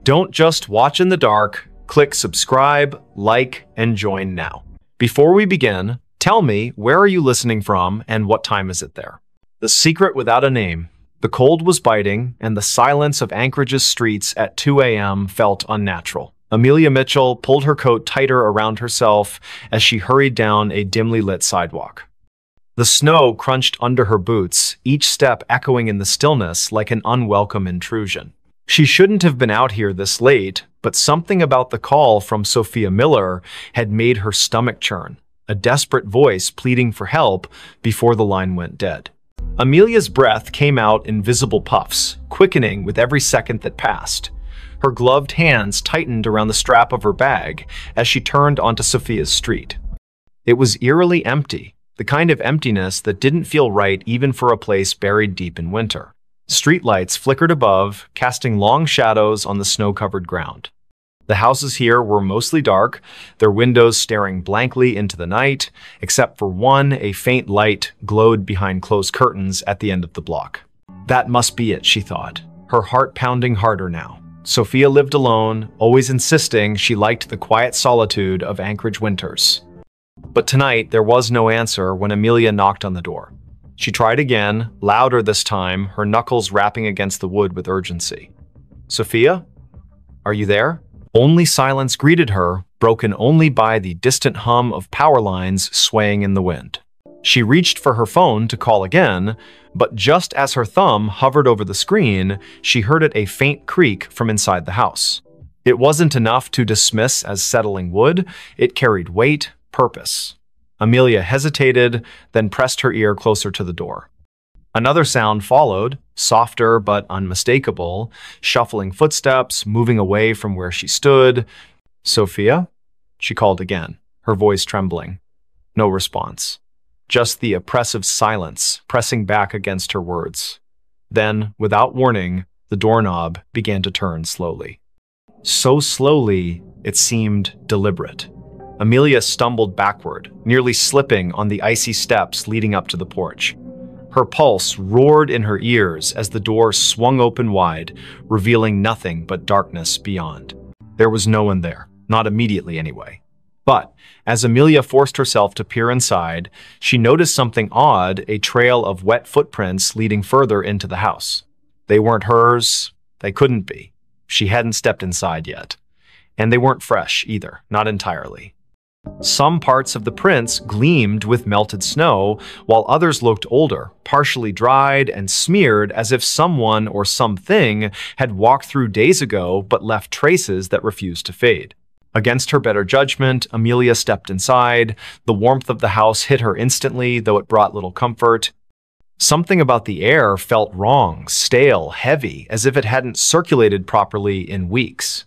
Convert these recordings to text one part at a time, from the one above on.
Don't just watch in the dark. Click subscribe, like, and join now. Before we begin, tell me, where are you listening from and what time is it there? The secret without a name. The cold was biting, and the silence of Anchorage's streets at 2 a.m. felt unnatural. Amelia Mitchell pulled her coat tighter around herself as she hurried down a dimly lit sidewalk. The snow crunched under her boots, each step echoing in the stillness like an unwelcome intrusion. She shouldn't have been out here this late, but something about the call from Sophia Miller had made her stomach churn, a desperate voice pleading for help before the line went dead. Amelia's breath came out in visible puffs, quickening with every second that passed. Her gloved hands tightened around the strap of her bag as she turned onto Sophia's street. It was eerily empty, the kind of emptiness that didn't feel right even for a place buried deep in winter. Streetlights flickered above, casting long shadows on the snow-covered ground. The houses here were mostly dark, their windows staring blankly into the night, except for one, a faint light glowed behind closed curtains at the end of the block. That must be it, she thought, her heart pounding harder now. Sophia lived alone, always insisting she liked the quiet solitude of Anchorage winters. But tonight, there was no answer when Amelia knocked on the door. She tried again, louder this time, her knuckles rapping against the wood with urgency. "Sophia? Are you there?" Only silence greeted her, broken only by the distant hum of power lines swaying in the wind. She reached for her phone to call again, but just as her thumb hovered over the screen, she heard it a faint creak from inside the house. It wasn't enough to dismiss as settling wood, it carried weight, purpose. Amelia hesitated, then pressed her ear closer to the door. Another sound followed, softer but unmistakable, shuffling footsteps, moving away from where she stood. "Sophia?" she called again, her voice trembling. No response. Just the oppressive silence pressing back against her words. Then, without warning, the doorknob began to turn slowly. So slowly, it seemed deliberate. Amelia stumbled backward, nearly slipping on the icy steps leading up to the porch. Her pulse roared in her ears as the door swung open wide, revealing nothing but darkness beyond. There was no one there, not immediately anyway. But as Amelia forced herself to peer inside, she noticed something odd, a trail of wet footprints leading further into the house. They weren't hers. They couldn't be. She hadn't stepped inside yet. And they weren't fresh either, not entirely. Some parts of the prints gleamed with melted snow, while others looked older, partially dried and smeared as if someone or something had walked through days ago but left traces that refused to fade. Against her better judgment, Amelia stepped inside. The warmth of the house hit her instantly, though it brought little comfort. Something about the air felt wrong, stale, heavy, as if it hadn't circulated properly in weeks.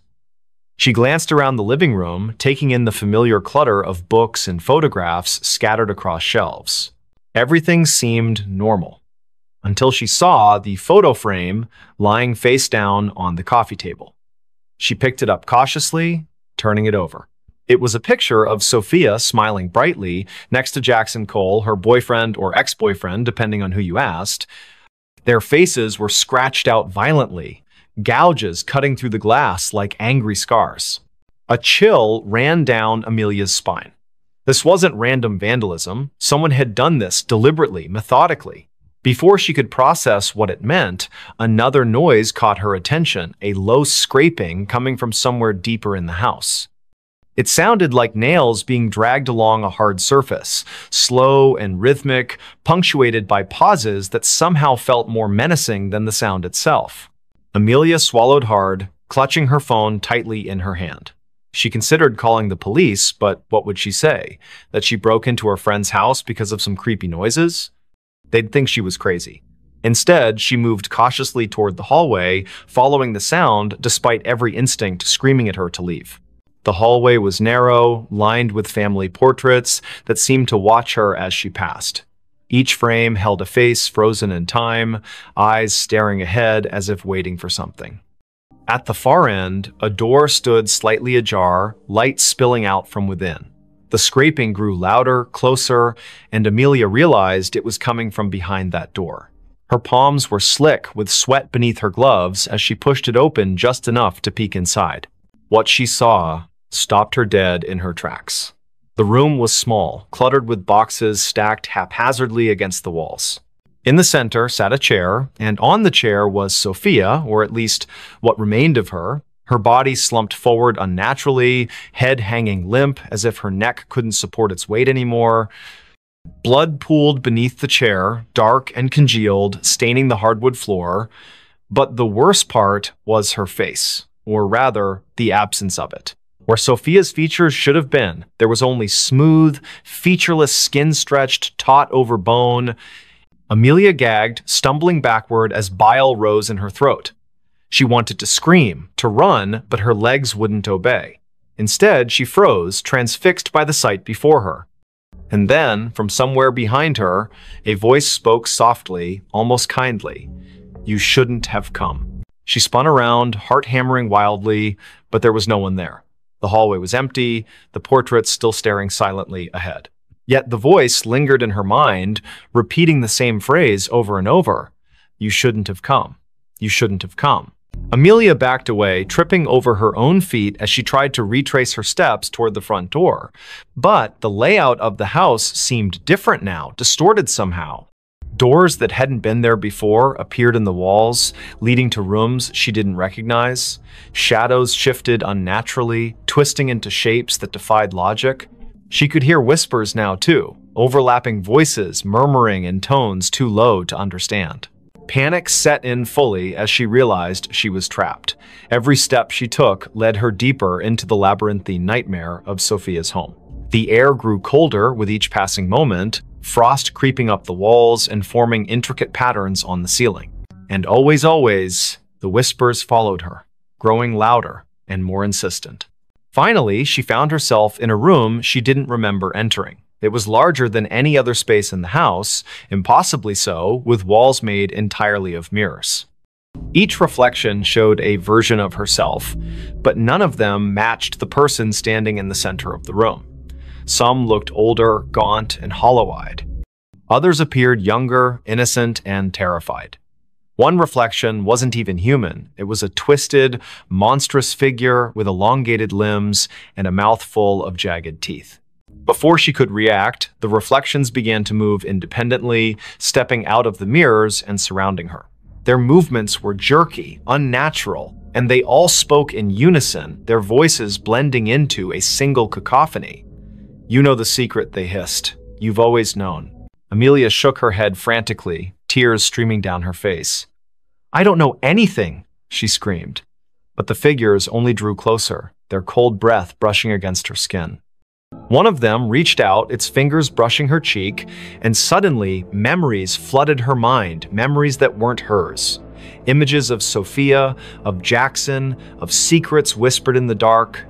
She glanced around the living room, taking in the familiar clutter of books and photographs scattered across shelves. Everything seemed normal, until she saw the photo frame lying face down on the coffee table. She picked it up cautiously, turning it over. It was a picture of Sophia smiling brightly next to Jackson Cole, her boyfriend or ex-boyfriend, depending on who you asked. Their faces were scratched out violently, gouges cutting through the glass like angry scars. A chill ran down Amelia's spine. This wasn't random vandalism. Someone had done this deliberately, methodically. Before she could process what it meant, another noise caught her attention, a low scraping coming from somewhere deeper in the house. It sounded like nails being dragged along a hard surface, slow and rhythmic, punctuated by pauses that somehow felt more menacing than the sound itself. Amelia swallowed hard, clutching her phone tightly in her hand. She considered calling the police, but what would she say? That she broke into her friend's house because of some creepy noises? They'd think she was crazy. Instead, she moved cautiously toward the hallway, following the sound despite every instinct screaming at her to leave. The hallway was narrow, lined with family portraits that seemed to watch her as she passed. Each frame held a face frozen in time, eyes staring ahead as if waiting for something. At the far end, a door stood slightly ajar, light spilling out from within. The scraping grew louder, closer, and Amelia realized it was coming from behind that door. Her palms were slick with sweat beneath her gloves as she pushed it open just enough to peek inside. What she saw stopped her dead in her tracks. The room was small, cluttered with boxes stacked haphazardly against the walls. In the center sat a chair, and on the chair was Sophia, or at least what remained of her. Her body slumped forward unnaturally, head hanging limp as if her neck couldn't support its weight anymore. Blood pooled beneath the chair, dark and congealed, staining the hardwood floor. But the worst part was her face, or rather, the absence of it. Where Sophia's features should have been, there was only smooth, featureless skin stretched, taut over bone. Amelia gagged, stumbling backward as bile rose in her throat. She wanted to scream, to run, but her legs wouldn't obey. Instead, she froze, transfixed by the sight before her. And then, from somewhere behind her, a voice spoke softly, almost kindly. "You shouldn't have come." She spun around, heart hammering wildly, but there was no one there. The hallway was empty, the portraits still staring silently ahead. Yet the voice lingered in her mind, repeating the same phrase over and over. "You shouldn't have come. You shouldn't have come." Amelia backed away, tripping over her own feet as she tried to retrace her steps toward the front door. But the layout of the house seemed different now, distorted somehow. Doors that hadn't been there before appeared in the walls, leading to rooms she didn't recognize. Shadows shifted unnaturally, twisting into shapes that defied logic. She could hear whispers now too, overlapping voices murmuring in tones too low to understand. Panic set in fully as she realized she was trapped. Every step she took led her deeper into the labyrinthine nightmare of Sophia's home. The air grew colder with each passing moment, frost creeping up the walls and forming intricate patterns on the ceiling. And always, the whispers followed her, growing louder and more insistent. Finally, she found herself in a room she didn't remember entering. It was larger than any other space in the house, impossibly so, with walls made entirely of mirrors. Each reflection showed a version of herself, but none of them matched the person standing in the center of the room. Some looked older, gaunt, and hollow-eyed. Others appeared younger, innocent, and terrified. One reflection wasn't even human. It was a twisted, monstrous figure with elongated limbs and a mouth full of jagged teeth. Before she could react, the reflections began to move independently, stepping out of the mirrors and surrounding her. Their movements were jerky, unnatural, and they all spoke in unison, their voices blending into a single cacophony. "You know the secret," they hissed. "You've always known." Amelia shook her head frantically, tears streaming down her face. "I don't know anything," she screamed. But the figures only drew closer, their cold breath brushing against her skin. One of them reached out, its fingers brushing her cheek, and suddenly memories flooded her mind, memories that weren't hers. Images of Sophia, of Jackson, of secrets whispered in the dark,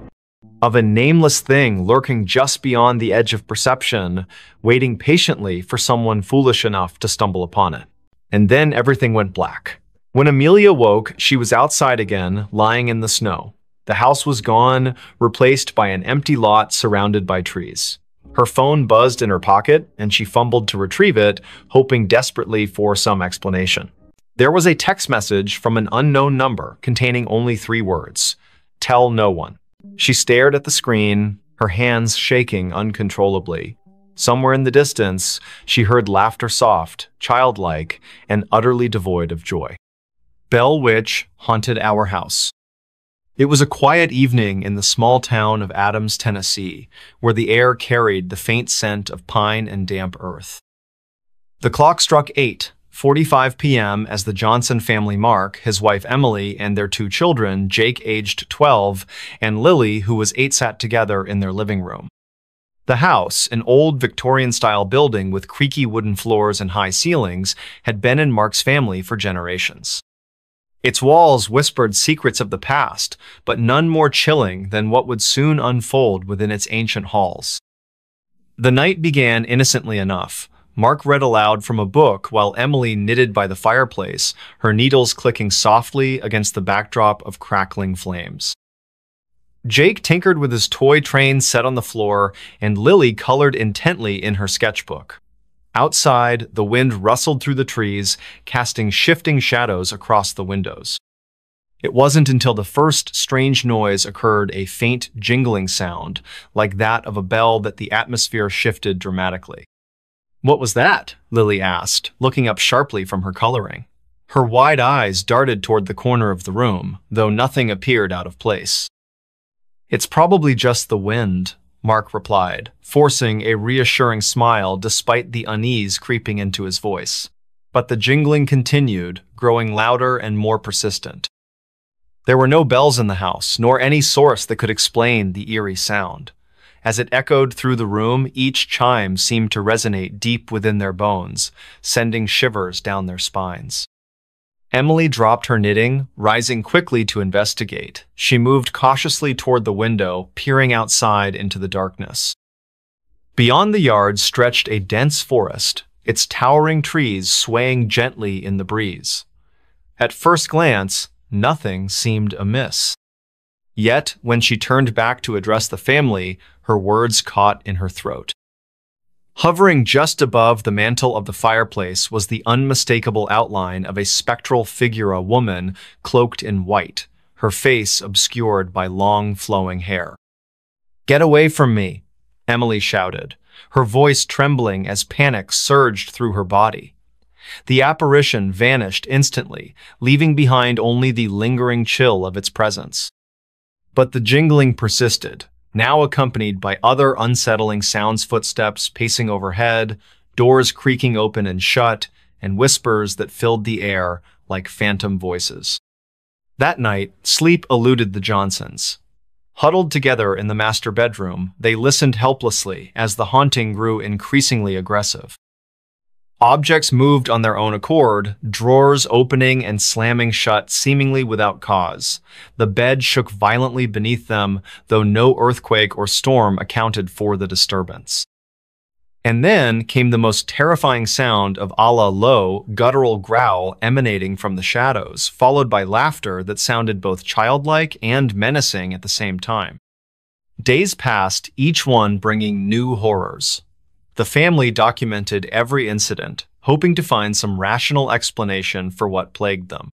of a nameless thing lurking just beyond the edge of perception, waiting patiently for someone foolish enough to stumble upon it. And then everything went black. When Amelia woke, she was outside again, lying in the snow. The house was gone, replaced by an empty lot surrounded by trees. Her phone buzzed in her pocket, and she fumbled to retrieve it, hoping desperately for some explanation. There was a text message from an unknown number containing only 3 words: "Tell no one." She stared at the screen, her hands shaking uncontrollably. Somewhere in the distance, she heard laughter soft, childlike, and utterly devoid of joy. Bell Witch haunted our house. It was a quiet evening in the small town of Adams, Tennessee, where the air carried the faint scent of pine and damp earth. The clock struck 8:45 p.m. as the Johnson family Mark, his wife Emily, and their 2 children, Jake aged 12, and Lily, who was 8, sat together in their living room. The house, an old Victorian-style building with creaky wooden floors and high ceilings, had been in Mark's family for generations. Its walls whispered secrets of the past, but none more chilling than what would soon unfold within its ancient halls. The night began innocently enough. Mark read aloud from a book while Emily knitted by the fireplace, her needles clicking softly against the backdrop of crackling flames. Jake tinkered with his toy train set on the floor, and Lily colored intently in her sketchbook. Outside, the wind rustled through the trees, casting shifting shadows across the windows. It wasn't until the first strange noise occurred, a faint jingling sound, like that of a bell, that the atmosphere shifted dramatically. "What was that?" Lily asked, looking up sharply from her coloring. Her wide eyes darted toward the corner of the room, though nothing appeared out of place. "It's probably just the wind," Mark replied, forcing a reassuring smile despite the unease creeping into his voice. But the jingling continued, growing louder and more persistent. There were no bells in the house, nor any source that could explain the eerie sound. As it echoed through the room, each chime seemed to resonate deep within their bones, sending shivers down their spines. Emily dropped her knitting, rising quickly to investigate. She moved cautiously toward the window, peering outside into the darkness. Beyond the yard stretched a dense forest, its towering trees swaying gently in the breeze. At first glance, nothing seemed amiss. Yet, when she turned back to address the family, her words caught in her throat. Hovering just above the mantel of the fireplace was the unmistakable outline of a spectral figure, a woman cloaked in white, her face obscured by long, flowing hair. "Get away from me," Emily shouted, her voice trembling as panic surged through her body. The apparition vanished instantly, leaving behind only the lingering chill of its presence. But the jingling persisted, now accompanied by other unsettling sounds: footsteps pacing overhead, doors creaking open and shut, and whispers that filled the air like phantom voices. That night, sleep eluded the Johnsons. Huddled together in the master bedroom, they listened helplessly as the haunting grew increasingly aggressive. Objects moved on their own accord, drawers opening and slamming shut seemingly without cause. The bed shook violently beneath them, though no earthquake or storm accounted for the disturbance. And then came the most terrifying sound of a low, guttural growl emanating from the shadows, followed by laughter that sounded both childlike and menacing at the same time. Days passed, each one bringing new horrors. The family documented every incident, hoping to find some rational explanation for what plagued them.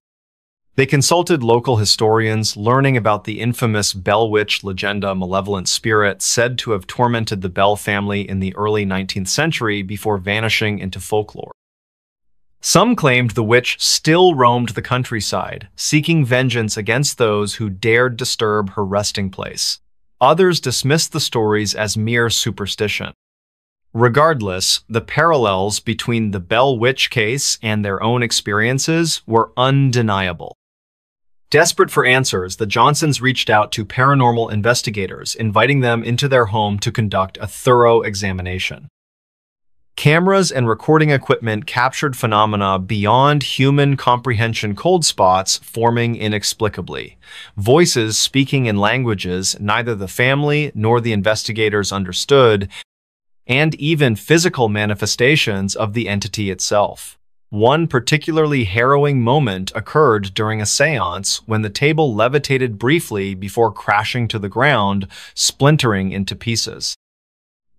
They consulted local historians, learning about the infamous Bell Witch legend, a malevolent spirit said to have tormented the Bell family in the early 19th century before vanishing into folklore. Some claimed the witch still roamed the countryside, seeking vengeance against those who dared disturb her resting place. Others dismissed the stories as mere superstition. Regardless, the parallels between the Bell Witch case and their own experiences were undeniable. Desperate for answers, the Johnsons reached out to paranormal investigators, inviting them into their home to conduct a thorough examination. Cameras and recording equipment captured phenomena beyond human comprehension: cold spots forming inexplicably, voices speaking in languages neither the family nor the investigators understood, and even physical manifestations of the entity itself. One particularly harrowing moment occurred during a seance when the table levitated briefly before crashing to the ground, splintering into pieces.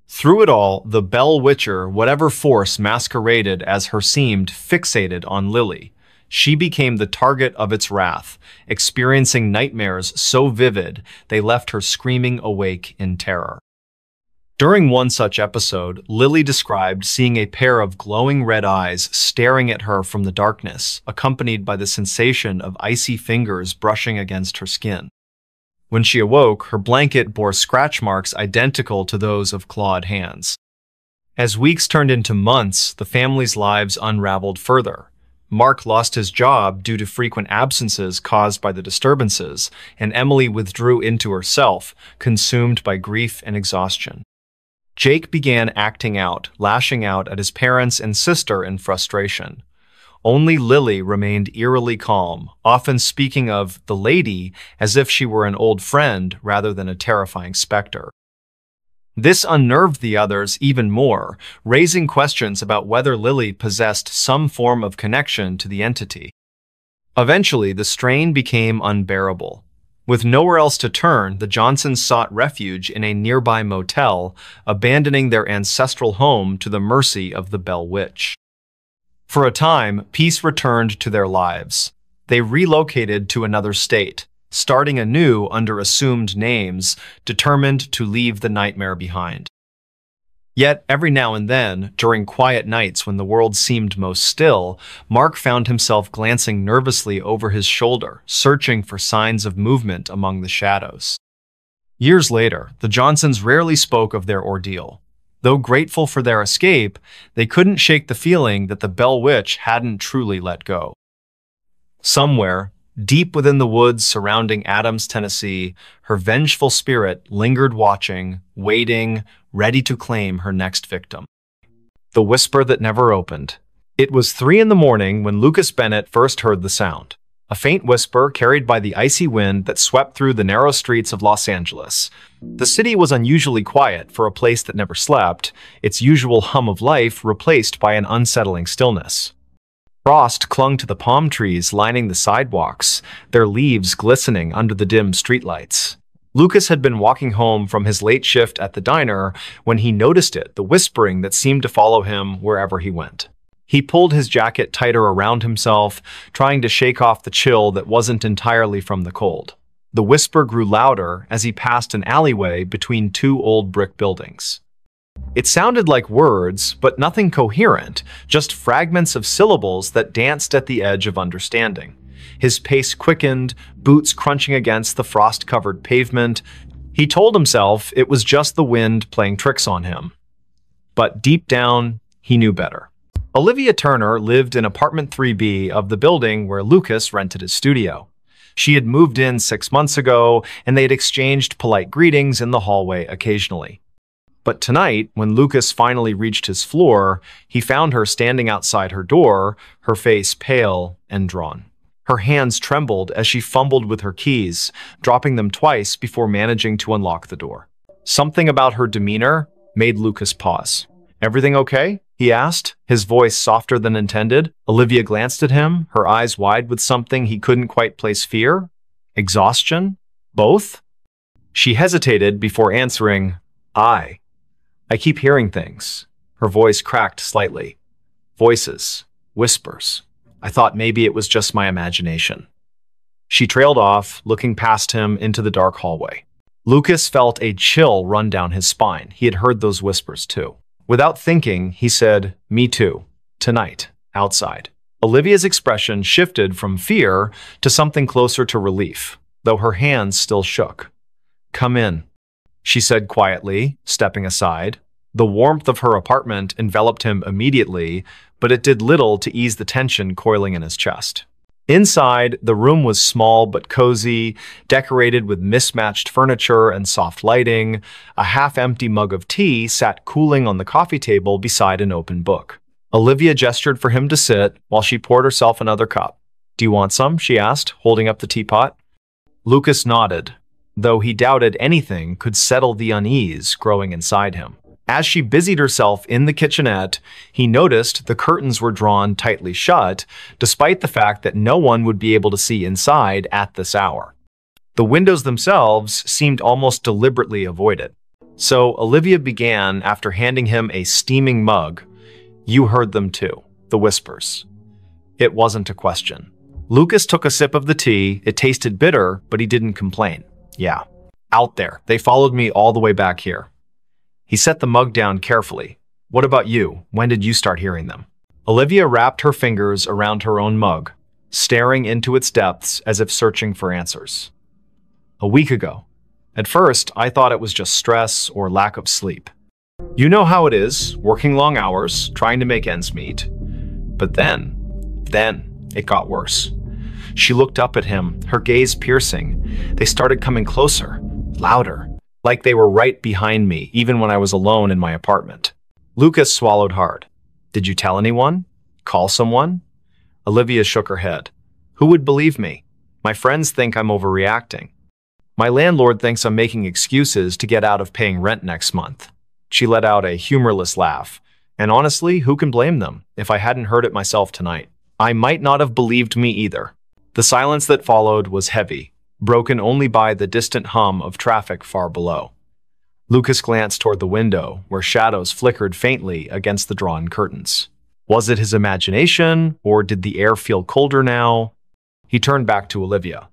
Through it all, the Bell Witcher, whatever force masqueraded as her, seemed fixated on Lily. She became the target of its wrath, experiencing nightmares so vivid they left her screaming awake in terror. During one such episode, Lily described seeing a pair of glowing red eyes staring at her from the darkness, accompanied by the sensation of icy fingers brushing against her skin. When she awoke, her blanket bore scratch marks identical to those of clawed hands. As weeks turned into months, the family's lives unraveled further. Mark lost his job due to frequent absences caused by the disturbances, and Emily withdrew into herself, consumed by grief and exhaustion. Jake began acting out, lashing out at his parents and sister in frustration. Only Lily remained eerily calm, often speaking of the lady as if she were an old friend rather than a terrifying specter. This unnerved the others even more, raising questions about whether Lily possessed some form of connection to the entity. Eventually, the strain became unbearable. With nowhere else to turn, the Johnsons sought refuge in a nearby motel, abandoning their ancestral home to the mercy of the Bell Witch. For a time, peace returned to their lives. They relocated to another state, starting anew under assumed names, determined to leave the nightmare behind. Yet, every now and then, during quiet nights when the world seemed most still, Mark found himself glancing nervously over his shoulder, searching for signs of movement among the shadows. Years later, the Johnsons rarely spoke of their ordeal. Though grateful for their escape, they couldn't shake the feeling that the Bell Witch hadn't truly let go. Somewhere, deep within the woods surrounding Adams, Tennessee, her vengeful spirit lingered watching, waiting, ready to claim her next victim. The whisper that never opened. It was 3 in the morning when Lucas Bennett first heard the sound. A faint whisper carried by the icy wind that swept through the narrow streets of Los Angeles. The city was unusually quiet for a place that never slept, its usual hum of life replaced by an unsettling stillness. Frost clung to the palm trees lining the sidewalks, their leaves glistening under the dim streetlights. Lucas had been walking home from his late shift at the diner when he noticed it, the whispering that seemed to follow him wherever he went. He pulled his jacket tighter around himself, trying to shake off the chill that wasn't entirely from the cold. The whisper grew louder as he passed an alleyway between 2 old brick buildings. It sounded like words, but nothing coherent, just fragments of syllables that danced at the edge of understanding. His pace quickened, boots crunching against the frost-covered pavement. He told himself it was just the wind playing tricks on him. But deep down, he knew better. Olivia Turner lived in apartment 3B of the building where Lucas rented his studio. She had moved in 6 months ago, and they had exchanged polite greetings in the hallway occasionally. But tonight, when Lucas finally reached his floor, he found her standing outside her door, her face pale and drawn. Her hands trembled as she fumbled with her keys, dropping them twice before managing to unlock the door. Something about her demeanor made Lucas pause. "Everything okay?" he asked, his voice softer than intended. Olivia glanced at him, her eyes wide with something he couldn't quite place. Fear? Exhaustion? Both? She hesitated before answering, I keep hearing things." Her voice cracked slightly. Voices. Whispers. I thought maybe it was just my imagination. She trailed off, looking past him into the dark hallway. Lucas felt a chill run down his spine. He had heard those whispers too. Without thinking, he said, "Me too. Tonight. Outside." Olivia's expression shifted from fear to something closer to relief, though her hands still shook. "Come in," she said quietly, stepping aside. The warmth of her apartment enveloped him immediately, but it did little to ease the tension coiling in his chest. Inside, the room was small but cozy, decorated with mismatched furniture and soft lighting. A half-empty mug of tea sat cooling on the coffee table beside an open book. Olivia gestured for him to sit while she poured herself another cup. "Do you want some?" she asked, holding up the teapot. Lucas nodded, though he doubted anything could settle the unease growing inside him. As she busied herself in the kitchenette, he noticed the curtains were drawn tightly shut, despite the fact that no one would be able to see inside at this hour. The windows themselves seemed almost deliberately avoided. So Olivia began after handing him a steaming mug. "You heard them too, the whispers." It wasn't a question. Lucas took a sip of the tea. It tasted bitter, but he didn't complain. "Yeah, out there. They followed me all the way back here." He set the mug down carefully. "What about you? When did you start hearing them?" Olivia wrapped her fingers around her own mug, staring into its depths as if searching for answers. "A week ago. At first, I thought it was just stress or lack of sleep. You know how it is, working long hours, trying to make ends meet. But then it got worse." She looked up at him, her gaze piercing. "They started coming closer, louder. Like they were right behind me, even when I was alone in my apartment." Lucas swallowed hard. "Did you tell anyone? Call someone?" Olivia shook her head. "Who would believe me? My friends think I'm overreacting. My landlord thinks I'm making excuses to get out of paying rent next month." She let out a humorless laugh. "And honestly, who can blame them? If I hadn't heard it myself tonight, I might not have believed me either." The silence that followed was heavy, broken only by the distant hum of traffic far below. Lucas glanced toward the window, where shadows flickered faintly against the drawn curtains. Was it his imagination, or did the air feel colder now? He turned back to Olivia.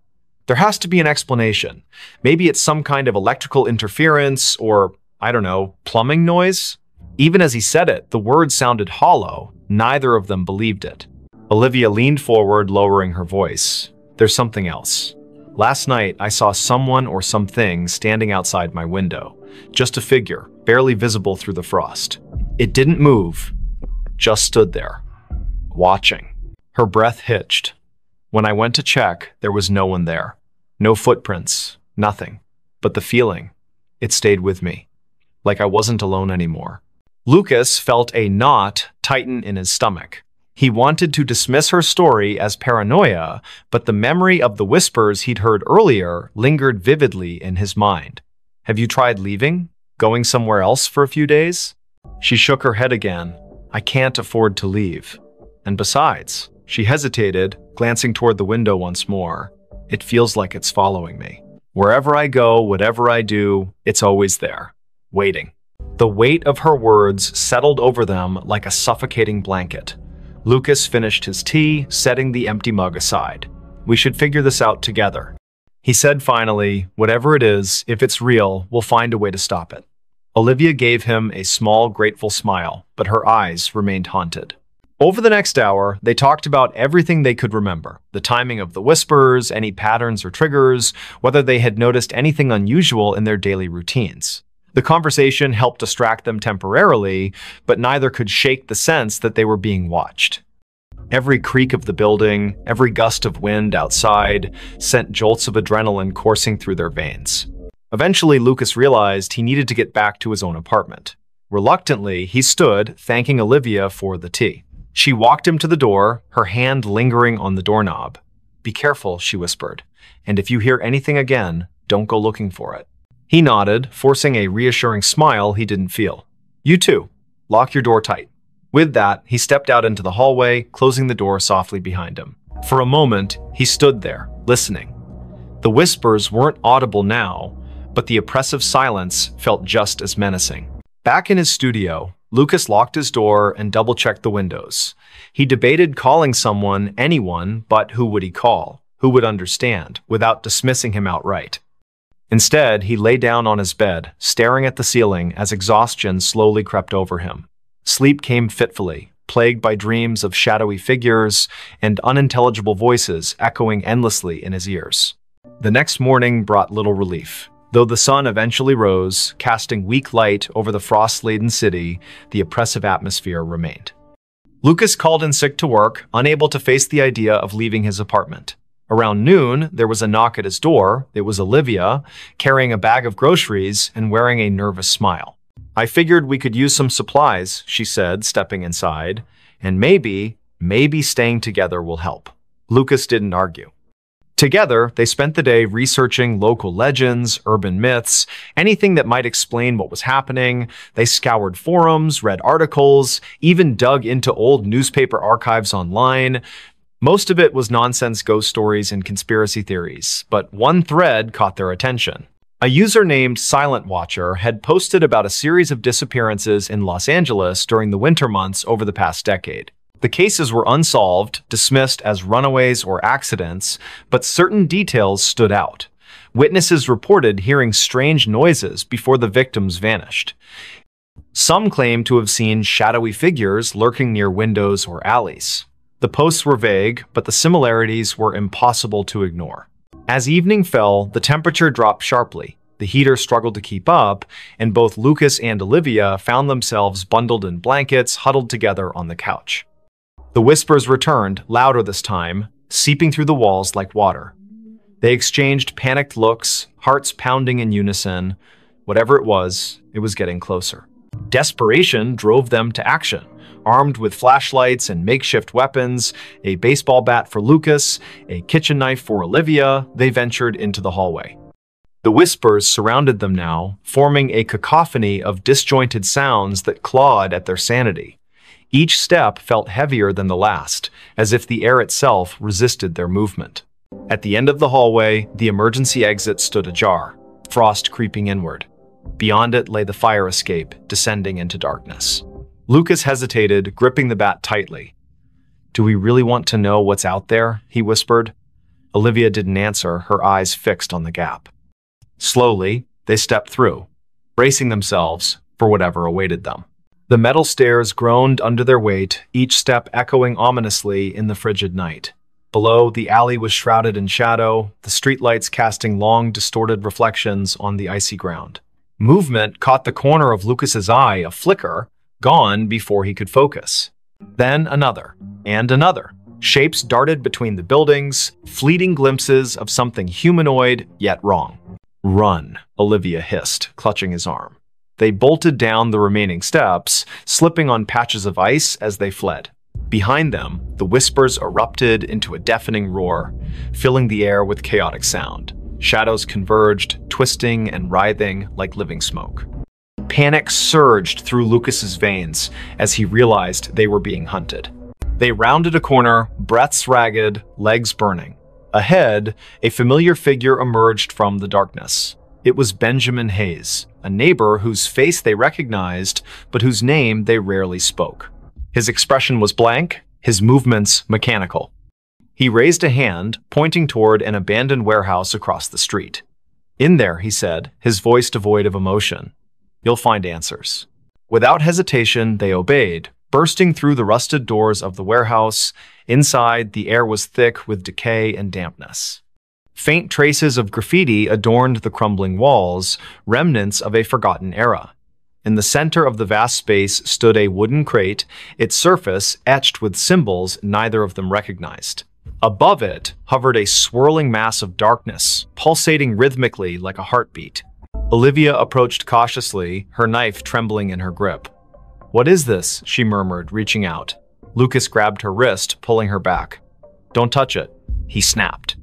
There has to be an explanation. Maybe it's some kind of electrical interference or, I don't know, plumbing noise? Even as he said it, the words sounded hollow. Neither of them believed it. Olivia leaned forward, lowering her voice. There's something else. Last night, I saw someone or something standing outside my window. Just a figure, barely visible through the frost. It didn't move, just stood there, watching. Her breath hitched. When I went to check, there was no one there. No footprints, nothing. But the feeling, it stayed with me. Like I wasn't alone anymore. Lucas felt a knot tighten in his stomach. He wanted to dismiss her story as paranoia, but the memory of the whispers he'd heard earlier lingered vividly in his mind. Have you tried leaving? Going somewhere else for a few days? She shook her head again. I can't afford to leave. And besides, she hesitated, glancing toward the window once more. It feels like it's following me. Wherever I go, whatever I do, it's always there, waiting. The weight of her words settled over them like a suffocating blanket. Lucas finished his tea, setting the empty mug aside. We should figure this out together. He said finally, whatever it is, if it's real, we'll find a way to stop it. Olivia gave him a small, grateful smile, but her eyes remained haunted. Over the next hour, they talked about everything they could remember. The timing of the whispers, any patterns or triggers, whether they had noticed anything unusual in their daily routines. The conversation helped distract them temporarily, but neither could shake the sense that they were being watched. Every creak of the building, every gust of wind outside, sent jolts of adrenaline coursing through their veins. Eventually, Lucas realized he needed to get back to his own apartment. Reluctantly, he stood, thanking Olivia for the tea. She walked him to the door, her hand lingering on the doorknob. Be careful, she whispered, and if you hear anything again, don't go looking for it. He nodded, forcing a reassuring smile he didn't feel. You too. Lock your door tight. With that, he stepped out into the hallway, closing the door softly behind him. For a moment, he stood there, listening. The whispers weren't audible now, but the oppressive silence felt just as menacing. Back in his studio, Lucas locked his door and double-checked the windows. He debated calling someone, anyone, but who would he call? Who would understand, without dismissing him outright? Instead, he lay down on his bed, staring at the ceiling as exhaustion slowly crept over him. Sleep came fitfully, plagued by dreams of shadowy figures and unintelligible voices echoing endlessly in his ears. The next morning brought little relief. Though the sun eventually rose, casting weak light over the frost-laden city, the oppressive atmosphere remained. Lucas called in sick to work, unable to face the idea of leaving his apartment. Around noon, there was a knock at his door. It was Olivia, carrying a bag of groceries and wearing a nervous smile. I figured we could use some supplies, she said, stepping inside, and maybe staying together will help. Lucas didn't argue. Together, they spent the day researching local legends, urban myths, anything that might explain what was happening. They scoured forums, read articles, even dug into old newspaper archives online. Most of it was nonsense ghost stories and conspiracy theories, but one thread caught their attention. A user named Silent Watcher had posted about a series of disappearances in Los Angeles during the winter months over the past decade. The cases were unsolved, dismissed as runaways or accidents, but certain details stood out. Witnesses reported hearing strange noises before the victims vanished. Some claimed to have seen shadowy figures lurking near windows or alleys. The posts were vague, but the similarities were impossible to ignore. As evening fell, the temperature dropped sharply. The heater struggled to keep up, and both Lucas and Olivia found themselves bundled in blankets, huddled together on the couch. The whispers returned, louder this time, seeping through the walls like water. They exchanged panicked looks, hearts pounding in unison. Whatever it was getting closer. Desperation drove them to action. Armed with flashlights and makeshift weapons, a baseball bat for Lucas, a kitchen knife for Olivia, they ventured into the hallway. The whispers surrounded them now, forming a cacophony of disjointed sounds that clawed at their sanity. Each step felt heavier than the last, as if the air itself resisted their movement. At the end of the hallway, the emergency exit stood ajar, frost creeping inward. Beyond it lay the fire escape, descending into darkness. Lucas hesitated, gripping the bat tightly. "Do we really want to know what's out there?" he whispered. Olivia didn't answer, her eyes fixed on the gap. Slowly, they stepped through, bracing themselves for whatever awaited them. The metal stairs groaned under their weight, each step echoing ominously in the frigid night. Below, the alley was shrouded in shadow, the streetlights casting long, distorted reflections on the icy ground. Movement caught the corner of Lucas's eye, a flicker, gone before he could focus. Then another, and another. Shapes darted between the buildings, fleeting glimpses of something humanoid, yet wrong. "Run," Olivia hissed, clutching his arm. They bolted down the remaining steps, slipping on patches of ice as they fled. Behind them, the whispers erupted into a deafening roar, filling the air with chaotic sound. Shadows converged, twisting and writhing like living smoke. Panic surged through Lucas's veins as he realized they were being hunted. They rounded a corner, breaths ragged, legs burning. Ahead, a familiar figure emerged from the darkness. It was Benjamin Hayes, a neighbor whose face they recognized, but whose name they rarely spoke. His expression was blank, his movements mechanical. He raised a hand, pointing toward an abandoned warehouse across the street. "In there," he said, his voice devoid of emotion. "You'll find answers." Without hesitation, they obeyed, bursting through the rusted doors of the warehouse. Inside, the air was thick with decay and dampness. Faint traces of graffiti adorned the crumbling walls, remnants of a forgotten era. In the center of the vast space stood a wooden crate, its surface etched with symbols neither of them recognized. Above it hovered a swirling mass of darkness, pulsating rhythmically like a heartbeat. Olivia approached cautiously, her knife trembling in her grip. "What is this?" she murmured, reaching out. Lucas grabbed her wrist, pulling her back. "Don't touch it," he snapped.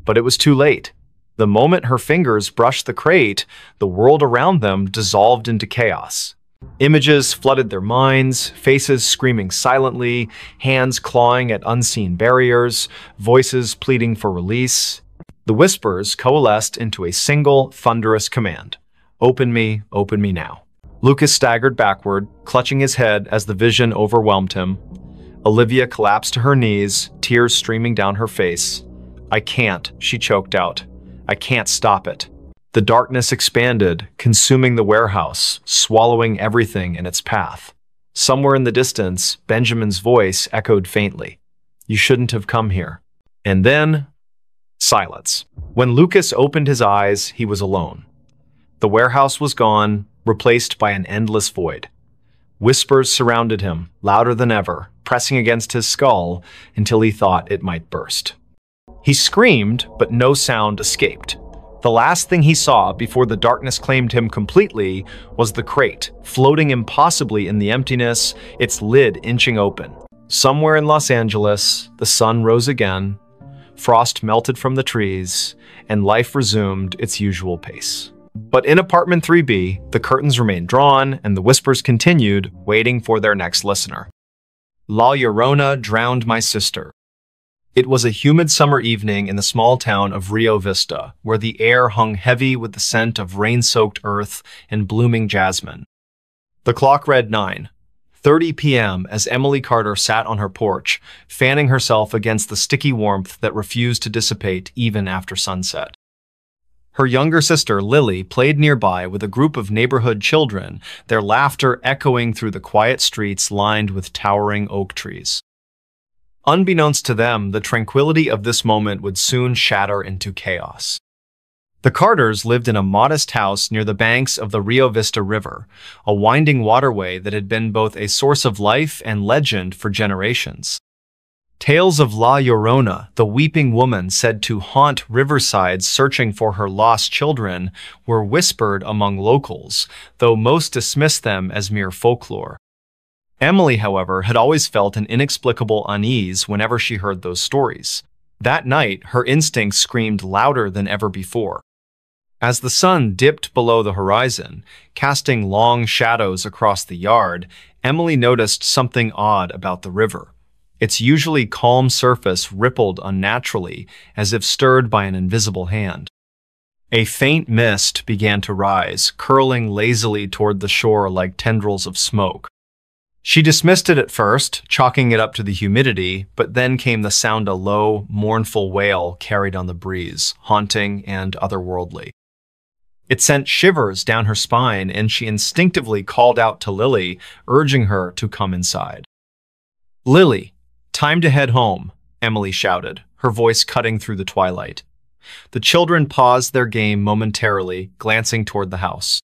But it was too late. The moment her fingers brushed the crate, the world around them dissolved into chaos. Images flooded their minds, faces screaming silently, hands clawing at unseen barriers, voices pleading for release. The whispers coalesced into a single, thunderous command. Open me now." Lucas staggered backward, clutching his head as the vision overwhelmed him. Olivia collapsed to her knees, tears streaming down her face. "I can't," she choked out. "I can't stop it." The darkness expanded, consuming the warehouse, swallowing everything in its path. Somewhere in the distance, Benjamin's voice echoed faintly. "You shouldn't have come here." And then, silence. When Lucas opened his eyes, he was alone. The warehouse was gone, replaced by an endless void. Whispers surrounded him, louder than ever, pressing against his skull until he thought it might burst. He screamed, but no sound escaped. The last thing he saw before the darkness claimed him completely was the crate, floating impossibly in the emptiness, its lid inching open. Somewhere in Los Angeles, the sun rose again, frost melted from the trees, and life resumed its usual pace. But in apartment 3B, the curtains remained drawn and the whispers continued, waiting for their next listener. La Llorona drowned my sister. It was a humid summer evening in the small town of Rio Vista, where the air hung heavy with the scent of rain-soaked earth and blooming jasmine. The clock read 9:30 p.m. as Emily Carter sat on her porch, fanning herself against the sticky warmth that refused to dissipate even after sunset. Her younger sister, Lily, played nearby with a group of neighborhood children, their laughter echoing through the quiet streets lined with towering oak trees. Unbeknownst to them, the tranquility of this moment would soon shatter into chaos. The Carters lived in a modest house near the banks of the Rio Vista River, a winding waterway that had been both a source of life and legend for generations. Tales of La Llorona, the weeping woman said to haunt riversides searching for her lost children, were whispered among locals, though most dismissed them as mere folklore. Emily, however, had always felt an inexplicable unease whenever she heard those stories. That night, her instincts screamed louder than ever before. As the sun dipped below the horizon, casting long shadows across the yard, Emily noticed something odd about the river. Its usually calm surface rippled unnaturally, as if stirred by an invisible hand. A faint mist began to rise, curling lazily toward the shore like tendrils of smoke. She dismissed it at first, chalking it up to the humidity, but then came the sound a low, mournful wail carried on the breeze, haunting and otherworldly. It sent shivers down her spine, and she instinctively called out to Lily, urging her to come inside. "Lily, time to head home," Emily shouted, her voice cutting through the twilight. The children paused their game momentarily, glancing toward the house.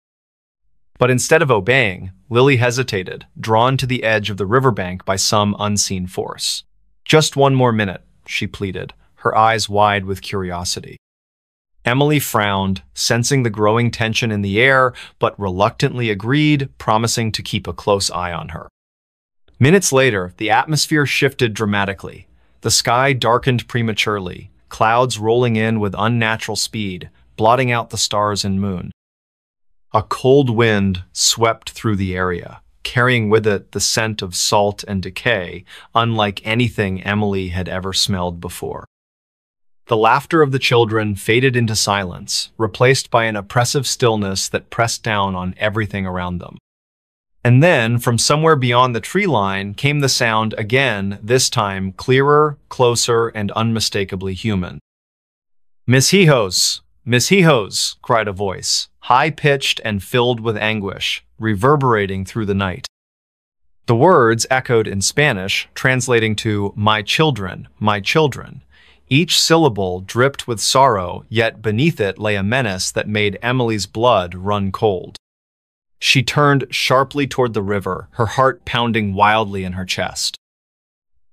But instead of obeying, Lily hesitated, drawn to the edge of the riverbank by some unseen force. "Just one more minute," she pleaded, her eyes wide with curiosity. Emily frowned, sensing the growing tension in the air, but reluctantly agreed, promising to keep a close eye on her. Minutes later, the atmosphere shifted dramatically. The sky darkened prematurely, clouds rolling in with unnatural speed, blotting out the stars and moon. A cold wind swept through the area, carrying with it the scent of salt and decay, unlike anything Emily had ever smelled before. The laughter of the children faded into silence, replaced by an oppressive stillness that pressed down on everything around them. And then, from somewhere beyond the tree line, came the sound again, this time clearer, closer, and unmistakably human. "Miss Hijos! Miss Hijos!" cried a voice, high-pitched and filled with anguish, reverberating through the night. The words echoed in Spanish, translating to my children, my children." Each syllable dripped with sorrow, yet beneath it lay a menace that made Emily's blood run cold. She turned sharply toward the river, her heart pounding wildly in her chest.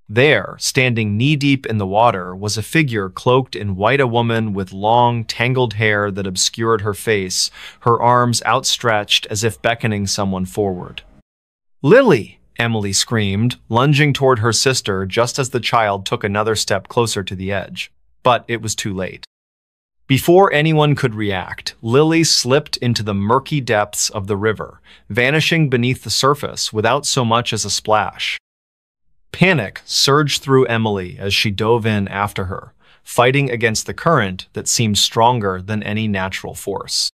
There, standing knee-deep in the water, was a figure cloaked in white, a woman with long, tangled hair that obscured her face, her arms outstretched as if beckoning someone forward. "Lily!" Emily screamed, lunging toward her sister just as the child took another step closer to the edge. But it was too late. Before anyone could react, Lily slipped into the murky depths of the river, vanishing beneath the surface without so much as a splash. Panic surged through Emily as she dove in after her, fighting against the current that seemed stronger than any natural force.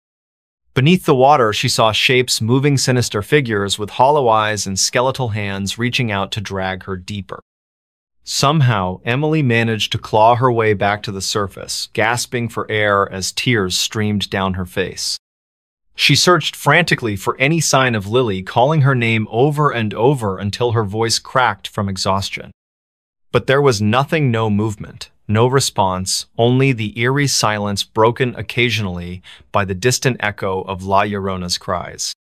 Beneath the water, she saw shapes moving, sinister figures with hollow eyes and skeletal hands reaching out to drag her deeper. Somehow, Emily managed to claw her way back to the surface, gasping for air as tears streamed down her face. She searched frantically for any sign of Lily, calling her name over and over until her voice cracked from exhaustion. But there was nothing, no movement. No response, only the eerie silence broken occasionally by the distant echo of La Llorona's cries.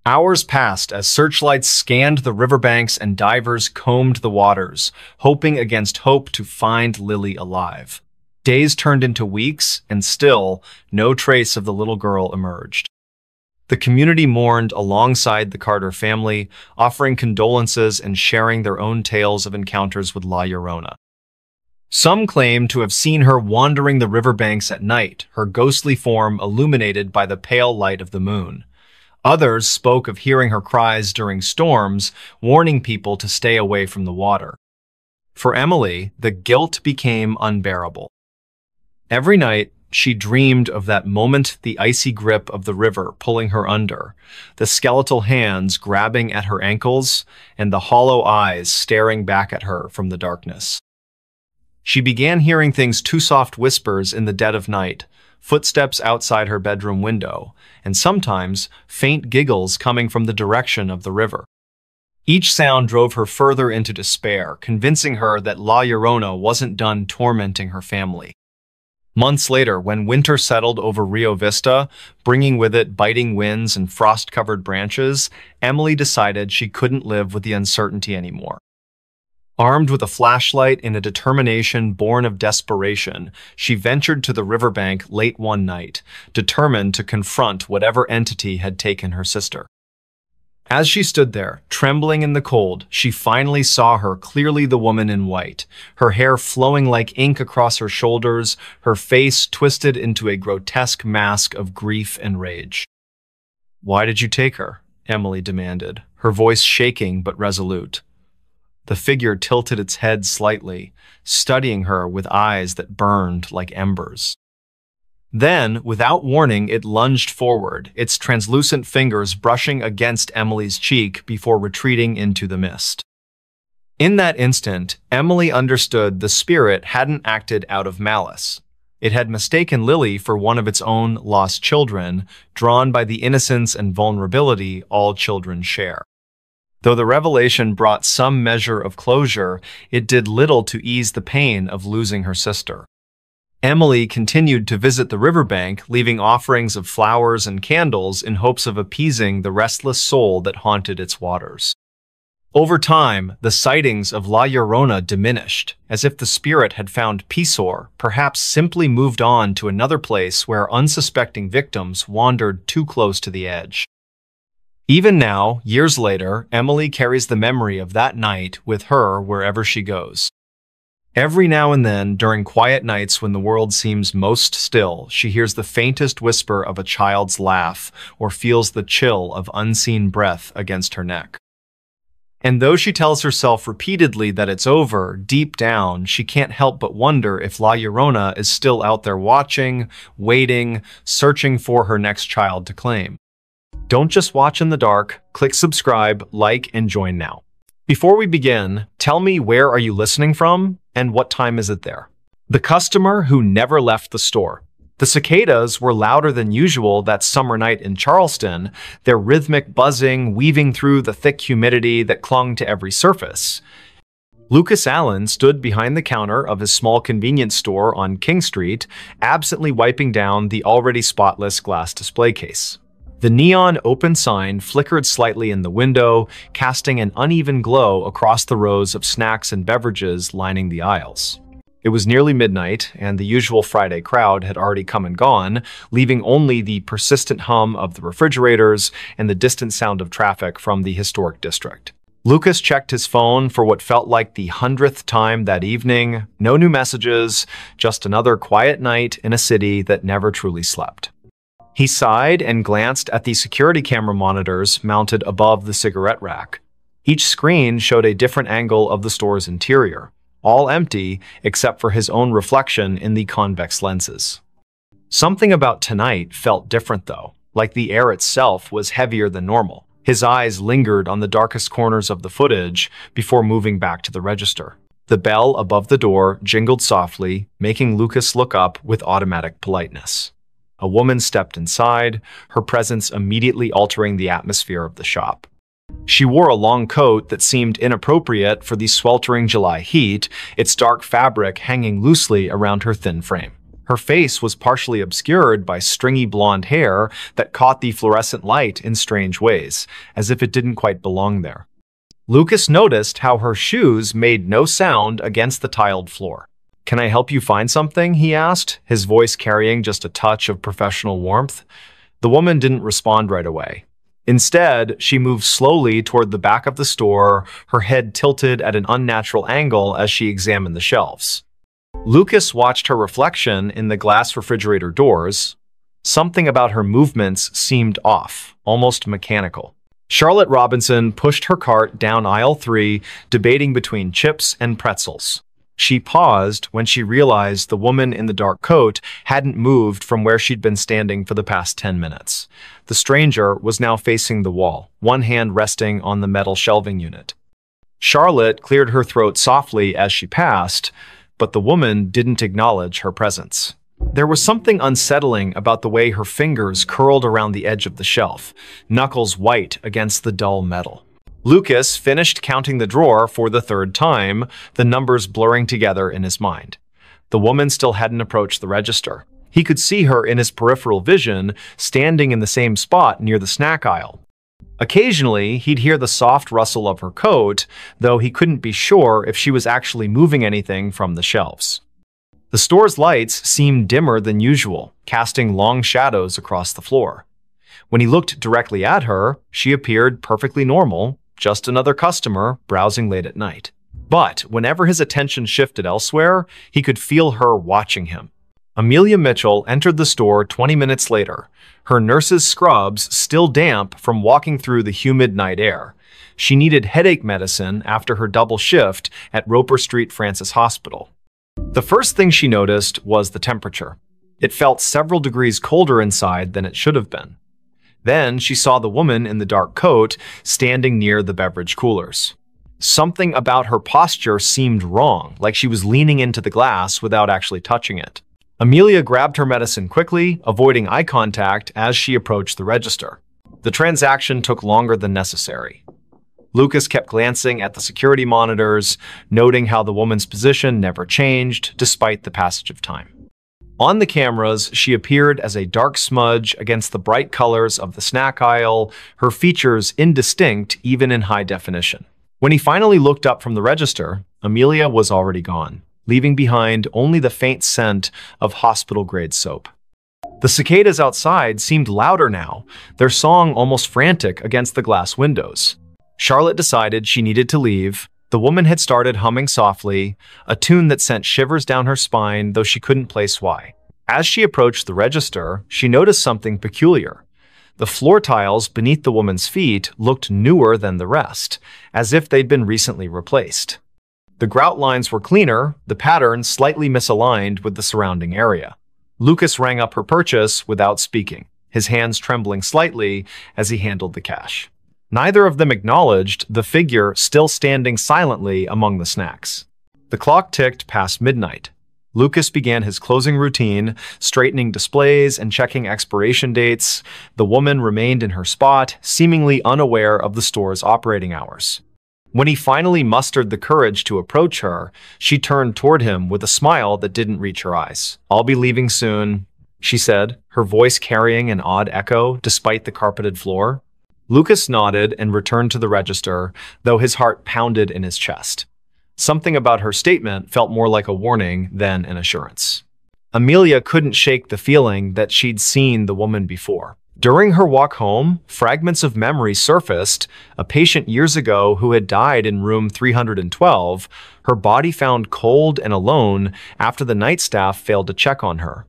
Hours passed as searchlights scanned the riverbanks and divers combed the waters, hoping against hope to find Lily alive. Days turned into weeks, and still, no trace of the little girl emerged. The community mourned alongside the Carter family, offering condolences and sharing their own tales of encounters with La Llorona. Some claimed to have seen her wandering the riverbanks at night, her ghostly form illuminated by the pale light of the moon. Others spoke of hearing her cries during storms, warning people to stay away from the water. For Emily, the guilt became unbearable. Every night, she dreamed of that moment, the icy grip of the river pulling her under, the skeletal hands grabbing at her ankles, and the hollow eyes staring back at her from the darkness. She began hearing things, too soft whispers in the dead of night, footsteps outside her bedroom window, and sometimes faint giggles coming from the direction of the river. Each sound drove her further into despair, convincing her that La Llorona wasn't done tormenting her family. Months later, when winter settled over Rio Vista, bringing with it biting winds and frost-covered branches, Emily decided she couldn't live with the uncertainty anymore. Armed with a flashlight and a determination born of desperation, she ventured to the riverbank late one night, determined to confront whatever entity had taken her sister. As she stood there, trembling in the cold, she finally saw her clearly, the woman in white, her hair flowing like ink across her shoulders, her face twisted into a grotesque mask of grief and rage. "Why did you take her?" Emily demanded, her voice shaking but resolute. The figure tilted its head slightly, studying her with eyes that burned like embers. Then, without warning, it lunged forward, its translucent fingers brushing against Emily's cheek before retreating into the mist. In that instant, Emily understood the spirit hadn't acted out of malice. It had mistaken Lily for one of its own lost children, drawn by the innocence and vulnerability all children share. Though the revelation brought some measure of closure, it did little to ease the pain of losing her sister. Emily continued to visit the riverbank, leaving offerings of flowers and candles in hopes of appeasing the restless soul that haunted its waters. Over time, the sightings of La Llorona diminished, as if the spirit had found peace or perhaps simply moved on to another place where unsuspecting victims wandered too close to the edge. Even now, years later, Emily carries the memory of that night with her wherever she goes. Every now and then, during quiet nights when the world seems most still, she hears the faintest whisper of a child's laugh or feels the chill of unseen breath against her neck. And though she tells herself repeatedly that it's over, deep down, she can't help but wonder if La Llorona is still out there watching, waiting, searching for her next child to claim. Don't just watch in the dark. Click subscribe, like, and join now. Before we begin, tell me, where are you listening from and what time is it there? The customer who never left the store. The cicadas were louder than usual that summer night in Charleston, their rhythmic buzzing weaving through the thick humidity that clung to every surface. Lucas Allen stood behind the counter of his small convenience store on King Street, absently wiping down the already spotless glass display case. The neon open sign flickered slightly in the window, casting an uneven glow across the rows of snacks and beverages lining the aisles. It was nearly midnight, and the usual Friday crowd had already come and gone, leaving only the persistent hum of the refrigerators and the distant sound of traffic from the historic district. Lucas checked his phone for what felt like the 100th time that evening. No new messages, just another quiet night in a city that never truly slept. He sighed and glanced at the security camera monitors mounted above the cigarette rack. Each screen showed a different angle of the store's interior, all empty except for his own reflection in the convex lenses. Something about tonight felt different though, like the air itself was heavier than normal. His eyes lingered on the darkest corners of the footage before moving back to the register. The bell above the door jingled softly, making Lucas look up with automatic politeness. A woman stepped inside, her presence immediately altering the atmosphere of the shop. She wore a long coat that seemed inappropriate for the sweltering July heat, its dark fabric hanging loosely around her thin frame. Her face was partially obscured by stringy blonde hair that caught the fluorescent light in strange ways, as if it didn't quite belong there. Lucas noticed how her shoes made no sound against the tiled floor. "Can I help you find something?" he asked, his voice carrying just a touch of professional warmth. The woman didn't respond right away. Instead, she moved slowly toward the back of the store, her head tilted at an unnatural angle as she examined the shelves. Lucas watched her reflection in the glass refrigerator doors. Something about her movements seemed off, almost mechanical. Charlotte Robinson pushed her cart down aisle 3, debating between chips and pretzels. She paused when she realized the woman in the dark coat hadn't moved from where she'd been standing for the past 10 minutes. The stranger was now facing the wall, one hand resting on the metal shelving unit. Charlotte cleared her throat softly as she passed, but the woman didn't acknowledge her presence. There was something unsettling about the way her fingers curled around the edge of the shelf, knuckles white against the dull metal. Lucas finished counting the drawer for the 3rd time, the numbers blurring together in his mind. The woman still hadn't approached the register. He could see her in his peripheral vision, standing in the same spot near the snack aisle. Occasionally, he'd hear the soft rustle of her coat, though he couldn't be sure if she was actually moving anything from the shelves. The store's lights seemed dimmer than usual, casting long shadows across the floor. When he looked directly at her, she appeared perfectly normal, just another customer browsing late at night. But whenever his attention shifted elsewhere, he could feel her watching him. Amelia Mitchell entered the store 20 minutes later, her nurse's scrubs still damp from walking through the humid night air. She needed headache medicine after her double shift at Roper Street Francis Hospital. The first thing she noticed was the temperature. It felt several degrees colder inside than it should have been. Then she saw the woman in the dark coat standing near the beverage coolers. Something about her posture seemed wrong, like she was leaning into the glass without actually touching it. Amelia grabbed her medicine quickly, avoiding eye contact as she approached the register. The transaction took longer than necessary. Lucas kept glancing at the security monitors, noting how the woman's position never changed despite the passage of time. On the cameras, she appeared as a dark smudge against the bright colors of the snack aisle, her features indistinct even in high definition. When he finally looked up from the register, Amelia was already gone, leaving behind only the faint scent of hospital-grade soap. The cicadas outside seemed louder now, their song almost frantic against the glass windows. Charlotte decided she needed to leave. The woman had started humming softly, a tune that sent shivers down her spine, though she couldn't place why. As she approached the register, she noticed something peculiar. The floor tiles beneath the woman's feet looked newer than the rest, as if they'd been recently replaced. The grout lines were cleaner, the pattern slightly misaligned with the surrounding area. Lucas rang up her purchase without speaking, his hands trembling slightly as he handled the cash. Neither of them acknowledged the figure still standing silently among the snacks. The clock ticked past midnight. Lucas began his closing routine, straightening displays and checking expiration dates. The woman remained in her spot, seemingly unaware of the store's operating hours. When he finally mustered the courage to approach her, she turned toward him with a smile that didn't reach her eyes. "I'll be leaving soon," she said, her voice carrying an odd echo despite the carpeted floor. Lucas nodded and returned to the register, though his heart pounded in his chest. Something about her statement felt more like a warning than an assurance. Amelia couldn't shake the feeling that she'd seen the woman before. During her walk home, fragments of memory surfaced. A patient years ago who had died in room 312, her body found cold and alone after the night staff failed to check on her.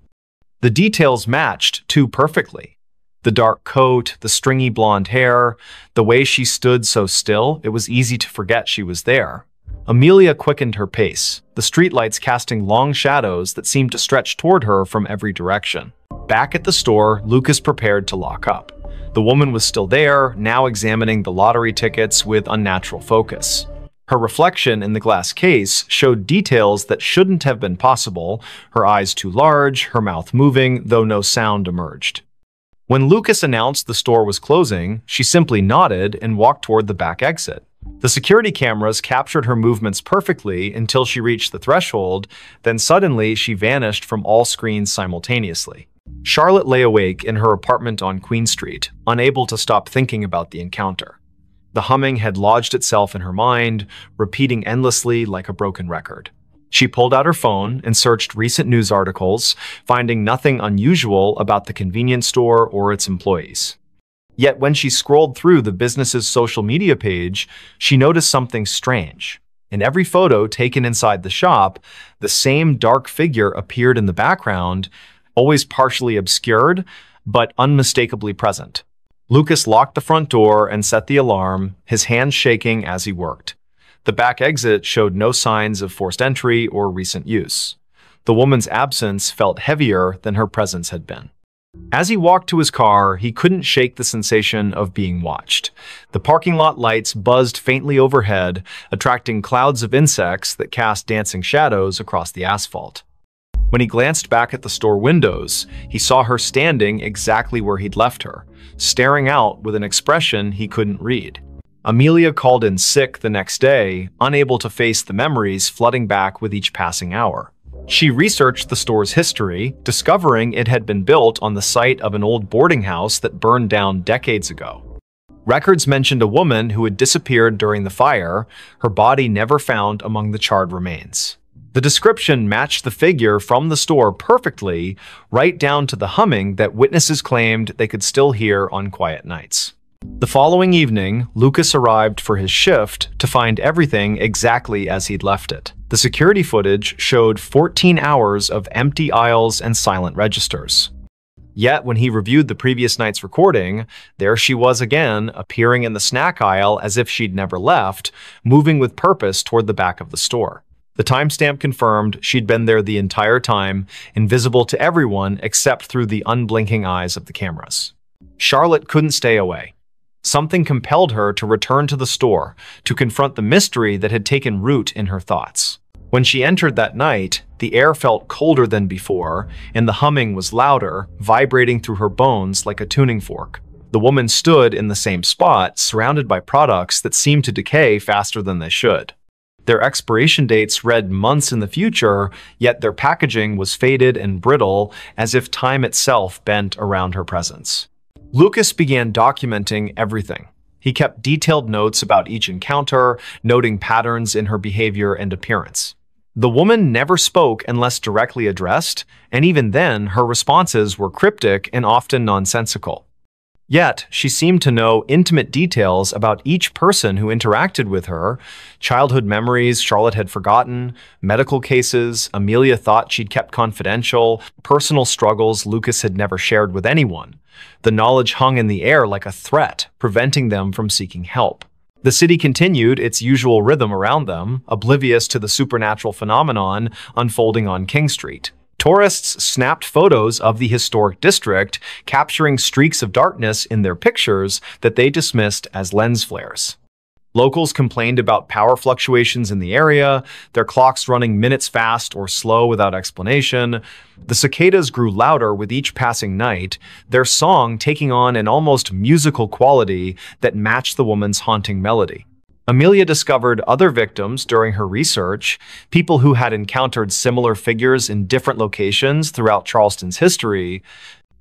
The details matched too perfectly. The dark coat, the stringy blonde hair, the way she stood so still, it was easy to forget she was there. Amelia quickened her pace, the streetlights casting long shadows that seemed to stretch toward her from every direction. Back at the store, Lucas prepared to lock up. The woman was still there, now examining the lottery tickets with unnatural focus. Her reflection in the glass case showed details that shouldn't have been possible, her eyes too large, her mouth moving, though no sound emerged. When Lucas announced the store was closing, she simply nodded and walked toward the back exit. The security cameras captured her movements perfectly until she reached the threshold, then suddenly she vanished from all screens simultaneously. Charlotte lay awake in her apartment on Queen Street, unable to stop thinking about the encounter. The humming had lodged itself in her mind, repeating endlessly like a broken record. She pulled out her phone and searched recent news articles, finding nothing unusual about the convenience store or its employees. Yet when she scrolled through the business's social media page, she noticed something strange. In every photo taken inside the shop, the same dark figure appeared in the background, always partially obscured, but unmistakably present. Lucas locked the front door and set the alarm, his hands shaking as he worked. The back exit showed no signs of forced entry or recent use. The woman's absence felt heavier than her presence had been. As he walked to his car, he couldn't shake the sensation of being watched. The parking lot lights buzzed faintly overhead, attracting clouds of insects that cast dancing shadows across the asphalt. When he glanced back at the store windows, he saw her standing exactly where he'd left her, staring out with an expression he couldn't read. Amelia called in sick the next day, unable to face the memories flooding back with each passing hour. She researched the store's history, discovering it had been built on the site of an old boarding house that burned down decades ago. Records mentioned a woman who had disappeared during the fire, her body never found among the charred remains. The description matched the figure from the store perfectly, right down to the humming that witnesses claimed they could still hear on quiet nights. The following evening, Lucas arrived for his shift to find everything exactly as he'd left it. The security footage showed 14 hours of empty aisles and silent registers. Yet, when he reviewed the previous night's recording, there she was again, appearing in the snack aisle as if she'd never left, moving with purpose toward the back of the store. The timestamp confirmed she'd been there the entire time, invisible to everyone except through the unblinking eyes of the cameras. Charlotte couldn't stay away. Something compelled her to return to the store to confront the mystery that had taken root in her thoughts. When she entered that night, the air felt colder than before, and the humming was louder, vibrating through her bones like a tuning fork. The woman stood in the same spot, surrounded by products that seemed to decay faster than they should. Their expiration dates read months in the future, yet their packaging was faded and brittle, as if time itself bent around her presence. Lucas began documenting everything. He kept detailed notes about each encounter, noting patterns in her behavior and appearance. The woman never spoke unless directly addressed, and even then, her responses were cryptic and often nonsensical. Yet, she seemed to know intimate details about each person who interacted with her, childhood memories Charlotte had forgotten, medical cases Amelia thought she'd kept confidential, personal struggles Lucas had never shared with anyone. The knowledge hung in the air like a threat, preventing them from seeking help. The city continued its usual rhythm around them, oblivious to the supernatural phenomenon unfolding on King Street. Tourists snapped photos of the historic district, capturing streaks of darkness in their pictures that they dismissed as lens flares. Locals complained about power fluctuations in the area, their clocks running minutes fast or slow without explanation. The cicadas grew louder with each passing night, their song taking on an almost musical quality that matched the woman's haunting melody. Amelia discovered other victims during her research, people who had encountered similar figures in different locations throughout Charleston's history.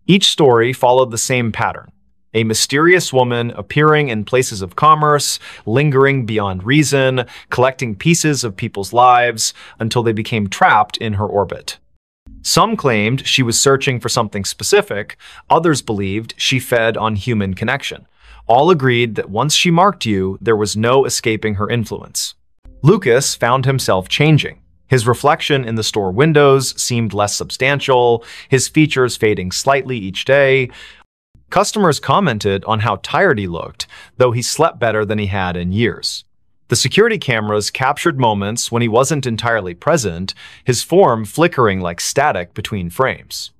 Each story followed the same pattern. A mysterious woman appearing in places of commerce, lingering beyond reason, collecting pieces of people's lives until they became trapped in her orbit. Some claimed she was searching for something specific, others believed she fed on human connection. All agreed that once she marked you, there was no escaping her influence. Lucas found himself changing. His reflection in the store windows seemed less substantial, his features fading slightly each day. Customers commented on how tired he looked, though he slept better than he had in years. The security cameras captured moments when he wasn't entirely present, his form flickering like static between frames.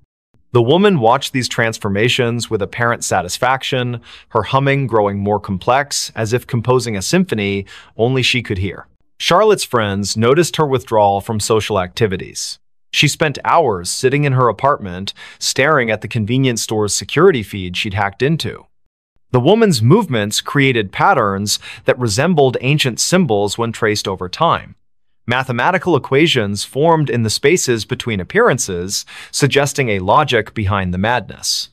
The woman watched these transformations with apparent satisfaction, her humming growing more complex, as if composing a symphony only she could hear. Charlotte's friends noticed her withdrawal from social activities. She spent hours sitting in her apartment, staring at the convenience store's security feed she'd hacked into. The woman's movements created patterns that resembled ancient symbols when traced over time. Mathematical equations formed in the spaces between appearances, suggesting a logic behind the madness.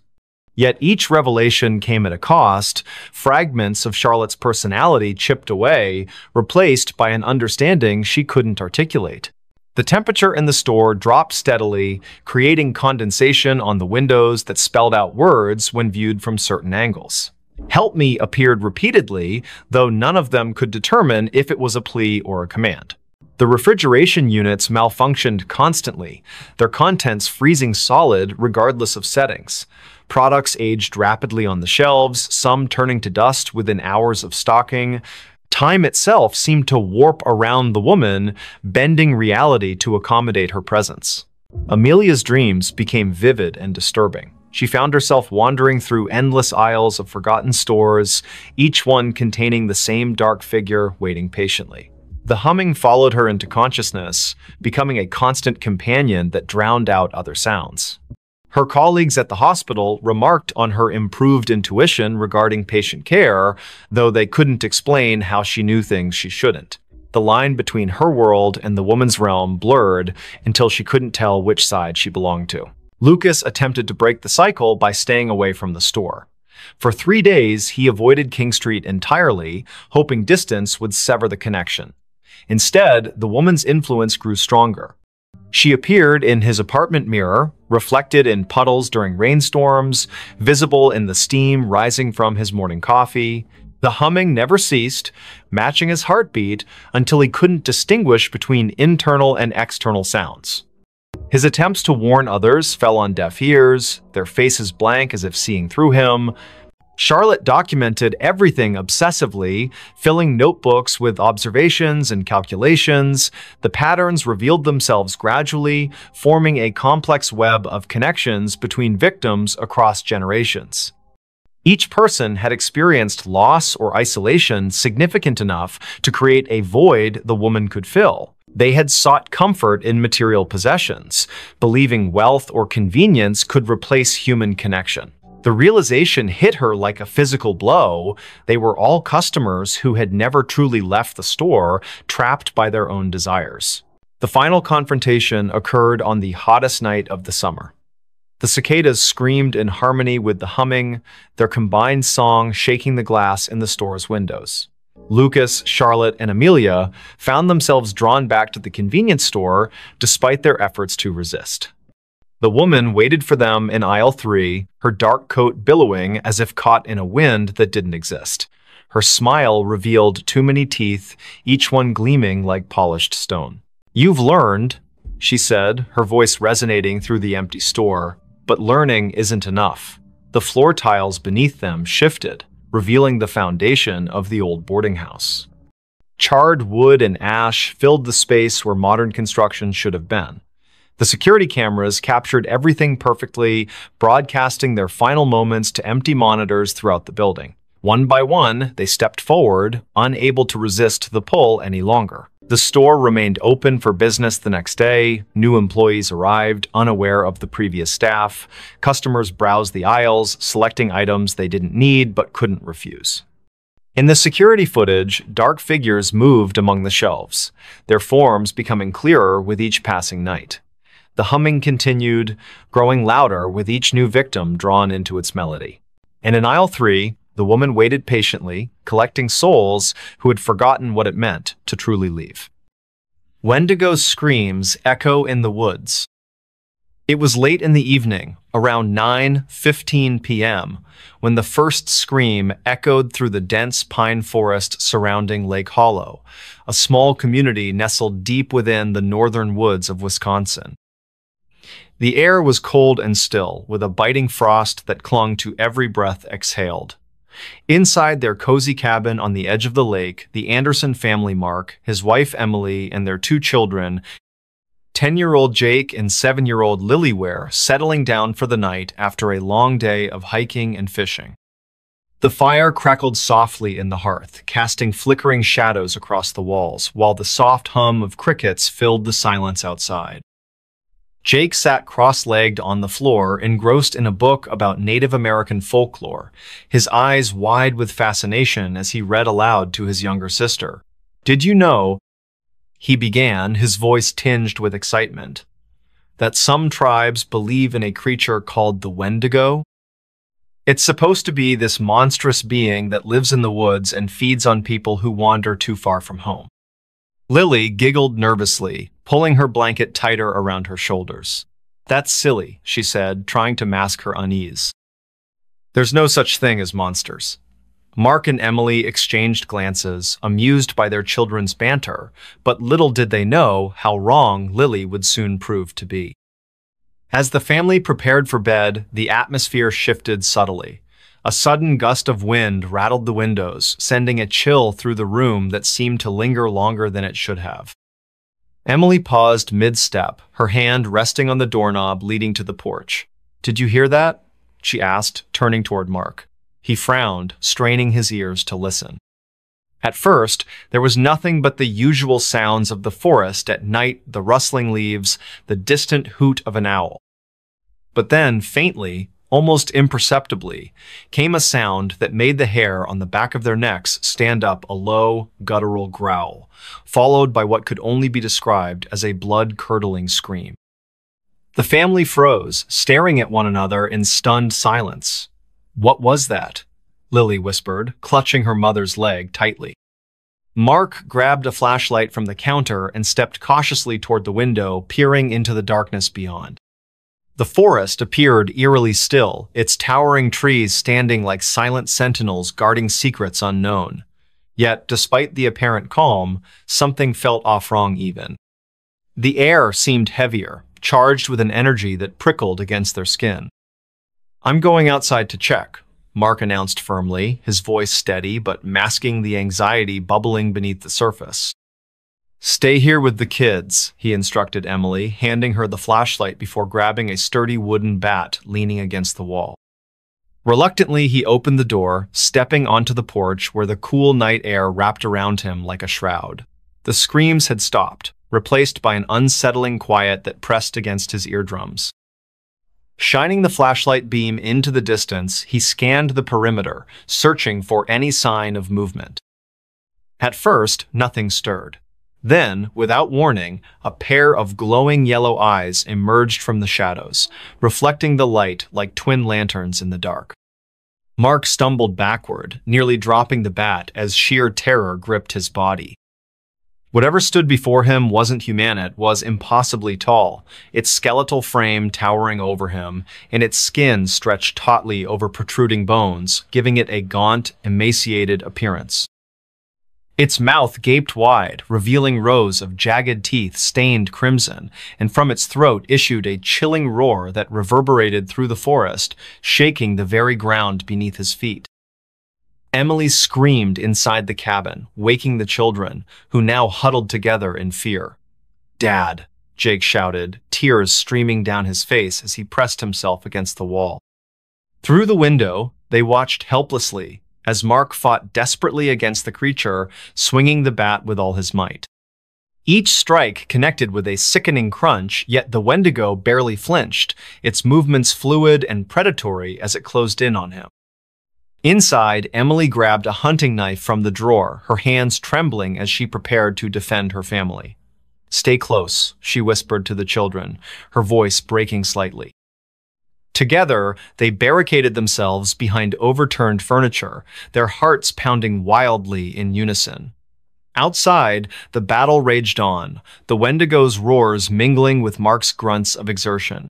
Yet each revelation came at a cost, fragments of Charlotte's personality chipped away, replaced by an understanding she couldn't articulate. The temperature in the store dropped steadily, creating condensation on the windows that spelled out words when viewed from certain angles. "Help me" appeared repeatedly, though none of them could determine if it was a plea or a command. The refrigeration units malfunctioned constantly, their contents freezing solid regardless of settings. Products aged rapidly on the shelves, some turning to dust within hours of stocking. Time itself seemed to warp around the woman, bending reality to accommodate her presence. Amelia's dreams became vivid and disturbing. She found herself wandering through endless aisles of forgotten stores, each one containing the same dark figure waiting patiently. The humming followed her into consciousness, becoming a constant companion that drowned out other sounds. Her colleagues at the hospital remarked on her improved intuition regarding patient care, though they couldn't explain how she knew things she shouldn't. The line between her world and the woman's realm blurred until she couldn't tell which side she belonged to. Lucas attempted to break the cycle by staying away from the store. For 3 days, he avoided King Street entirely, hoping distance would sever the connection. Instead, the woman's influence grew stronger. She appeared in his apartment mirror, reflected in puddles during rainstorms, visible in the steam rising from his morning coffee. The humming never ceased, matching his heartbeat until he couldn't distinguish between internal and external sounds. His attempts to warn others fell on deaf ears, their faces blank as if seeing through him. Charlotte documented everything obsessively, filling notebooks with observations and calculations. The patterns revealed themselves gradually, forming a complex web of connections between victims across generations. Each person had experienced loss or isolation significant enough to create a void the woman could fill. They had sought comfort in material possessions, believing wealth or convenience could replace human connection. The realization hit her like a physical blow. They were all customers who had never truly left the store, trapped by their own desires. The final confrontation occurred on the hottest night of the summer. The cicadas screamed in harmony with the humming, their combined song shaking the glass in the store's windows. Lucas, Charlotte, and Amelia found themselves drawn back to the convenience store despite their efforts to resist. The woman waited for them in aisle 3, her dark coat billowing as if caught in a wind that didn't exist. Her smile revealed too many teeth, each one gleaming like polished stone. "You've learned," she said, her voice resonating through the empty store. But learning isn't enough. The floor tiles beneath them shifted, revealing the foundation of the old boarding house. Charred wood and ash filled the space where modern construction should have been. The security cameras captured everything perfectly, broadcasting their final moments to empty monitors throughout the building. One by one, they stepped forward, unable to resist the pull any longer. The store remained open for business the next day. New employees arrived, unaware of the previous staff. Customers browsed the aisles, selecting items they didn't need but couldn't refuse. In the security footage, dark figures moved among the shelves, their forms becoming clearer with each passing night. The humming continued, growing louder with each new victim drawn into its melody. And in aisle 3, the woman waited patiently, collecting souls who had forgotten what it meant to truly leave. Wendigo's screams echo in the woods. It was late in the evening, around 9:15 p.m., when the first scream echoed through the dense pine forest surrounding Lake Hollow, a small community nestled deep within the northern woods of Wisconsin. The air was cold and still, with a biting frost that clung to every breath exhaled. Inside their cozy cabin on the edge of the lake, the Anderson family, Mark, his wife Emily, and their 2 children, 10-year-old Jake and 7-year-old Lily, were settling down for the night after a long day of hiking and fishing. The fire crackled softly in the hearth, casting flickering shadows across the walls, while the soft hum of crickets filled the silence outside. Jake sat cross-legged on the floor, engrossed in a book about Native American folklore, his eyes wide with fascination as he read aloud to his younger sister. "Did you know," he began, his voice tinged with excitement, "that some tribes believe in a creature called the Wendigo? It's supposed to be this monstrous being that lives in the woods and feeds on people who wander too far from home." Lily giggled nervously, pulling her blanket tighter around her shoulders. "That's silly," she said, trying to mask her unease. "There's no such thing as monsters." Mark and Emily exchanged glances, amused by their children's banter, but little did they know how wrong Lily would soon prove to be. As the family prepared for bed, the atmosphere shifted subtly. A sudden gust of wind rattled the windows, sending a chill through the room that seemed to linger longer than it should have. Emily paused mid-step, her hand resting on the doorknob leading to the porch. "Did you hear that?" she asked, turning toward Mark. He frowned, straining his ears to listen. At first, there was nothing but the usual sounds of the forest at night, the rustling leaves, the distant hoot of an owl. But then, faintly, almost imperceptibly, came a sound that made the hair on the back of their necks stand up, a low, guttural growl, followed by what could only be described as a blood-curdling scream. The family froze, staring at one another in stunned silence. "What was that?" Lily whispered, clutching her mother's leg tightly. Mark grabbed a flashlight from the counter and stepped cautiously toward the window, peering into the darkness beyond. The forest appeared eerily still, its towering trees standing like silent sentinels guarding secrets unknown. Yet, despite the apparent calm, something felt off wrong even. The air seemed heavier, charged with an energy that prickled against their skin. "I'm going outside to check," Mark announced firmly, his voice steady but masking the anxiety bubbling beneath the surface. "Stay here with the kids," he instructed Emily, handing her the flashlight before grabbing a sturdy wooden bat leaning against the wall. Reluctantly, he opened the door, stepping onto the porch where the cool night air wrapped around him like a shroud. The screams had stopped, replaced by an unsettling quiet that pressed against his eardrums. Shining the flashlight beam into the distance, he scanned the perimeter, searching for any sign of movement. At first, nothing stirred. Then, without warning, a pair of glowing yellow eyes emerged from the shadows, reflecting the light like twin lanterns in the dark. Mark stumbled backward, nearly dropping the bat as sheer terror gripped his body. Whatever stood before him wasn't human, it was impossibly tall, its skeletal frame towering over him, and its skin stretched tautly over protruding bones, giving it a gaunt, emaciated appearance. Its mouth gaped wide, revealing rows of jagged teeth stained crimson, and from its throat issued a chilling roar that reverberated through the forest, shaking the very ground beneath his feet. Emily screamed inside the cabin, waking the children, who now huddled together in fear. "Dad," Jake shouted, tears streaming down his face as he pressed himself against the wall. Through the window, they watched helplessly as Mark fought desperately against the creature, swinging the bat with all his might. Each strike connected with a sickening crunch, yet the Wendigo barely flinched, its movements fluid and predatory as it closed in on him. Inside, Emily grabbed a hunting knife from the drawer, her hands trembling as she prepared to defend her family. "Stay close," she whispered to the children, her voice breaking slightly. Together, they barricaded themselves behind overturned furniture, their hearts pounding wildly in unison. Outside, the battle raged on, the Wendigo's roars mingling with Mark's grunts of exertion.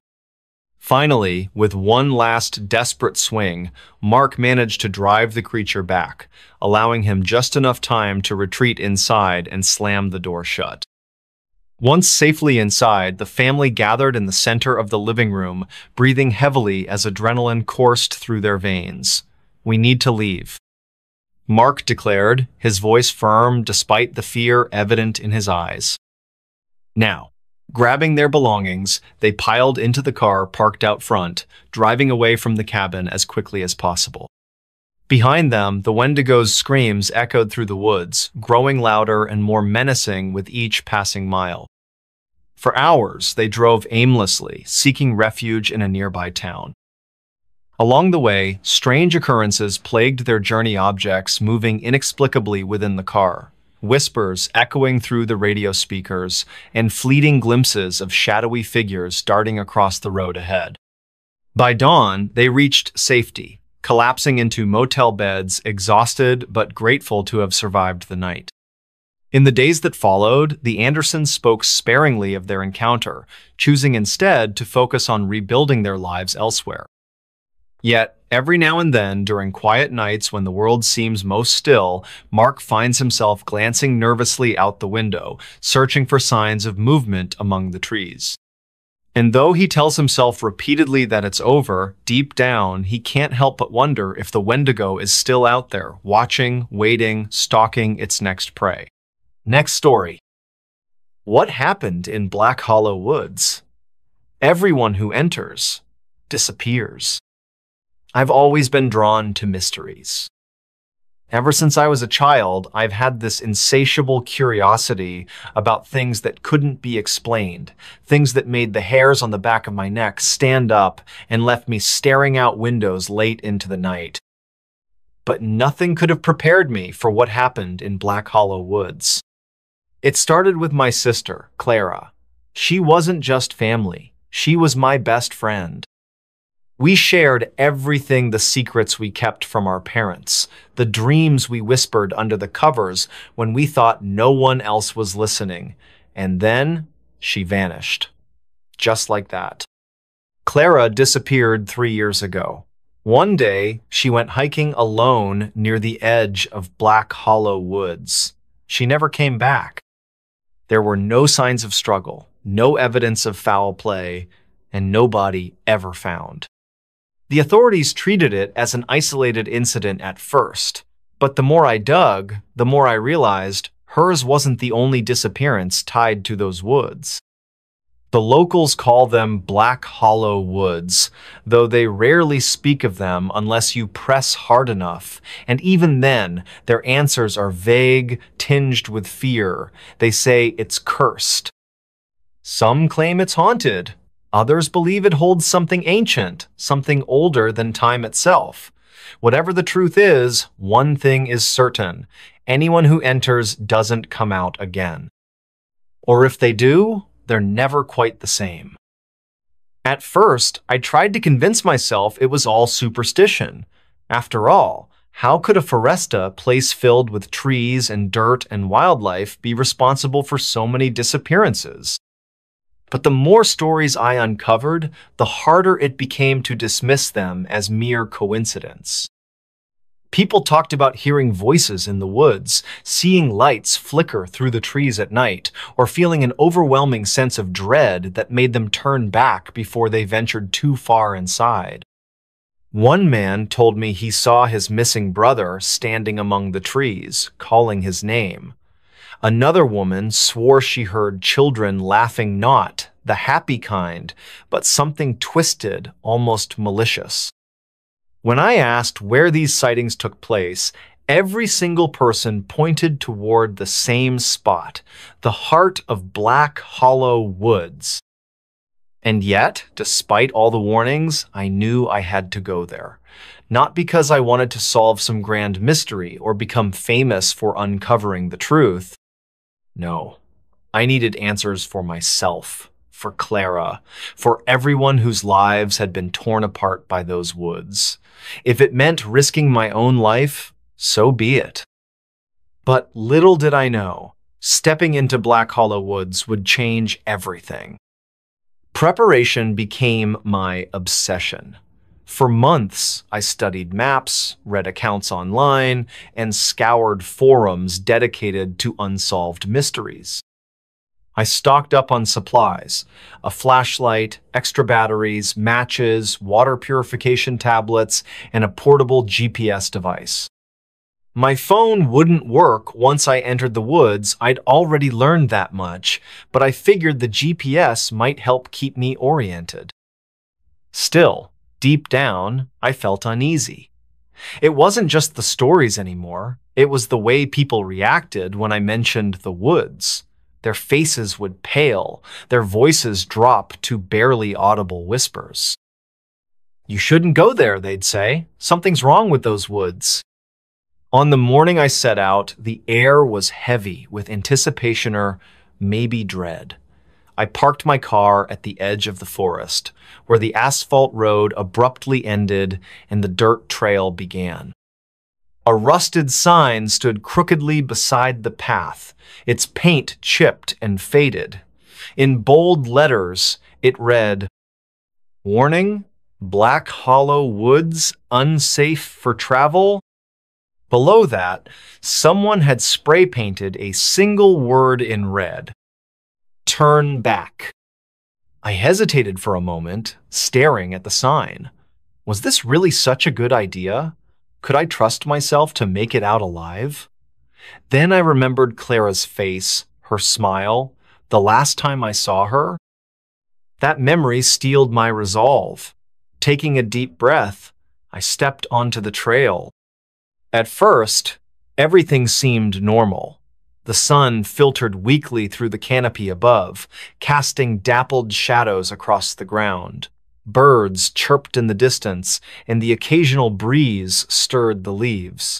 Finally, with one last desperate swing, Mark managed to drive the creature back, allowing him just enough time to retreat inside and slam the door shut. Once safely inside, the family gathered in the center of the living room, breathing heavily as adrenaline coursed through their veins. "We need to leave," Mark declared, his voice firm despite the fear evident in his eyes. Now, grabbing their belongings, they piled into the car parked out front, driving away from the cabin as quickly as possible. Behind them, the Wendigo's screams echoed through the woods, growing louder and more menacing with each passing mile. For hours, they drove aimlessly, seeking refuge in a nearby town. Along the way, strange occurrences plagued their journey, objects moving inexplicably within the car, whispers echoing through the radio speakers, and fleeting glimpses of shadowy figures darting across the road ahead. By dawn, they reached safety, collapsing into motel beds, exhausted but grateful to have survived the night. In the days that followed, the Andersons spoke sparingly of their encounter, choosing instead to focus on rebuilding their lives elsewhere. Yet, every now and then, during quiet nights when the world seems most still, Mark finds himself glancing nervously out the window, searching for signs of movement among the trees. And though he tells himself repeatedly that it's over, deep down, he can't help but wonder if the Wendigo is still out there, watching, waiting, stalking its next prey. Next story. What happened in Black Hollow Woods? Everyone who enters disappears. I've always been drawn to mysteries. Ever since I was a child, I've had this insatiable curiosity about things that couldn't be explained, things that made the hairs on the back of my neck stand up and left me staring out windows late into the night. But nothing could have prepared me for what happened in Black Hollow Woods. It started with my sister, Clara. She wasn't just family, she was my best friend. We shared everything, the secrets we kept from our parents, the dreams we whispered under the covers when we thought no one else was listening. And then she vanished. Just like that. Clara disappeared 3 years ago. One day, she went hiking alone near the edge of Black Hollow Woods. She never came back. There were no signs of struggle, no evidence of foul play, and no body ever found. The authorities treated it as an isolated incident at first, but the more I dug, the more I realized hers wasn't the only disappearance tied to those woods. The locals call them Black Hollow Woods, though they rarely speak of them unless you press hard enough, and even then, their answers are vague, tinged with fear. They say it's cursed. Some claim it's haunted. Others believe it holds something ancient, something older than time itself. Whatever the truth is, one thing is certain: anyone who enters doesn't come out again. Or if they do, they're never quite the same. At first, I tried to convince myself it was all superstition. After all, how could a foresta, place filled with trees and dirt and wildlife, be responsible for so many disappearances? But the more stories I uncovered, the harder it became to dismiss them as mere coincidence. People talked about hearing voices in the woods, seeing lights flicker through the trees at night, or feeling an overwhelming sense of dread that made them turn back before they ventured too far inside. One man told me he saw his missing brother standing among the trees, calling his name. Another woman swore she heard children laughing, not the happy kind, but something twisted, almost malicious. When I asked where these sightings took place, every single person pointed toward the same spot, the heart of Black Hollow Woods. And yet, despite all the warnings, I knew I had to go there. Not because I wanted to solve some grand mystery or become famous for uncovering the truth. No, I needed answers for myself, for Clara, for everyone whose lives had been torn apart by those woods. If it meant risking my own life, so be it. But little did I know, stepping into Black Hollow Woods would change everything. Preparation became my obsession. For months, I studied maps, read accounts online, and scoured forums dedicated to unsolved mysteries. I stocked up on supplies: a flashlight, extra batteries, matches, water purification tablets, and a portable GPS device. My phone wouldn't work once I entered the woods. I'd already learned that much, but I figured the GPS might help keep me oriented. Still, deep down, I felt uneasy. It wasn't just the stories anymore. It was the way people reacted when I mentioned the woods. Their faces would pale, their voices drop to barely audible whispers. "You shouldn't go there," they'd say. "Something's wrong with those woods." On the morning I set out, the air was heavy with anticipation or maybe dread. I parked my car at the edge of the forest, where the asphalt road abruptly ended and the dirt trail began. A rusted sign stood crookedly beside the path, its paint chipped and faded. In bold letters, it read, "Warning, Black Hollow Woods, unsafe for travel." Below that, someone had spray painted a single word in red: "Turn back." I hesitated for a moment, staring at the sign. Was this really such a good idea? Could I trust myself to make it out alive? Then I remembered Clara's face, her smile, the last time I saw her. That memory steeled my resolve. Taking a deep breath, I stepped onto the trail. At first, everything seemed normal. The sun filtered weakly through the canopy above, casting dappled shadows across the ground. Birds chirped in the distance, and the occasional breeze stirred the leaves.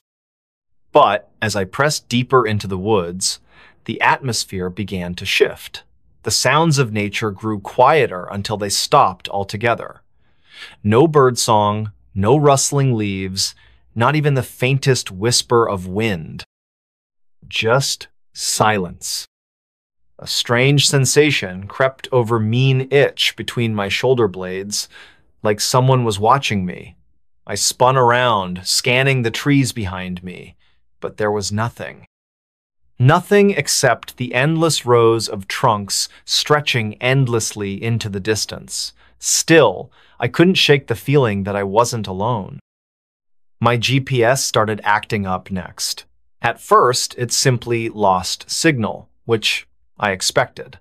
But as I pressed deeper into the woods, the atmosphere began to shift. The sounds of nature grew quieter until they stopped altogether. No birdsong, no rustling leaves, not even the faintest whisper of wind. Just silence. A strange sensation crept over mean itch between my shoulder blades, like someone was watching me. I spun around, scanning the trees behind me, but there was nothing. Nothing except the endless rows of trunks stretching endlessly into the distance. Still, I couldn't shake the feeling that I wasn't alone. My GPS started acting up next. At first, it simply lost signal, which I expected.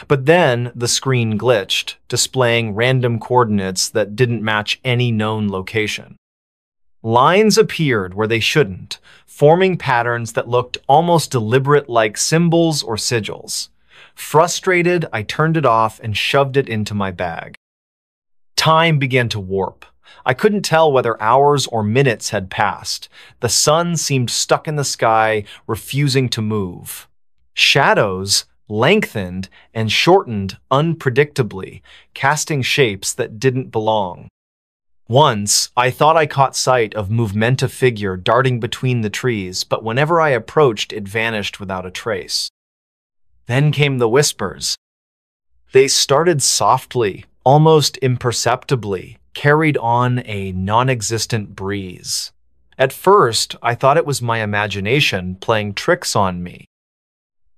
But then the screen glitched, displaying random coordinates that didn't match any known location. Lines appeared where they shouldn't, forming patterns that looked almost deliberate, like symbols or sigils. Frustrated, I turned it off and shoved it into my bag. Time began to warp. I couldn't tell whether hours or minutes had passed. The sun seemed stuck in the sky, refusing to move. Shadows lengthened and shortened unpredictably, casting shapes that didn't belong. Once, I thought I caught sight of movementa figure darting between the trees, but whenever I approached, it vanished without a trace. Then came the whispers. They started softly, almost imperceptibly, carried on a non-existent breeze. At first, I thought it was my imagination playing tricks on me.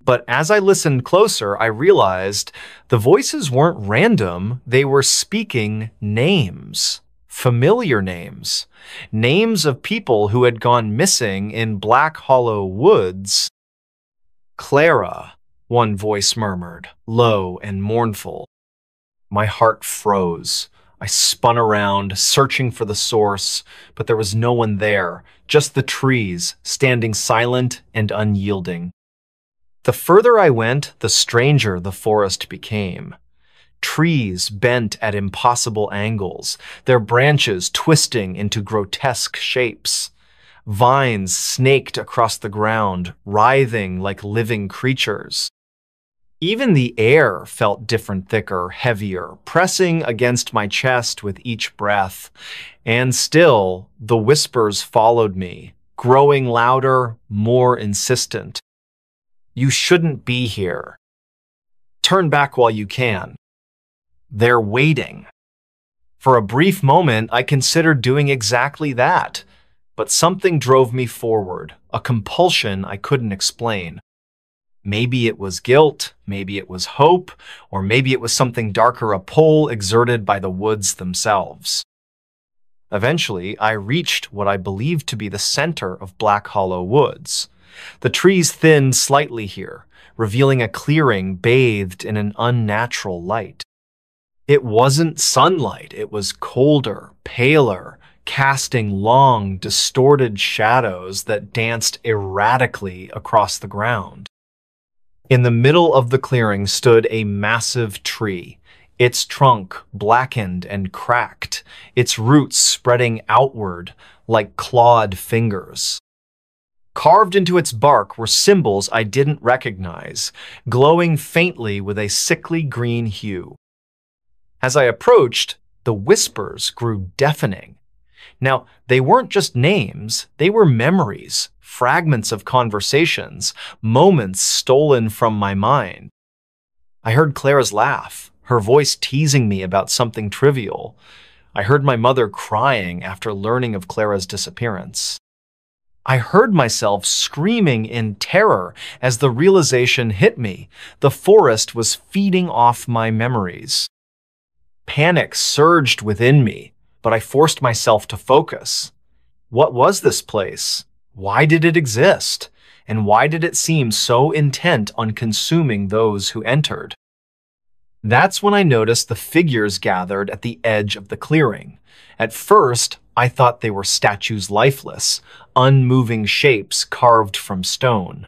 But as I listened closer, I realized the voices weren't random, they were speaking names. Familiar names. Names of people who had gone missing in Black Hollow Woods. Clara, one voice murmured, low and mournful. My heart froze. I spun around, searching for the source, but there was no one there, just the trees, standing silent and unyielding. The further I went, the stranger the forest became. Trees bent at impossible angles, their branches twisting into grotesque shapes. Vines snaked across the ground, writhing like living creatures. Even the air felt different, thicker, heavier, pressing against my chest with each breath. And still, the whispers followed me, growing louder, more insistent. You shouldn't be here. Turn back while you can. They're waiting. For a brief moment, I considered doing exactly that, but something drove me forward, a compulsion I couldn't explain. Maybe it was guilt, maybe it was hope, or maybe it was something darker, a pull exerted by the woods themselves. Eventually, I reached what I believed to be the center of Black Hollow Woods. The trees thinned slightly here, revealing a clearing bathed in an unnatural light. It wasn't sunlight, it was colder, paler, casting long, distorted shadows that danced erratically across the ground. In the middle of the clearing stood a massive tree, its trunk blackened and cracked, its roots spreading outward like clawed fingers. Carved into its bark were symbols I didn't recognize, glowing faintly with a sickly green hue. As I approached, the whispers grew deafening. Now, they weren't just names, they were memories, fragments of conversations, moments stolen from my mind. I heard Clara's laugh, her voice teasing me about something trivial. I heard my mother crying after learning of Clara's disappearance. I heard myself screaming in terror as the realization hit me. The forest was feeding off my memories. Panic surged within me, but I forced myself to focus. What was this place? Why did it exist? And why did it seem so intent on consuming those who entered? That's when I noticed the figures gathered at the edge of the clearing. At first, I thought they were statues, lifeless, unmoving shapes carved from stone.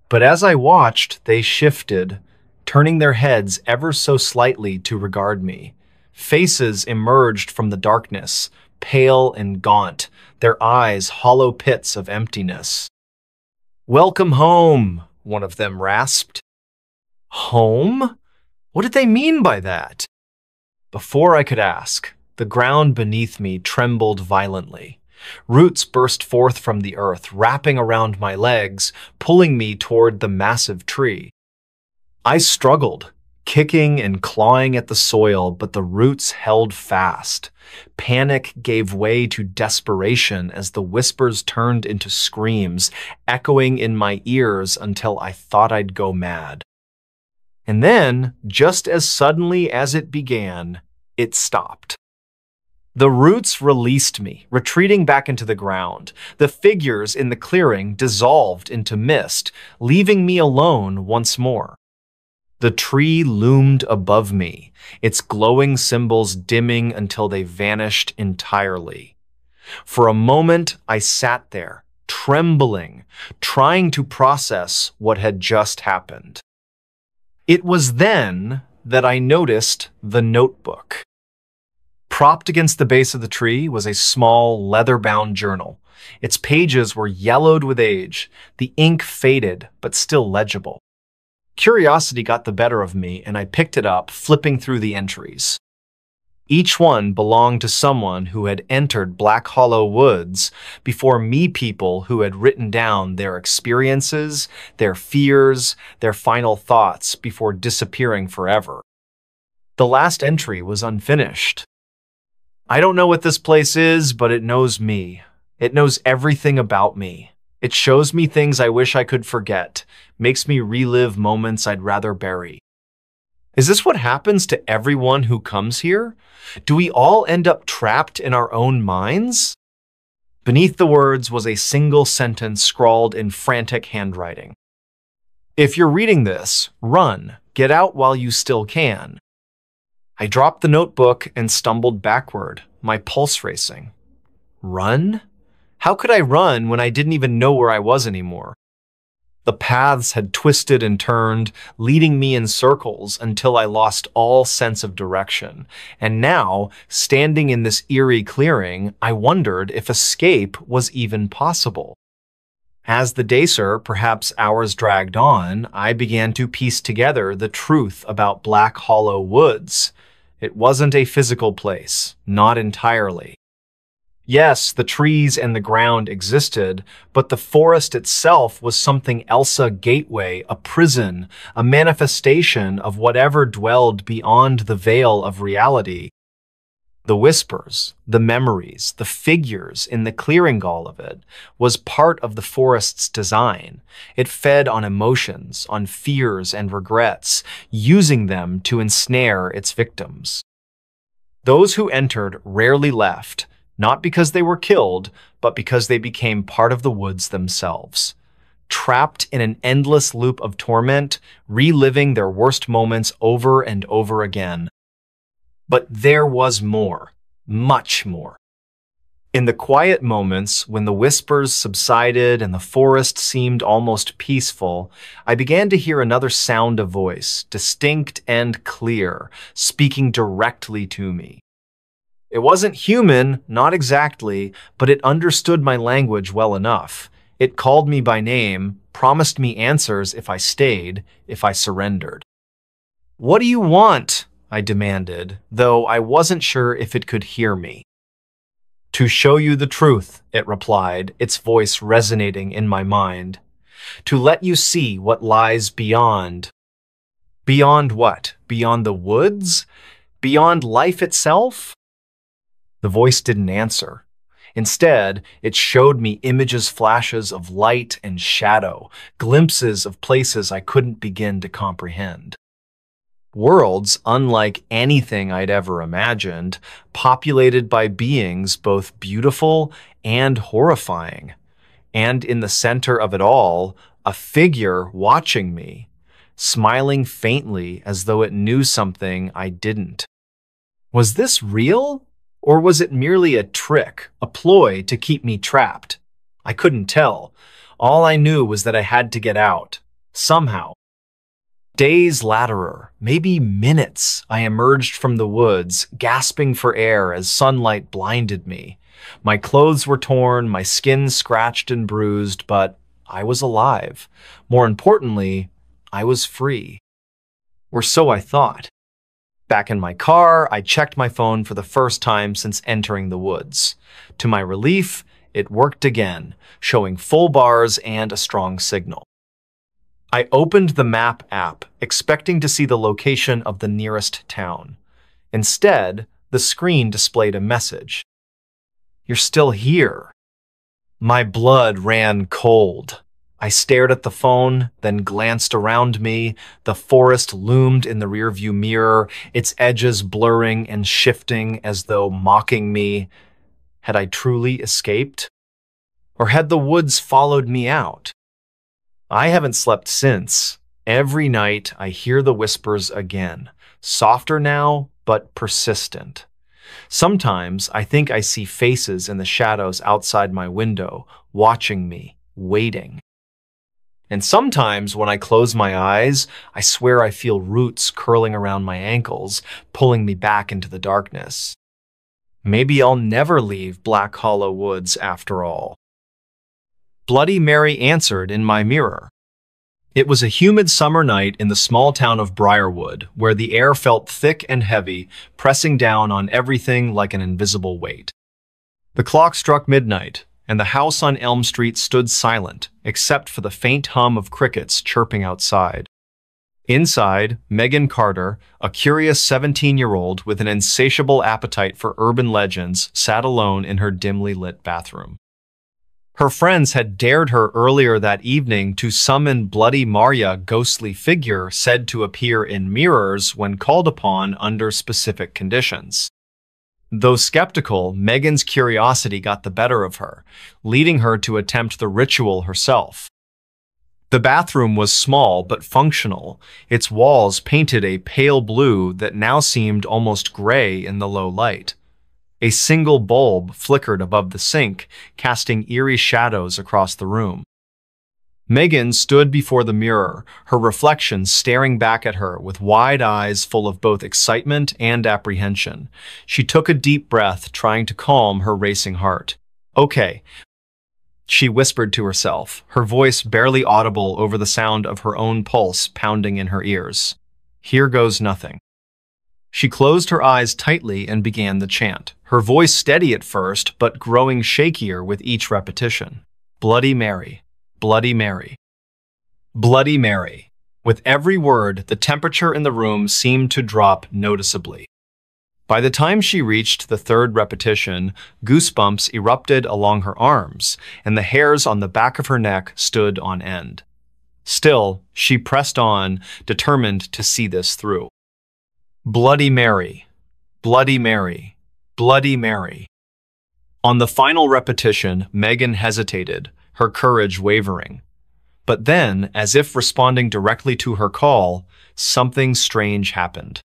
But as I watched, they shifted, turning their heads ever so slightly to regard me. Faces emerged from the darkness, pale and gaunt, their eyes hollow pits of emptiness. "Welcome home," one of them rasped. Home? What did they mean by that? Before I could ask, the ground beneath me trembled violently. Roots burst forth from the earth, wrapping around my legs, pulling me toward the massive tree. I struggled, kicking and clawing at the soil, but the roots held fast. Panic gave way to desperation as the whispers turned into screams, echoing in my ears until I thought I'd go mad. And then, just as suddenly as it began, it stopped. The roots released me, retreating back into the ground. The figures in the clearing dissolved into mist, leaving me alone once more. The tree loomed above me, its glowing symbols dimming until they vanished entirely. For a moment, I sat there, trembling, trying to process what had just happened. It was then that I noticed the notebook. Propped against the base of the tree was a small, leather-bound journal. Its pages were yellowed with age, the ink faded, but still legible. Curiosity got the better of me, and I picked it up, flipping through the entries. Each one belonged to someone who had entered Black Hollow Woods before me, people who had written down their experiences, their fears, their final thoughts before disappearing forever. The last entry was unfinished. I don't know what this place is, but it knows me. It knows everything about me. It shows me things I wish I could forget, makes me relive moments I'd rather bury. Is this what happens to everyone who comes here? Do we all end up trapped in our own minds? Beneath the words was a single sentence scrawled in frantic handwriting. If you're reading this, run. Get out while you still can. I dropped the notebook and stumbled backward, my pulse racing. Run? How could I run when I didn't even know where I was anymore? The paths had twisted and turned, leading me in circles until I lost all sense of direction. And now, standing in this eerie clearing, I wondered if escape was even possible. As the days, perhaps hours dragged on, I began to piece together the truth about Black Hollow Woods. It wasn't a physical place, not entirely. Yes, the trees and the ground existed, but the forest itself was something else, a gateway, a prison, a manifestation of whatever dwelled beyond the veil of reality. The whispers, the memories, the figures in the clearing, all of it was part of the forest's design. It fed on emotions, on fears and regrets, using them to ensnare its victims. Those who entered rarely left, not because they were killed, but because they became part of the woods themselves. Trapped in an endless loop of torment, reliving their worst moments over and over again. But there was more, much more. In the quiet moments, when the whispers subsided and the forest seemed almost peaceful, I began to hear another sound of voice, distinct and clear, speaking directly to me. It wasn't human, not exactly, but it understood my language well enough. It called me by name, promised me answers if I stayed, if I surrendered. "What do you want?" I demanded, though I wasn't sure if it could hear me. "To show you the truth," it replied, its voice resonating in my mind. "To let you see what lies beyond." Beyond what? Beyond the woods? Beyond life itself? The voice didn't answer. Instead, it showed me images, flashes of light and shadow, glimpses of places I couldn't begin to comprehend. Worlds unlike anything I'd ever imagined, populated by beings both beautiful and horrifying. And in the center of it all, a figure watching me, smiling faintly as though it knew something I didn't. Was this real? Or was it merely a trick, a ploy to keep me trapped? I couldn't tell. All I knew was that I had to get out, somehow. Days later, maybe minutes, I emerged from the woods, gasping for air as sunlight blinded me. My clothes were torn, my skin scratched and bruised, but I was alive. More importantly, I was free. Or so I thought. Back in my car, I checked my phone for the first time since entering the woods. To my relief, it worked again, showing full bars and a strong signal. I opened the map app, expecting to see the location of the nearest town. Instead, the screen displayed a message. "You're still here." My blood ran cold. I stared at the phone, then glanced around me. The forest loomed in the rearview mirror, its edges blurring and shifting as though mocking me. Had I truly escaped? Or had the woods followed me out? I haven't slept since. Every night I hear the whispers again, softer now, but persistent. Sometimes I think I see faces in the shadows outside my window, watching me, waiting. And sometimes when I close my eyes, I swear I feel roots curling around my ankles, pulling me back into the darkness. Maybe I'll never leave Black Hollow Woods after all. Bloody Mary answered in my mirror. It was a humid summer night in the small town of Briarwood, where the air felt thick and heavy, pressing down on everything like an invisible weight. The clock struck midnight, and the house on Elm Street stood silent, except for the faint hum of crickets chirping outside. Inside, Megan Carter, a curious 17-year-old with an insatiable appetite for urban legends, sat alone in her dimly lit bathroom. Her friends had dared her earlier that evening to summon Bloody Maria, ghostly figure said to appear in mirrors when called upon under specific conditions. Though skeptical, Megan's curiosity got the better of her, leading her to attempt the ritual herself. The bathroom was small but functional, its walls painted a pale blue that now seemed almost gray in the low light. A single bulb flickered above the sink, casting eerie shadows across the room. Megan stood before the mirror, her reflection staring back at her with wide eyes full of both excitement and apprehension. She took a deep breath, trying to calm her racing heart. "Okay," she whispered to herself, her voice barely audible over the sound of her own pulse pounding in her ears. "Here goes nothing." She closed her eyes tightly and began the chant, her voice steady at first but growing shakier with each repetition. "Bloody Mary. Bloody Mary. Bloody Mary." With every word, the temperature in the room seemed to drop noticeably. By the time she reached the third repetition, goosebumps erupted along her arms, and the hairs on the back of her neck stood on end. Still, she pressed on, determined to see this through. "Bloody Mary. Bloody Mary. Bloody Mary." On the final repetition, Megan hesitated, her courage wavering. But then, as if responding directly to her call, something strange happened.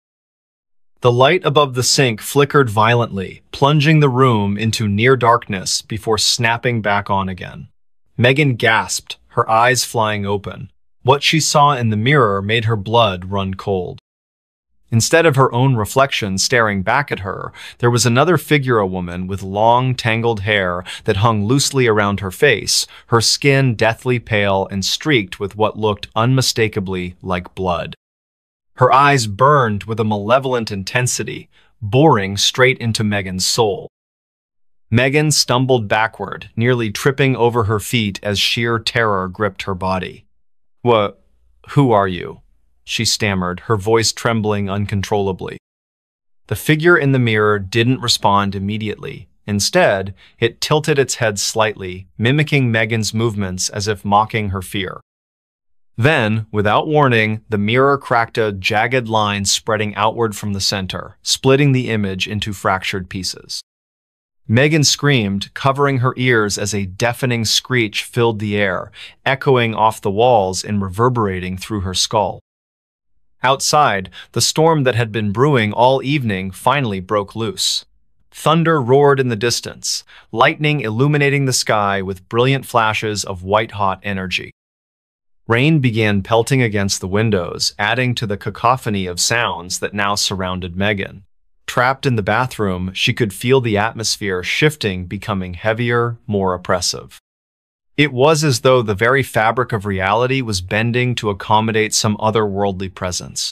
The light above the sink flickered violently, plunging the room into near darkness before snapping back on again. Megan gasped, her eyes flying open. What she saw in the mirror made her blood run cold. Instead of her own reflection staring back at her, there was another figure, a woman with long, tangled hair that hung loosely around her face, her skin deathly pale and streaked with what looked unmistakably like blood. Her eyes burned with a malevolent intensity, boring straight into Megan's soul. Megan stumbled backward, nearly tripping over her feet as sheer terror gripped her body. Who are you?" she stammered, her voice trembling uncontrollably. The figure in the mirror didn't respond immediately. Instead, it tilted its head slightly, mimicking Megan's movements as if mocking her fear. Then, without warning, the mirror cracked a jagged line spreading outward from the center, splitting the image into fractured pieces. Megan screamed, covering her ears as a deafening screech filled the air, echoing off the walls and reverberating through her skull. Outside, the storm that had been brewing all evening finally broke loose. Thunder roared in the distance, lightning illuminating the sky with brilliant flashes of white-hot energy. Rain began pelting against the windows, adding to the cacophony of sounds that now surrounded Megan. Trapped in the bathroom, she could feel the atmosphere shifting, becoming heavier, more oppressive. It was as though the very fabric of reality was bending to accommodate some otherworldly presence.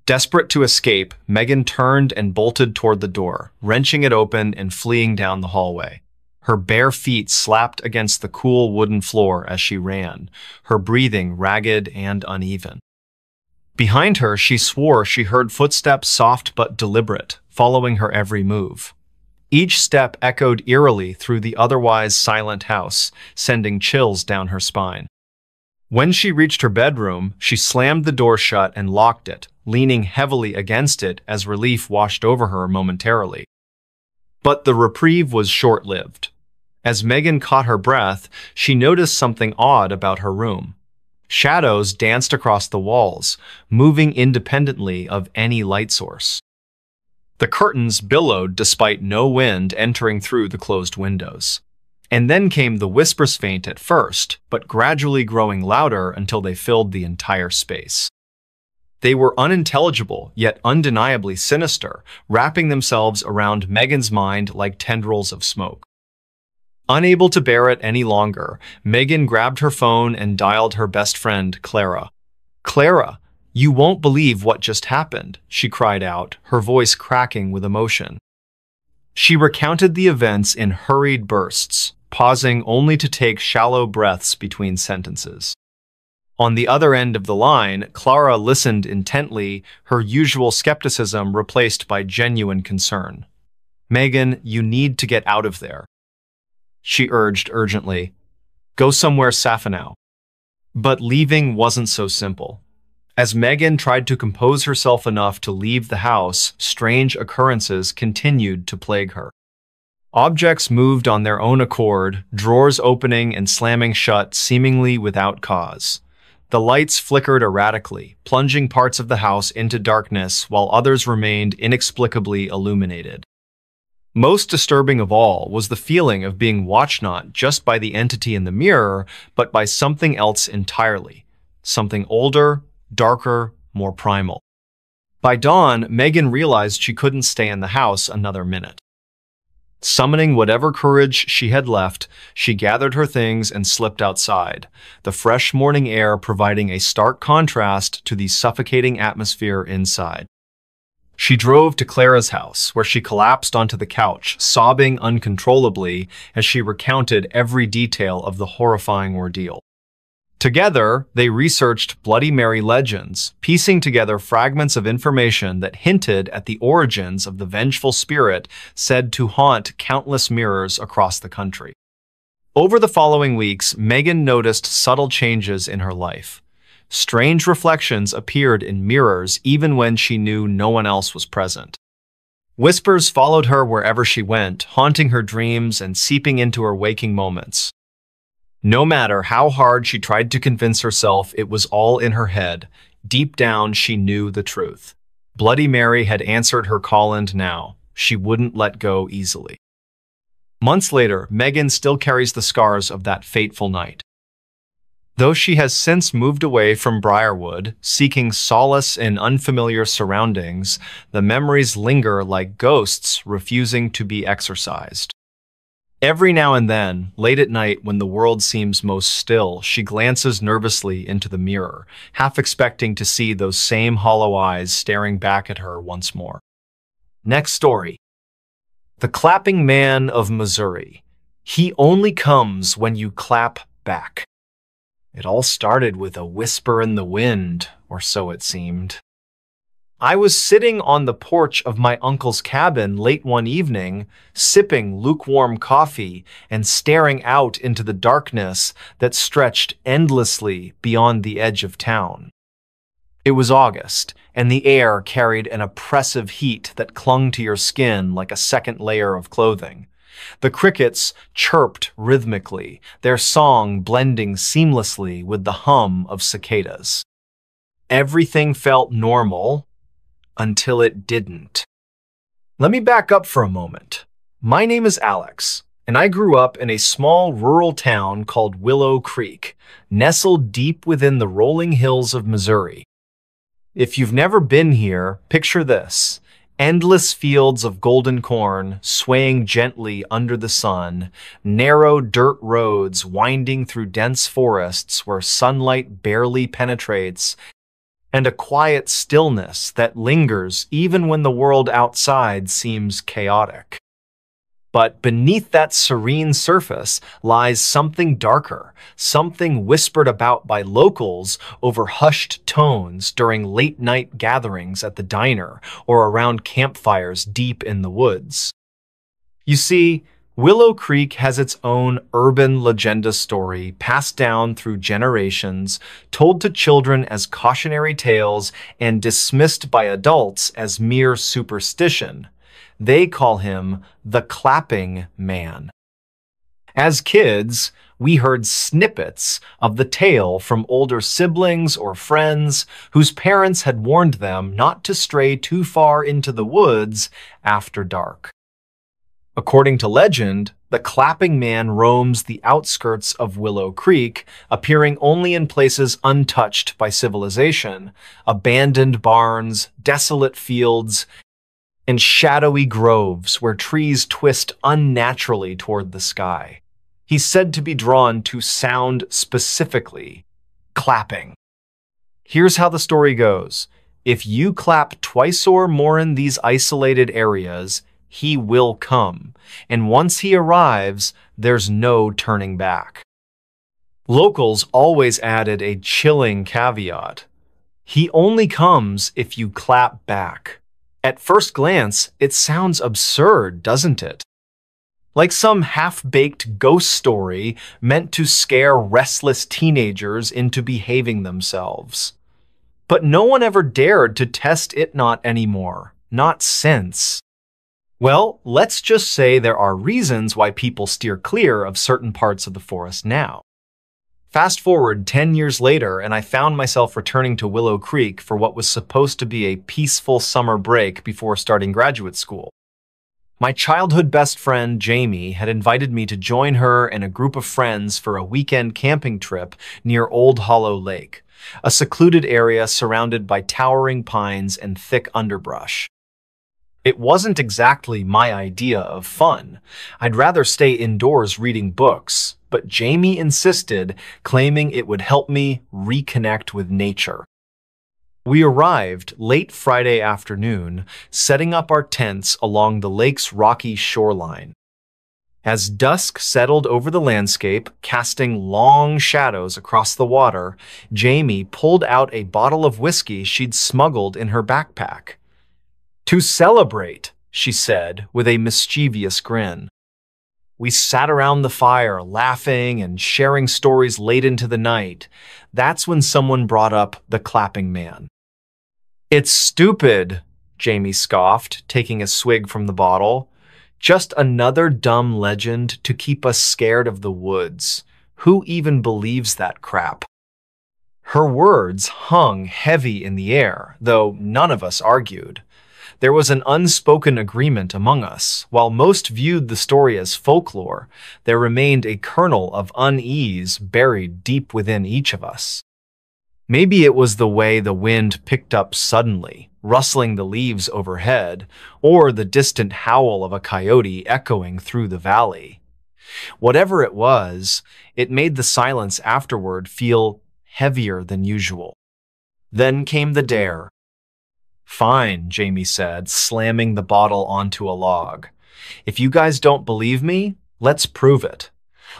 Desperate to escape, Megan turned and bolted toward the door, wrenching it open and fleeing down the hallway. Her bare feet slapped against the cool wooden floor as she ran, her breathing ragged and uneven. Behind her, she swore she heard footsteps soft but deliberate, following her every move. Each step echoed eerily through the otherwise silent house, sending chills down her spine. When she reached her bedroom, she slammed the door shut and locked it, leaning heavily against it as relief washed over her momentarily. But the reprieve was short-lived. As Megan caught her breath, she noticed something odd about her room. Shadows danced across the walls, moving independently of any light source. The curtains billowed despite no wind entering through the closed windows. And then came the whispers, faint at first, but gradually growing louder until they filled the entire space. They were unintelligible, yet undeniably sinister, wrapping themselves around Megan's mind like tendrils of smoke. Unable to bear it any longer, Megan grabbed her phone and dialed her best friend, Clara. "Clara, you won't believe what just happened," she cried out, her voice cracking with emotion. She recounted the events in hurried bursts, pausing only to take shallow breaths between sentences. On the other end of the line, Clara listened intently, her usual skepticism replaced by genuine concern. "Megan, you need to get out of there," she urged urgently. "Go somewhere safe now." But leaving wasn't so simple. As Megan tried to compose herself enough to leave the house, strange occurrences continued to plague her. Objects moved on their own accord, drawers opening and slamming shut seemingly without cause. The lights flickered erratically, plunging parts of the house into darkness while others remained inexplicably illuminated. Most disturbing of all was the feeling of being watched not just by the entity in the mirror, but by something else entirely. Something older, darker, more primal. By dawn, Megan realized she couldn't stay in the house another minute. Summoning whatever courage she had left, she gathered her things and slipped outside, the fresh morning air providing a stark contrast to the suffocating atmosphere inside. She drove to Clara's house, where she collapsed onto the couch, sobbing uncontrollably as she recounted every detail of the horrifying ordeal. Together, they researched Bloody Mary legends, piecing together fragments of information that hinted at the origins of the vengeful spirit said to haunt countless mirrors across the country. Over the following weeks, Megan noticed subtle changes in her life. Strange reflections appeared in mirrors even when she knew no one else was present. Whispers followed her wherever she went, haunting her dreams and seeping into her waking moments. No matter how hard she tried to convince herself it was all in her head, deep down she knew the truth. Bloody Mary had answered her call, and now she wouldn't let go easily. Months later, Megan still carries the scars of that fateful night. Though she has since moved away from Briarwood, seeking solace in unfamiliar surroundings, the memories linger like ghosts refusing to be exorcised. Every now and then, late at night when the world seems most still, she glances nervously into the mirror, half expecting to see those same hollow eyes staring back at her once more. Next story. The Clapping Man of Missouri. He only comes when you clap back. It all started with a whisper in the wind, or so it seemed. I was sitting on the porch of my uncle's cabin late one evening, sipping lukewarm coffee and staring out into the darkness that stretched endlessly beyond the edge of town. It was August, and the air carried an oppressive heat that clung to your skin like a second layer of clothing. The crickets chirped rhythmically, their song blending seamlessly with the hum of cicadas. Everything felt normal, until it didn't. Let me back up for a moment. My name is Alex, and I grew up in a small rural town called Willow Creek, nestled deep within the rolling hills of Missouri. If you've never been here, picture this: endless fields of golden corn swaying gently under the sun, narrow dirt roads winding through dense forests where sunlight barely penetrates, and a quiet stillness that lingers even when the world outside seems chaotic. But beneath that serene surface lies something darker, something whispered about by locals over hushed tones during late-night gatherings at the diner or around campfires deep in the woods. You see, Willow Creek has its own urban legenda story passed down through generations, told to children as cautionary tales and dismissed by adults as mere superstition. They call him the Clapping Man. As kids, we heard snippets of the tale from older siblings or friends whose parents had warned them not to stray too far into the woods after dark. According to legend, the Clapping Man roams the outskirts of Willow Creek, appearing only in places untouched by civilization, abandoned barns, desolate fields, and shadowy groves where trees twist unnaturally toward the sky. He's said to be drawn to sound specifically, clapping. Here's how the story goes. If you clap twice or more in these isolated areas, he will come, and once he arrives, there's no turning back. Locals always added a chilling caveat. He only comes if you clap back. At first glance, it sounds absurd, doesn't it? Like some half-baked ghost story meant to scare restless teenagers into behaving themselves. But no one ever dared to test it not anymore. Not since. Well, let's just say there are reasons why people steer clear of certain parts of the forest now. Fast forward 10 years later, and I found myself returning to Willow Creek for what was supposed to be a peaceful summer break before starting graduate school. My childhood best friend, Jamie, had invited me to join her and a group of friends for a weekend camping trip near Old Hollow Lake, a secluded area surrounded by towering pines and thick underbrush. It wasn't exactly my idea of fun. I'd rather stay indoors reading books, but Jamie insisted, claiming it would help me reconnect with nature. We arrived late Friday afternoon, setting up our tents along the lake's rocky shoreline. As dusk settled over the landscape, casting long shadows across the water, Jamie pulled out a bottle of whiskey she'd smuggled in her backpack. "To celebrate," she said with a mischievous grin. We sat around the fire, laughing and sharing stories late into the night. That's when someone brought up the Clapping Man. "It's stupid," Jamie scoffed, taking a swig from the bottle. "Just another dumb legend to keep us scared of the woods. Who even believes that crap?" Her words hung heavy in the air, though none of us argued. There was an unspoken agreement among us. While most viewed the story as folklore, there remained a kernel of unease buried deep within each of us. Maybe it was the way the wind picked up suddenly, rustling the leaves overhead, or the distant howl of a coyote echoing through the valley. Whatever it was, it made the silence afterward feel heavier than usual. Then came the dare. "Fine," Jamie said, slamming the bottle onto a log. "If you guys don't believe me, let's prove it.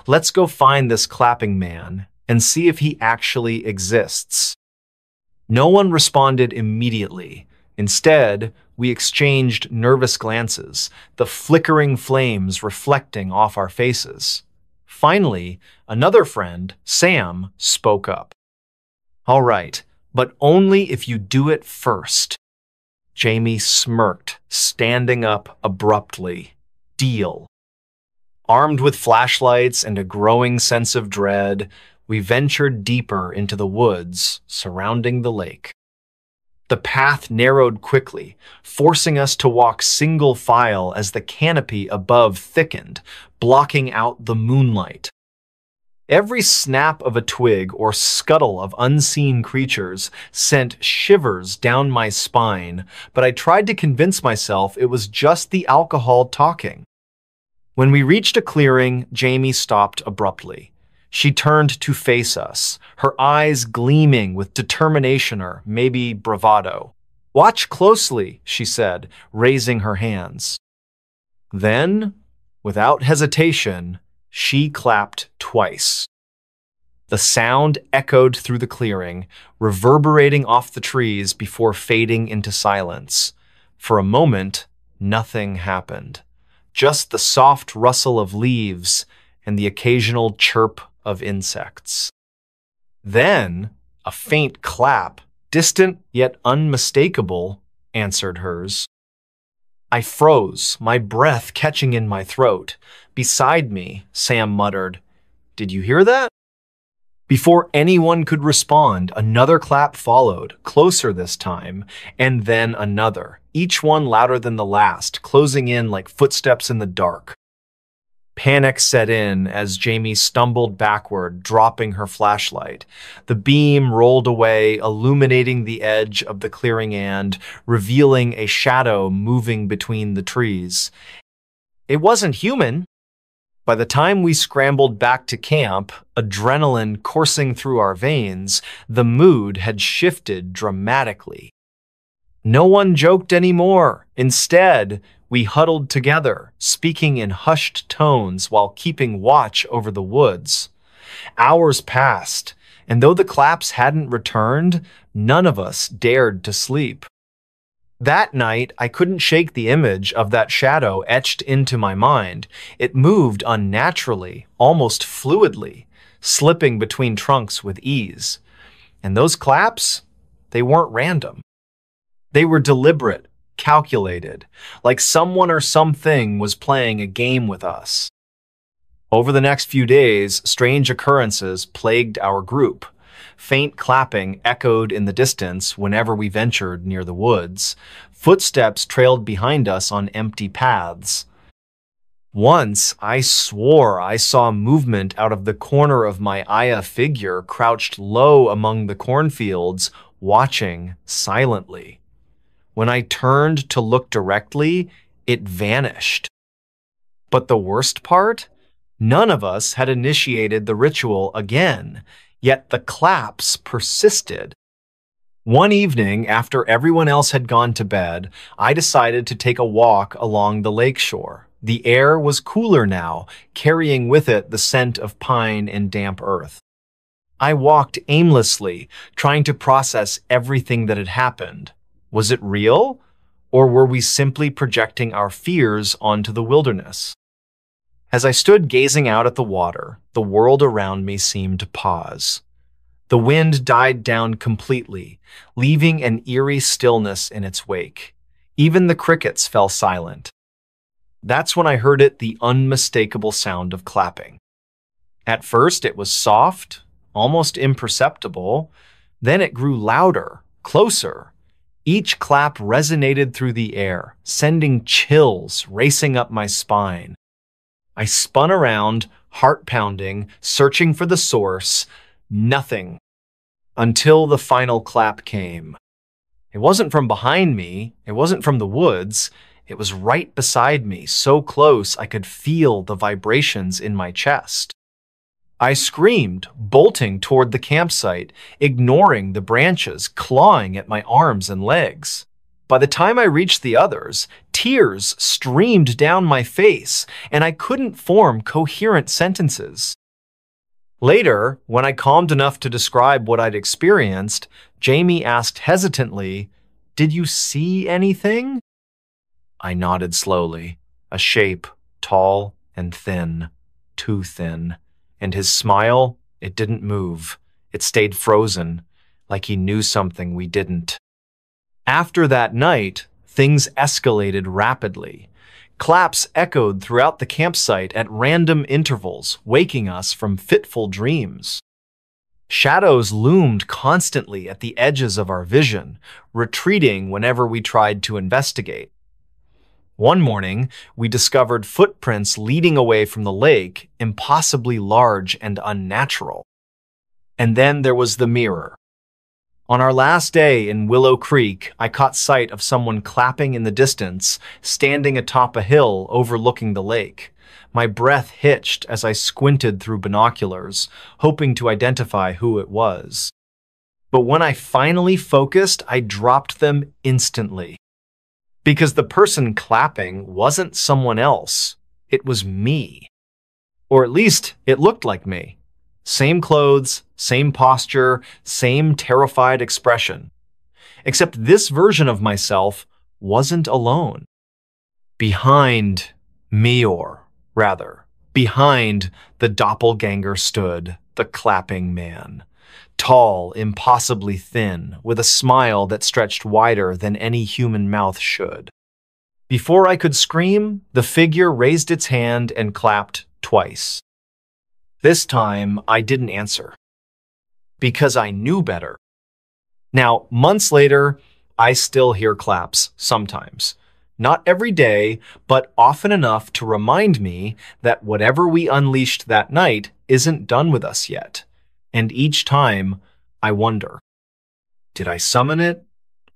Let's go find this Clapping Man and see if he actually exists." No one responded immediately. Instead, we exchanged nervous glances, the flickering flames reflecting off our faces. Finally, another friend, Sam, spoke up. "All right, but only if you do it first." Jamie smirked, standing up abruptly. "Deal." Armed with flashlights and a growing sense of dread, we ventured deeper into the woods surrounding the lake. The path narrowed quickly, forcing us to walk single file as the canopy above thickened, blocking out the moonlight. Every snap of a twig or scuttle of unseen creatures sent shivers down my spine, but I tried to convince myself it was just the alcohol talking. When we reached a clearing, Jamie stopped abruptly. She turned to face us, her eyes gleaming with determination or maybe bravado. "Watch closely," she said, raising her hands. Then, without hesitation, she clapped twice. The sound echoed through the clearing, reverberating off the trees before fading into silence. For a moment, nothing happened. Just the soft rustle of leaves and the occasional chirp of insects. Then, a faint clap, distant yet unmistakable, answered hers. I froze, my breath catching in my throat. Beside me, Sam muttered, "Did you hear that?" Before anyone could respond, another clap followed, closer this time, and then another, each one louder than the last, closing in like footsteps in the dark. Panic set in as Jamie stumbled backward, dropping her flashlight. The beam rolled away, illuminating the edge of the clearing and revealing a shadow moving between the trees. It wasn't human. By the time we scrambled back to camp, adrenaline coursing through our veins, the mood had shifted dramatically. No one joked anymore. Instead, we huddled together, speaking in hushed tones while keeping watch over the woods. Hours passed, and though the claps hadn't returned, none of us dared to sleep. That night, I couldn't shake the image of that shadow etched into my mind. It moved unnaturally, almost fluidly, slipping between trunks with ease. And those claps, they weren't random. They were deliberate, calculated, like someone or something was playing a game with us. Over the next few days, strange occurrences plagued our group. Faint clapping echoed in the distance whenever we ventured near the woods. Footsteps trailed behind us on empty paths. Once, I swore I saw movement out of the corner of my Aya figure crouched low among the cornfields, watching silently. When I turned to look directly, it vanished. But the worst part? None of us had initiated the ritual again. Yet the claps persisted. One evening, after everyone else had gone to bed, I decided to take a walk along the lakeshore. The air was cooler now, carrying with it the scent of pine and damp earth. I walked aimlessly, trying to process everything that had happened. Was it real? Or were we simply projecting our fears onto the wilderness? As I stood gazing out at the water, the world around me seemed to pause. The wind died down completely, leaving an eerie stillness in its wake. Even the crickets fell silent. That's when I heard the unmistakable sound of clapping. At first, it was soft, almost imperceptible. Then it grew louder, closer. Each clap resonated through the air, sending chills racing up my spine. I spun around, heart pounding, searching for the source. Nothing. Until the final clap came. It wasn't from behind me. It wasn't from the woods. It was right beside me, so close I could feel the vibrations in my chest. I screamed, bolting toward the campsite, ignoring the branches clawing at my arms and legs. By the time I reached the others, tears streamed down my face, and I couldn't form coherent sentences. Later, when I calmed enough to describe what I'd experienced, Jamie asked hesitantly, "Did you see anything?" I nodded slowly. A shape, tall and thin, too thin. And his smile, it didn't move. It stayed frozen, like he knew something we didn't. After that night, things escalated rapidly. Claps echoed throughout the campsite at random intervals, waking us from fitful dreams. Shadows loomed constantly at the edges of our vision, retreating whenever we tried to investigate. One morning, we discovered footprints leading away from the lake, impossibly large and unnatural. And then there was the mirror. On our last day in Willow Creek, I caught sight of someone clapping in the distance, standing atop a hill overlooking the lake. My breath hitched as I squinted through binoculars, hoping to identify who it was. But when I finally focused, I dropped them instantly. Because the person clapping wasn't someone else, it was me. Or at least, it looked like me. Same clothes, same posture, same terrified expression. Except this version of myself wasn't alone. Behind me, or rather, behind the doppelganger stood the clapping man. Tall, impossibly thin, with a smile that stretched wider than any human mouth should. Before I could scream, the figure raised its hand and clapped twice. This time, I didn't answer. Because I knew better. Now, months later, I still hear claps sometimes. Not every day, but often enough to remind me that whatever we unleashed that night isn't done with us yet. And each time, I wonder, did I summon it?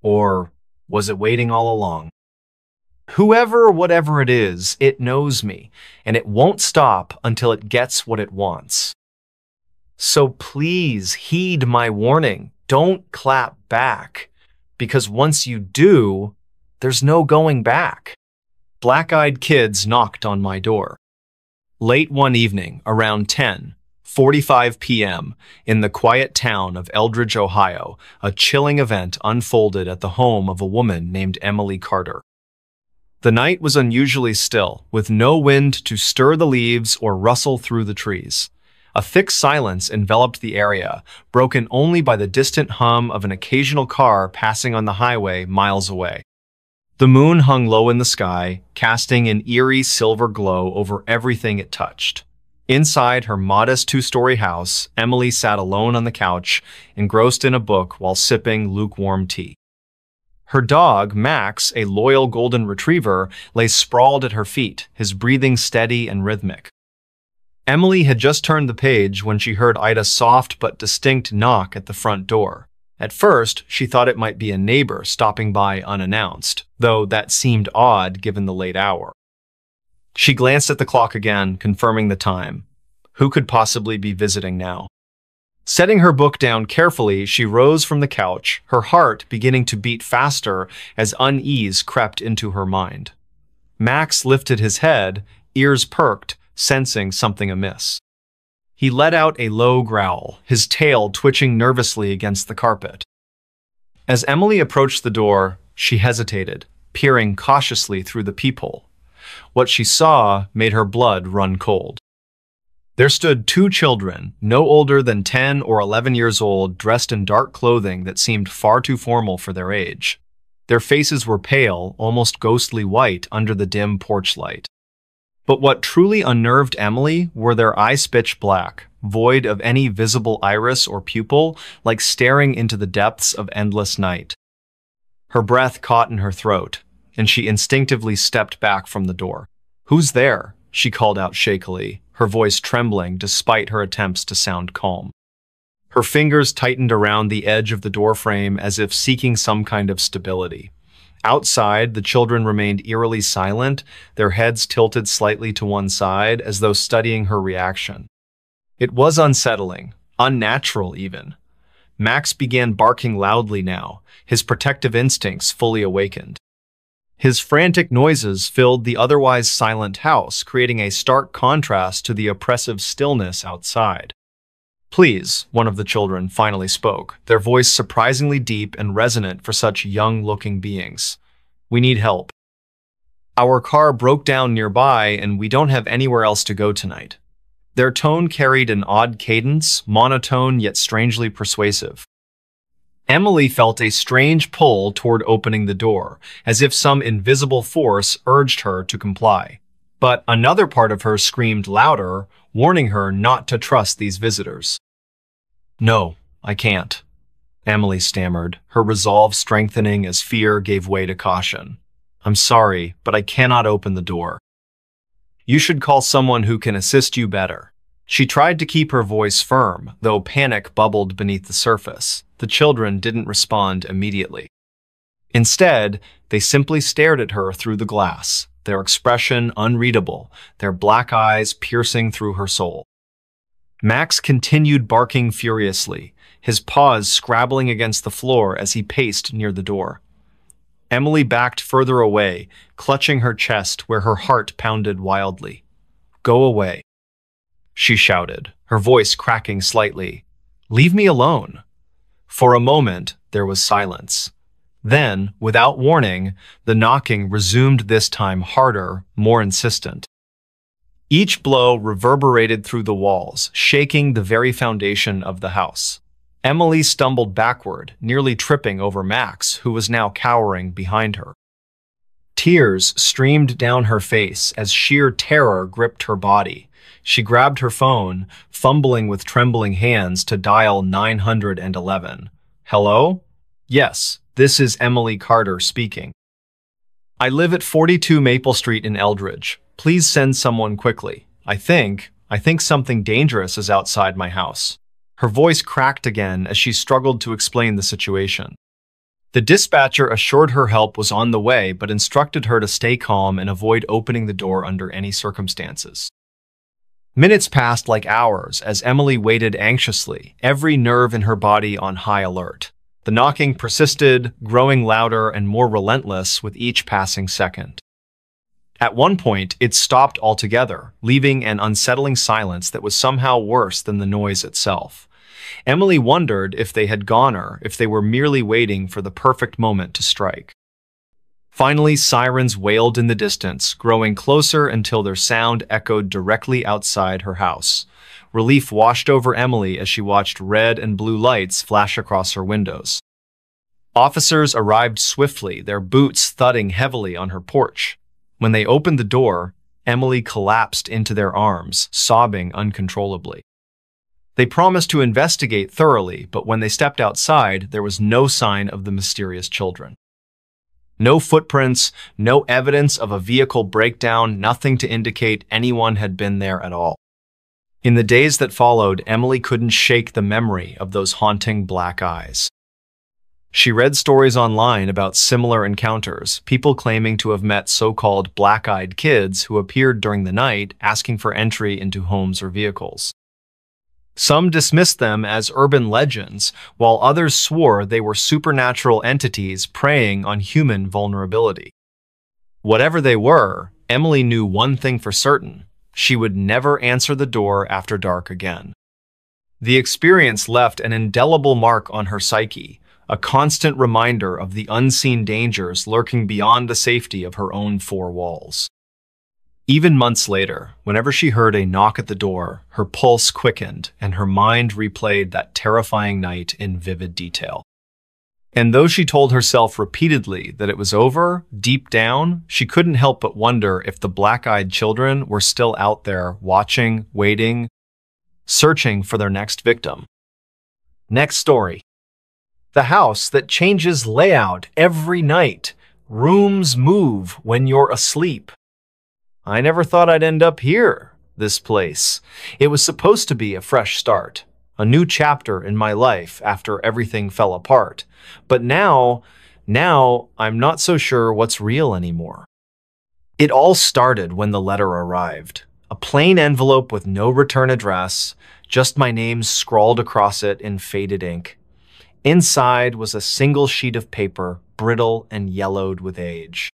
Or was it waiting all along? Whoever, whatever it is, it knows me, and it won't stop until it gets what it wants. So please heed my warning. Don't clap back, because once you do, there's no going back. Black-eyed kids knocked on my door. Late one evening, around 10:45 p.m., in the quiet town of Eldridge, Ohio, a chilling event unfolded at the home of a woman named Emily Carter. The night was unusually still, with no wind to stir the leaves or rustle through the trees. A thick silence enveloped the area, broken only by the distant hum of an occasional car passing on the highway miles away. The moon hung low in the sky, casting an eerie silver glow over everything it touched. Inside her modest two-story house, Emily sat alone on the couch, engrossed in a book while sipping lukewarm tea. Her dog, Max, a loyal golden retriever, lay sprawled at her feet, his breathing steady and rhythmic. Emily had just turned the page when she heard Ida's soft but distinct knock at the front door. At first, she thought it might be a neighbor stopping by unannounced, though that seemed odd given the late hour. She glanced at the clock again, confirming the time. Who could possibly be visiting now? Setting her book down carefully, she rose from the couch, her heart beginning to beat faster as unease crept into her mind. Max lifted his head, ears perked, sensing something amiss. He let out a low growl, his tail twitching nervously against the carpet. As Emily approached the door, she hesitated, peering cautiously through the peephole. What she saw made her blood run cold. There stood two children, no older than 10 or 11 years old, dressed in dark clothing that seemed far too formal for their age. Their faces were pale, almost ghostly white under the dim porch light. But what truly unnerved Emily were their eyes pitch black, void of any visible iris or pupil, like staring into the depths of endless night. Her breath caught in her throat, and she instinctively stepped back from the door. "Who's there?" she called out shakily, her voice trembling despite her attempts to sound calm. Her fingers tightened around the edge of the doorframe as if seeking some kind of stability. Outside, the children remained eerily silent, their heads tilted slightly to one side as though studying her reaction. It was unsettling, unnatural even. Max began barking loudly now, his protective instincts fully awakened. His frantic noises filled the otherwise silent house, creating a stark contrast to the oppressive stillness outside. "Please," one of the children finally spoke, their voice surprisingly deep and resonant for such young-looking beings. "We need help. Our car broke down nearby and we don't have anywhere else to go tonight." Their tone carried an odd cadence, monotone yet strangely persuasive. Emily felt a strange pull toward opening the door, as if some invisible force urged her to comply. But another part of her screamed louder, warning her not to trust these visitors. "No, I can't," Emily stammered, her resolve strengthening as fear gave way to caution. "I'm sorry, but I cannot open the door. You should call someone who can assist you better." She tried to keep her voice firm, though panic bubbled beneath the surface. the children didn't respond immediately. Instead, they simply stared at her through the glass, their expression unreadable, their black eyes piercing through her soul. Max continued barking furiously, his paws scrabbling against the floor as he paced near the door. Emily backed further away, clutching her chest where her heart pounded wildly. "Go away," she shouted, her voice cracking slightly. "Leave me alone." For a moment, there was silence. Then, without warning, the knocking resumed, this time harder, more insistent. Each blow reverberated through the walls, shaking the very foundation of the house. Emily stumbled backward, nearly tripping over Max, who was now cowering behind her. Tears streamed down her face as sheer terror gripped her body. She grabbed her phone, fumbling with trembling hands to dial 911. "Hello? Yes, this is Emily Carter speaking. I live at 42 Maple Street in Eldridge. Please send someone quickly. I think something dangerous is outside my house." Her voice cracked again as she struggled to explain the situation. The dispatcher assured her help was on the way, but instructed her to stay calm and avoid opening the door under any circumstances. Minutes passed like hours as Emily waited anxiously, every nerve in her body on high alert. The knocking persisted, growing louder and more relentless with each passing second. At one point, it stopped altogether, leaving an unsettling silence that was somehow worse than the noise itself. Emily wondered if they had gone or if they were merely waiting for the perfect moment to strike. Finally, sirens wailed in the distance, growing closer until their sound echoed directly outside her house. Relief washed over Emily as she watched red and blue lights flash across her windows. Officers arrived swiftly, their boots thudding heavily on her porch. When they opened the door, Emily collapsed into their arms, sobbing uncontrollably. They promised to investigate thoroughly, but when they stepped outside, there was no sign of the mysterious children. No footprints, no evidence of a vehicle breakdown, nothing to indicate anyone had been there at all. In the days that followed, Emily couldn't shake the memory of those haunting black eyes. She read stories online about similar encounters, people claiming to have met so-called black-eyed kids who appeared during the night asking for entry into homes or vehicles. Some dismissed them as urban legends, while others swore they were supernatural entities preying on human vulnerability. Whatever they were, Emily knew one thing for certain: she would never answer the door after dark again. The experience left an indelible mark on her psyche, a constant reminder of the unseen dangers lurking beyond the safety of her own four walls. Even months later, whenever she heard a knock at the door, her pulse quickened and her mind replayed that terrifying night in vivid detail. And though she told herself repeatedly that it was over, deep down, she couldn't help but wonder if the black-eyed children were still out there, watching, waiting, searching for their next victim. Next story. The house that changes layout every night. Rooms move when you're asleep. I never thought I'd end up here, this place. It was supposed to be a fresh start, a new chapter in my life after everything fell apart. But now I'm not so sure what's real anymore. It all started when the letter arrived. A plain envelope with no return address, just my name scrawled across it in faded ink. Inside was a single sheet of paper, brittle and yellowed with age.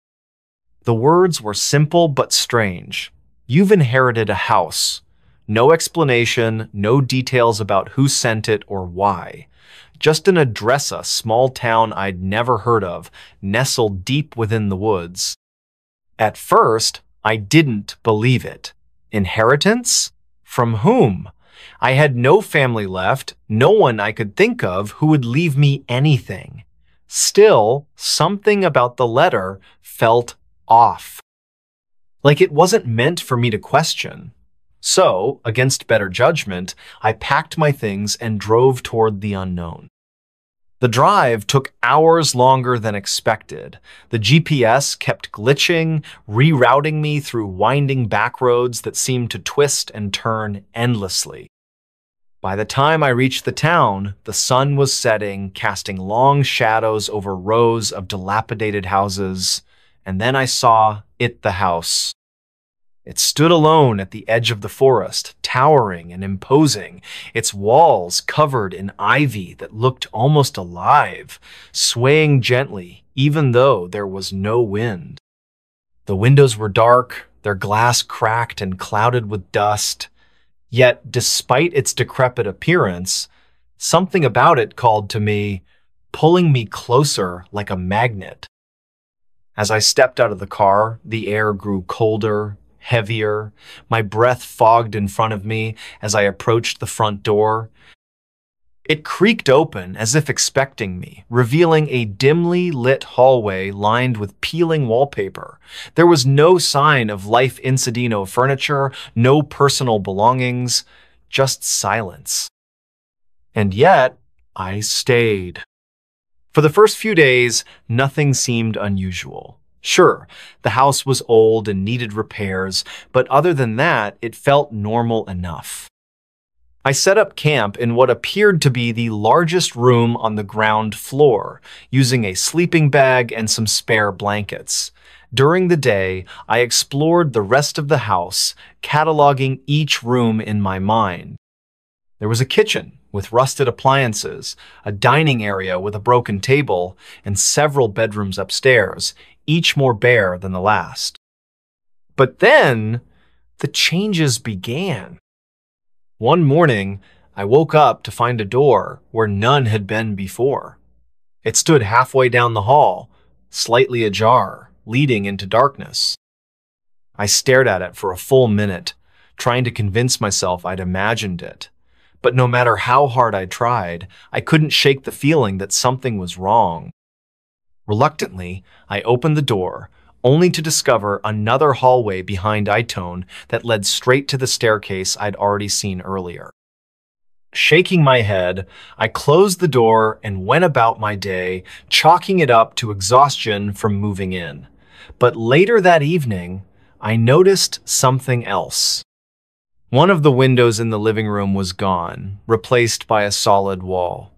The words were simple but strange. You've inherited a house. No explanation, no details about who sent it or why. Just an address, a small town I'd never heard of, nestled deep within the woods. At first, I didn't believe it. Inheritance? From whom? I had no family left, no one I could think of who would leave me anything. Still, something about the letter felt off. Like it wasn't meant for me to question. So, against better judgment, I packed my things and drove toward the unknown. The drive took hours longer than expected. The GPS kept glitching, rerouting me through winding back roads that seemed to twist and turn endlessly. By the time I reached the town, the sun was setting, casting long shadows over rows of dilapidated houses, and then I saw the house. It stood alone at the edge of the forest, towering and imposing, its walls covered in ivy that looked almost alive, swaying gently even though there was no wind. The windows were dark, their glass cracked and clouded with dust. Yet, despite its decrepit appearance, something about it called to me, pulling me closer like a magnet. As I stepped out of the car, the air grew colder, heavier. My breath fogged in front of me as I approached the front door. It creaked open as if expecting me, revealing a dimly lit hallway lined with peeling wallpaper. There was no sign of life incidino furniture, no personal belongings, just silence. And yet, I stayed. For the first few days, nothing seemed unusual. Sure, the house was old and needed repairs, but other than that, it felt normal enough. I set up camp in what appeared to be the largest room on the ground floor, using a sleeping bag and some spare blankets. During the day, I explored the rest of the house, cataloging each room in my mind. There was a kitchen with rusted appliances, a dining area with a broken table, and several bedrooms upstairs, each more bare than the last. But then, the changes began. One morning, I woke up to find a door where none had been before. It stood halfway down the hall, slightly ajar, leading into darkness. I stared at it for a full minute, trying to convince myself I'd imagined it. But no matter how hard I tried, I couldn't shake the feeling that something was wrong. Reluctantly, I opened the door, only to discover another hallway behind Itone that led straight to the staircase I'd already seen earlier. Shaking my head, I closed the door and went about my day, chalking it up to exhaustion from moving in. But later that evening, I noticed something else. One of the windows in the living room was gone, replaced by a solid wall.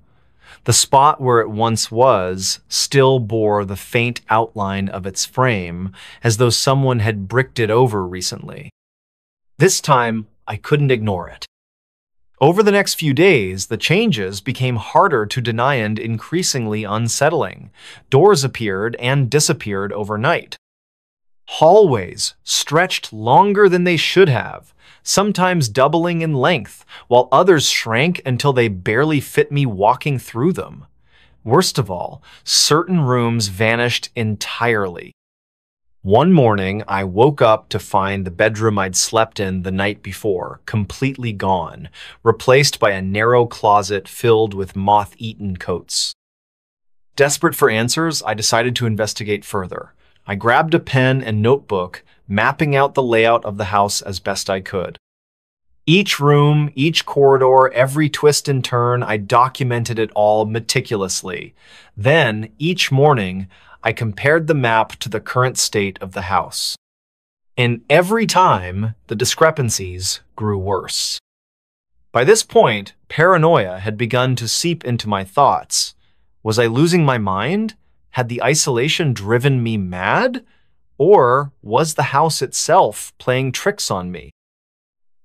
The spot where it once was still bore the faint outline of its frame, as though someone had bricked it over recently. This time, I couldn't ignore it. Over the next few days, the changes became harder to deny and increasingly unsettling. Doors appeared and disappeared overnight. Hallways stretched longer than they should have, sometimes doubling in length, while others shrank until they barely fit me walking through them. Worst of all, certain rooms vanished entirely. One morning, I woke up to find the bedroom I'd slept in the night before completely gone, replaced by a narrow closet filled with moth-eaten coats. Desperate for answers, I decided to investigate further. I grabbed a pen and notebook, mapping out the layout of the house as best I could. Each room, each corridor, every twist and turn, I documented it all meticulously. Then, each morning, I compared the map to the current state of the house. And every time, the discrepancies grew worse. By this point, paranoia had begun to seep into my thoughts. Was I losing my mind? Had the isolation driven me mad? Or was the house itself playing tricks on me?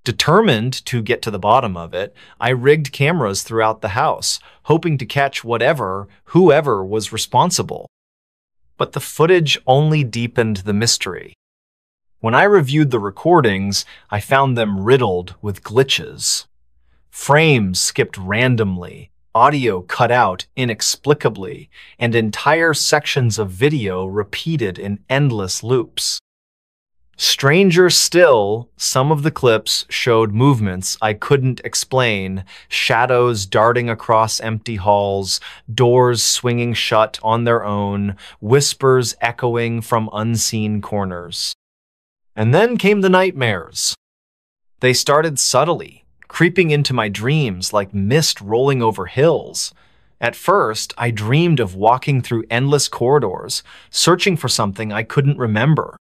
Determined to get to the bottom of it, I rigged cameras throughout the house, hoping to catch whoever was responsible. But the footage only deepened the mystery. When I reviewed the recordings, I found them riddled with glitches. Frames skipped randomly, audio cut out inexplicably, and entire sections of video repeated in endless loops. Stranger still, some of the clips showed movements I couldn't explain, shadows darting across empty halls, doors swinging shut on their own, whispers echoing from unseen corners. And then came the nightmares. They started subtly, creeping into my dreams like mist rolling over hills. At first, I dreamed of walking through endless corridors, searching for something I couldn't remember.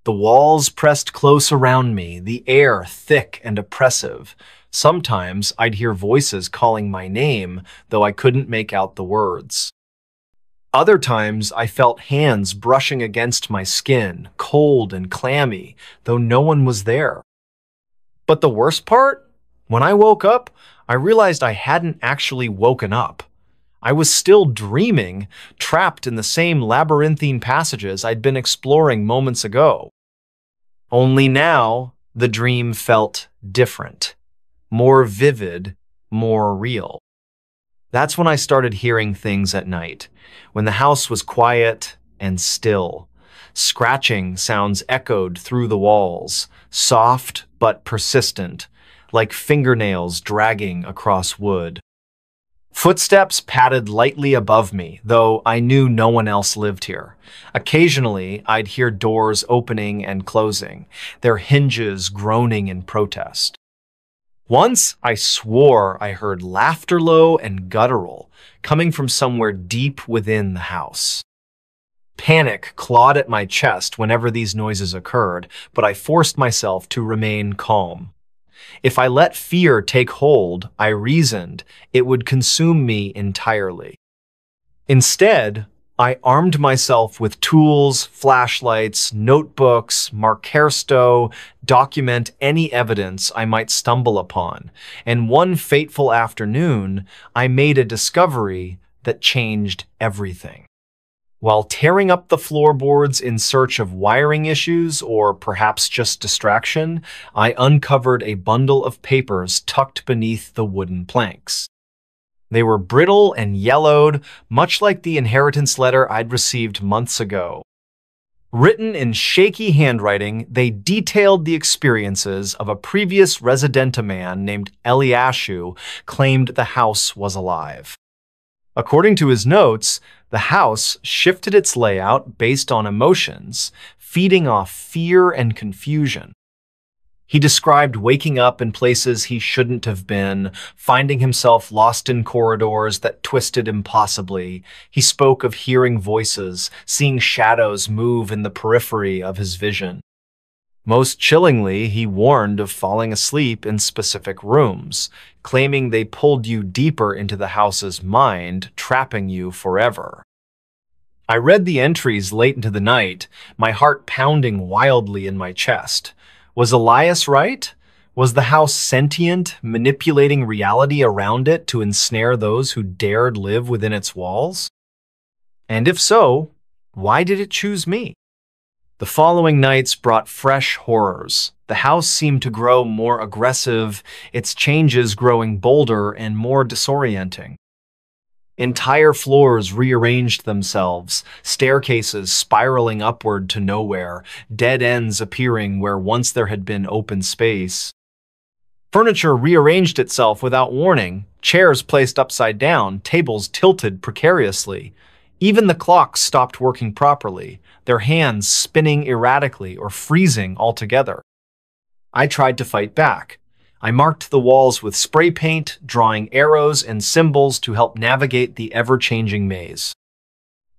The walls pressed close around me, the air thick and oppressive. Sometimes I'd hear voices calling my name, though I couldn't make out the words. Other times I felt hands brushing against my skin, cold and clammy, though no one was there. But the worst part? When I woke up, I realized I hadn't actually woken up. I was still dreaming, trapped in the same labyrinthine passages I'd been exploring moments ago. Only now, the dream felt different, more vivid, more real. That's when I started hearing things at night, when the house was quiet and still. Scratching sounds echoed through the walls, soft but persistent, like fingernails dragging across wood. Footsteps padded lightly above me, though I knew no one else lived here. Occasionally, I'd hear doors opening and closing, their hinges groaning in protest. Once, I swore I heard laughter low and guttural, coming from somewhere deep within the house. Panic clawed at my chest whenever these noises occurred, but I forced myself to remain calm. If I let fear take hold, I reasoned, it would consume me entirely. Instead, I armed myself with tools, flashlights, notebooks, markersto, document any evidence I might stumble upon, and one fateful afternoon, I made a discovery that changed everything. While tearing up the floorboards in search of wiring issues or perhaps just distraction, I uncovered a bundle of papers tucked beneath the wooden planks. They were brittle and yellowed, much like the inheritance letter I'd received months ago. Written in shaky handwriting, they detailed the experiences of a previous residenta man named Eliashu claimed the house was alive. According to his notes, the house shifted its layout based on emotions, feeding off fear and confusion. He described waking up in places he shouldn't have been, finding himself lost in corridors that twisted impossibly. He spoke of hearing voices, seeing shadows move in the periphery of his vision. Most chillingly, he warned of falling asleep in specific rooms, claiming they pulled you deeper into the house's mind, trapping you forever. I read the entries late into the night, my heart pounding wildly in my chest. Was Elias right? Was the house sentient, manipulating reality around it to ensnare those who dared live within its walls? And if so, why did it choose me? The following nights brought fresh horrors. The house seemed to grow more aggressive, its changes growing bolder and more disorienting. Entire floors rearranged themselves, staircases spiraling upward to nowhere, dead ends appearing where once there had been open space. Furniture rearranged itself without warning, chairs placed upside down, tables tilted precariously. Even the clocks stopped working properly, their hands spinning erratically or freezing altogether. I tried to fight back. I marked the walls with spray paint, drawing arrows and symbols to help navigate the ever-changing maze.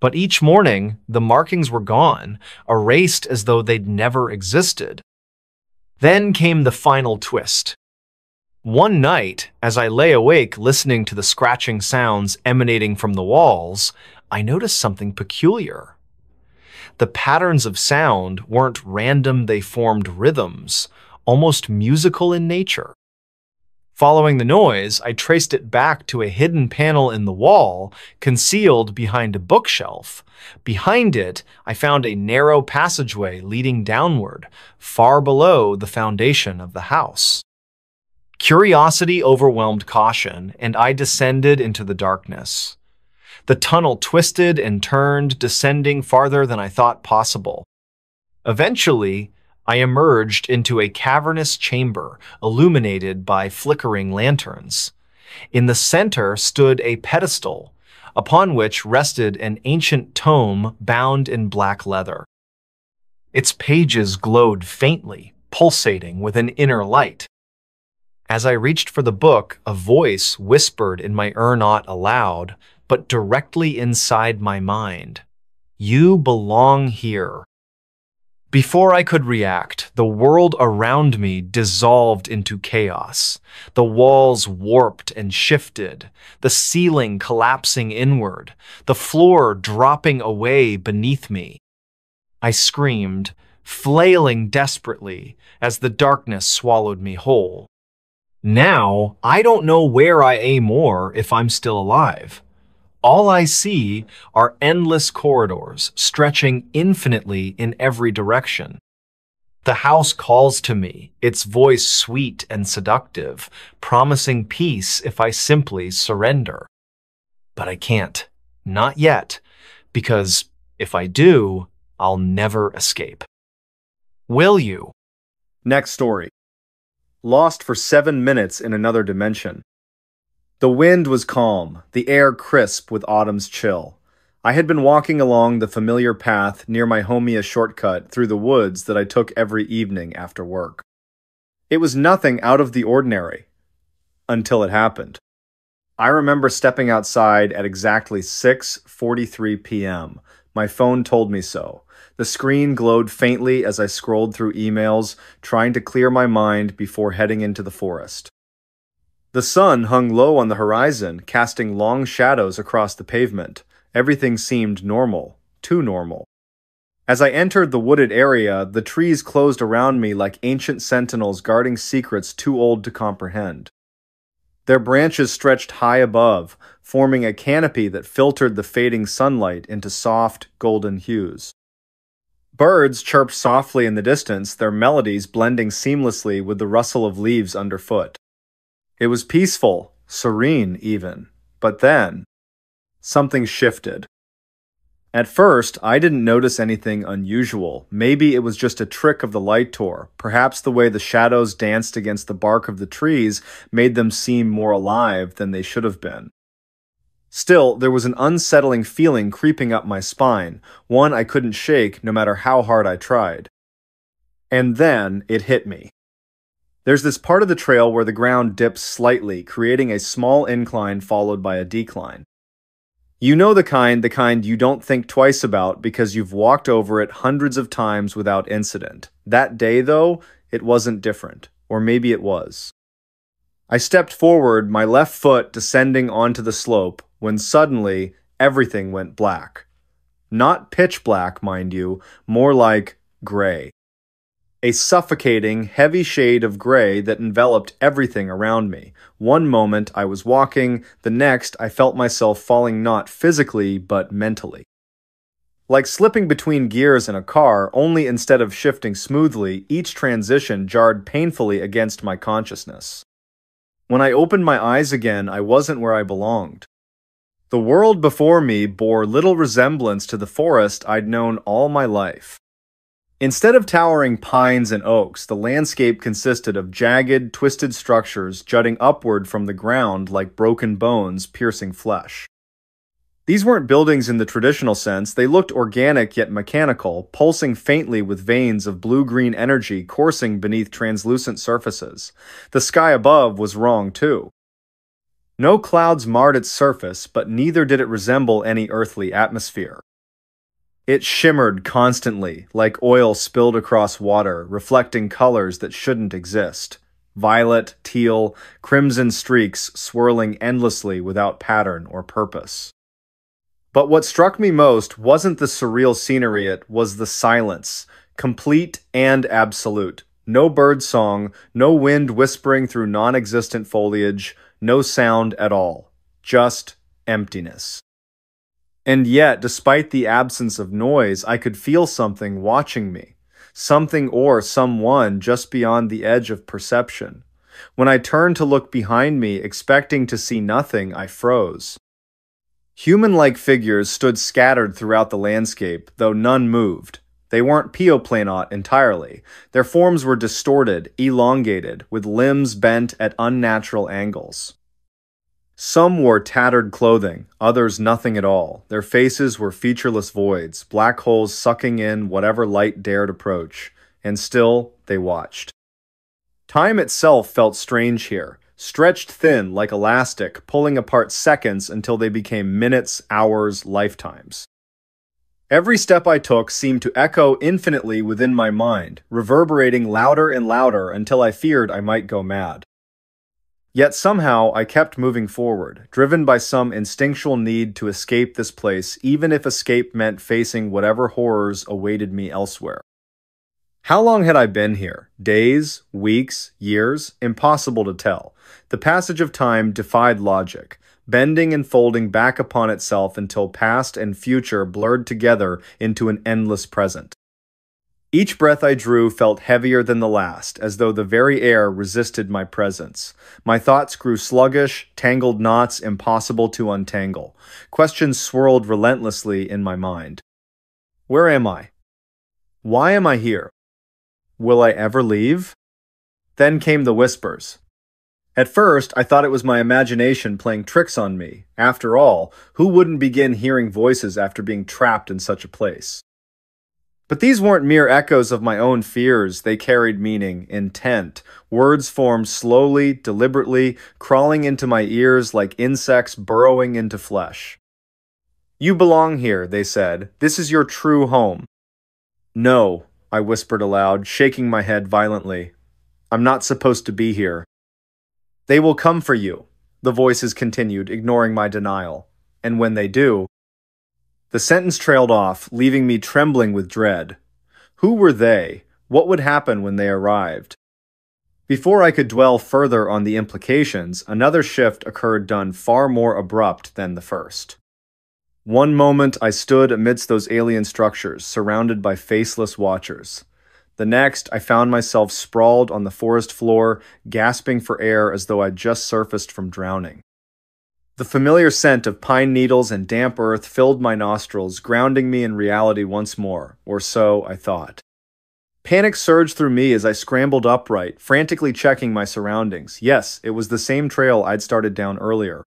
But each morning, the markings were gone, erased as though they'd never existed. Then came the final twist. One night, as I lay awake listening to the scratching sounds emanating from the walls, I noticed something peculiar. The patterns of sound weren't random, they formed rhythms, almost musical in nature. Following the noise, I traced it back to a hidden panel in the wall, concealed behind a bookshelf. Behind it, I found a narrow passageway leading downward, far below the foundation of the house. Curiosity overwhelmed caution, and I descended into the darkness. The tunnel twisted and turned, descending farther than I thought possible. Eventually, I emerged into a cavernous chamber, illuminated by flickering lanterns. In the center stood a pedestal, upon which rested an ancient tome bound in black leather. Its pages glowed faintly, pulsating with an inner light. As I reached for the book, a voice whispered in my ear not aloud, but directly inside my mind. "You belong here." Before I could react, the world around me dissolved into chaos. The walls warped and shifted, the ceiling collapsing inward, the floor dropping away beneath me. I screamed, flailing desperately as the darkness swallowed me whole. Now, I don't know where I aim or if I'm still alive. All I see are endless corridors stretching infinitely in every direction. The house calls to me, its voice sweet and seductive, promising peace if I simply surrender. But I can't. Not yet, because if I do, I'll never escape. Will you? Next story. Lost for 7 minutes in another dimension. The wind was calm, the air crisp with autumn's chill. I had been walking along the familiar path near my homia shortcut through the woods that I took every evening after work. It was nothing out of the ordinary, until it happened. I remember stepping outside at exactly 6:43 p.m. My phone told me so. The screen glowed faintly as I scrolled through emails, trying to clear my mind before heading into the forest. The sun hung low on the horizon, casting long shadows across the pavement. Everything seemed normal, too normal. As I entered the wooded area, the trees closed around me like ancient sentinels guarding secrets too old to comprehend. Their branches stretched high above, forming a canopy that filtered the fading sunlight into soft, golden hues. Birds chirped softly in the distance, their melodies blending seamlessly with the rustle of leaves underfoot. It was peaceful, serene even. But then, something shifted. At first, I didn't notice anything unusual. Maybe it was just a trick of the light tour. Perhaps the way the shadows danced against the bark of the trees made them seem more alive than they should have been. Still, there was an unsettling feeling creeping up my spine, one I couldn't shake no matter how hard I tried. And then it hit me. There's this part of the trail where the ground dips slightly, creating a small incline followed by a decline. You know the kind you don't think twice about because you've walked over it hundreds of times without incident. That day, though, it wasn't different. Or maybe it was. I stepped forward, my left foot descending onto the slope, when suddenly everything went black. Not pitch black, mind you, more like gray. A suffocating, heavy shade of gray that enveloped everything around me. One moment I was walking, the next I felt myself falling not physically, but mentally. Like slipping between gears in a car, only instead of shifting smoothly, each transition jarred painfully against my consciousness. When I opened my eyes again, I wasn't where I belonged. The world before me bore little resemblance to the forest I'd known all my life. Instead of towering pines and oaks, the landscape consisted of jagged, twisted structures jutting upward from the ground like broken bones piercing flesh. These weren't buildings in the traditional sense, they looked organic yet mechanical, pulsing faintly with veins of blue-green energy coursing beneath translucent surfaces. The sky above was wrong too. No clouds marred its surface, but neither did it resemble any earthly atmosphere. It shimmered constantly, like oil spilled across water, reflecting colors that shouldn't exist. Violet, teal, crimson streaks swirling endlessly without pattern or purpose. But what struck me most wasn't the surreal scenery, it was the silence, complete and absolute. No bird song, no wind whispering through non-existent foliage, no sound at all. Just emptiness. And yet, despite the absence of noise, I could feel something watching me. Something or someone just beyond the edge of perception. When I turned to look behind me, expecting to see nothing, I froze. Human-like figures stood scattered throughout the landscape, though none moved. They weren't pioplanot entirely. Their forms were distorted, elongated, with limbs bent at unnatural angles. Some wore tattered clothing, others nothing at all. Their faces were featureless voids, black holes sucking in whatever light dared approach, and still they watched. Time itself felt strange here, stretched thin like elastic, pulling apart seconds until they became minutes, hours, lifetimes. Every step I took seemed to echo infinitely within my mind, reverberating louder and louder until I feared I might go mad. Yet somehow I kept moving forward, driven by some instinctual need to escape this place, even if escape meant facing whatever horrors awaited me elsewhere. How long had I been here? Days? Weeks? Years? Impossible to tell. The passage of time defied logic, bending and folding back upon itself until past and future blurred together into an endless present. Each breath I drew felt heavier than the last, as though the very air resisted my presence. My thoughts grew sluggish, tangled knots impossible to untangle. Questions swirled relentlessly in my mind. Where am I? Why am I here? Will I ever leave? Then came the whispers. At first, I thought it was my imagination playing tricks on me. After all, who wouldn't begin hearing voices after being trapped in such a place? But these weren't mere echoes of my own fears. They carried meaning, intent. Words formed slowly, deliberately, crawling into my ears like insects burrowing into flesh. You belong here, they said. This is your true home. No, I whispered aloud, shaking my head violently. I'm not supposed to be here. They will come for you, the voices continued, ignoring my denial. And when they do... The sentence trailed off, leaving me trembling with dread. Who were they? What would happen when they arrived? Before I could dwell further on the implications, another shift occurred done far more abrupt than the first. One moment I stood amidst those alien structures, surrounded by faceless watchers. The next, I found myself sprawled on the forest floor, gasping for air as though I'd just surfaced from drowning. The familiar scent of pine needles and damp earth filled my nostrils, grounding me in reality once more, or so I thought. Panic surged through me as I scrambled upright, frantically checking my surroundings. Yes, it was the same trail I'd started down earlier.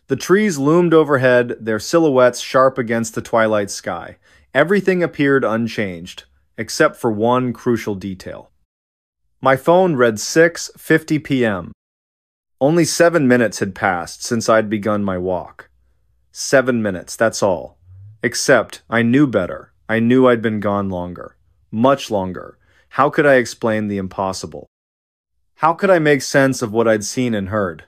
The trees loomed overhead, their silhouettes sharp against the twilight sky. Everything appeared unchanged, except for one crucial detail. My phone read 6:50 p.m. Only 7 minutes had passed since I'd begun my walk. 7 minutes, that's all. Except, I knew better. I knew I'd been gone longer. Much longer. How could I explain the impossible? How could I make sense of what I'd seen and heard?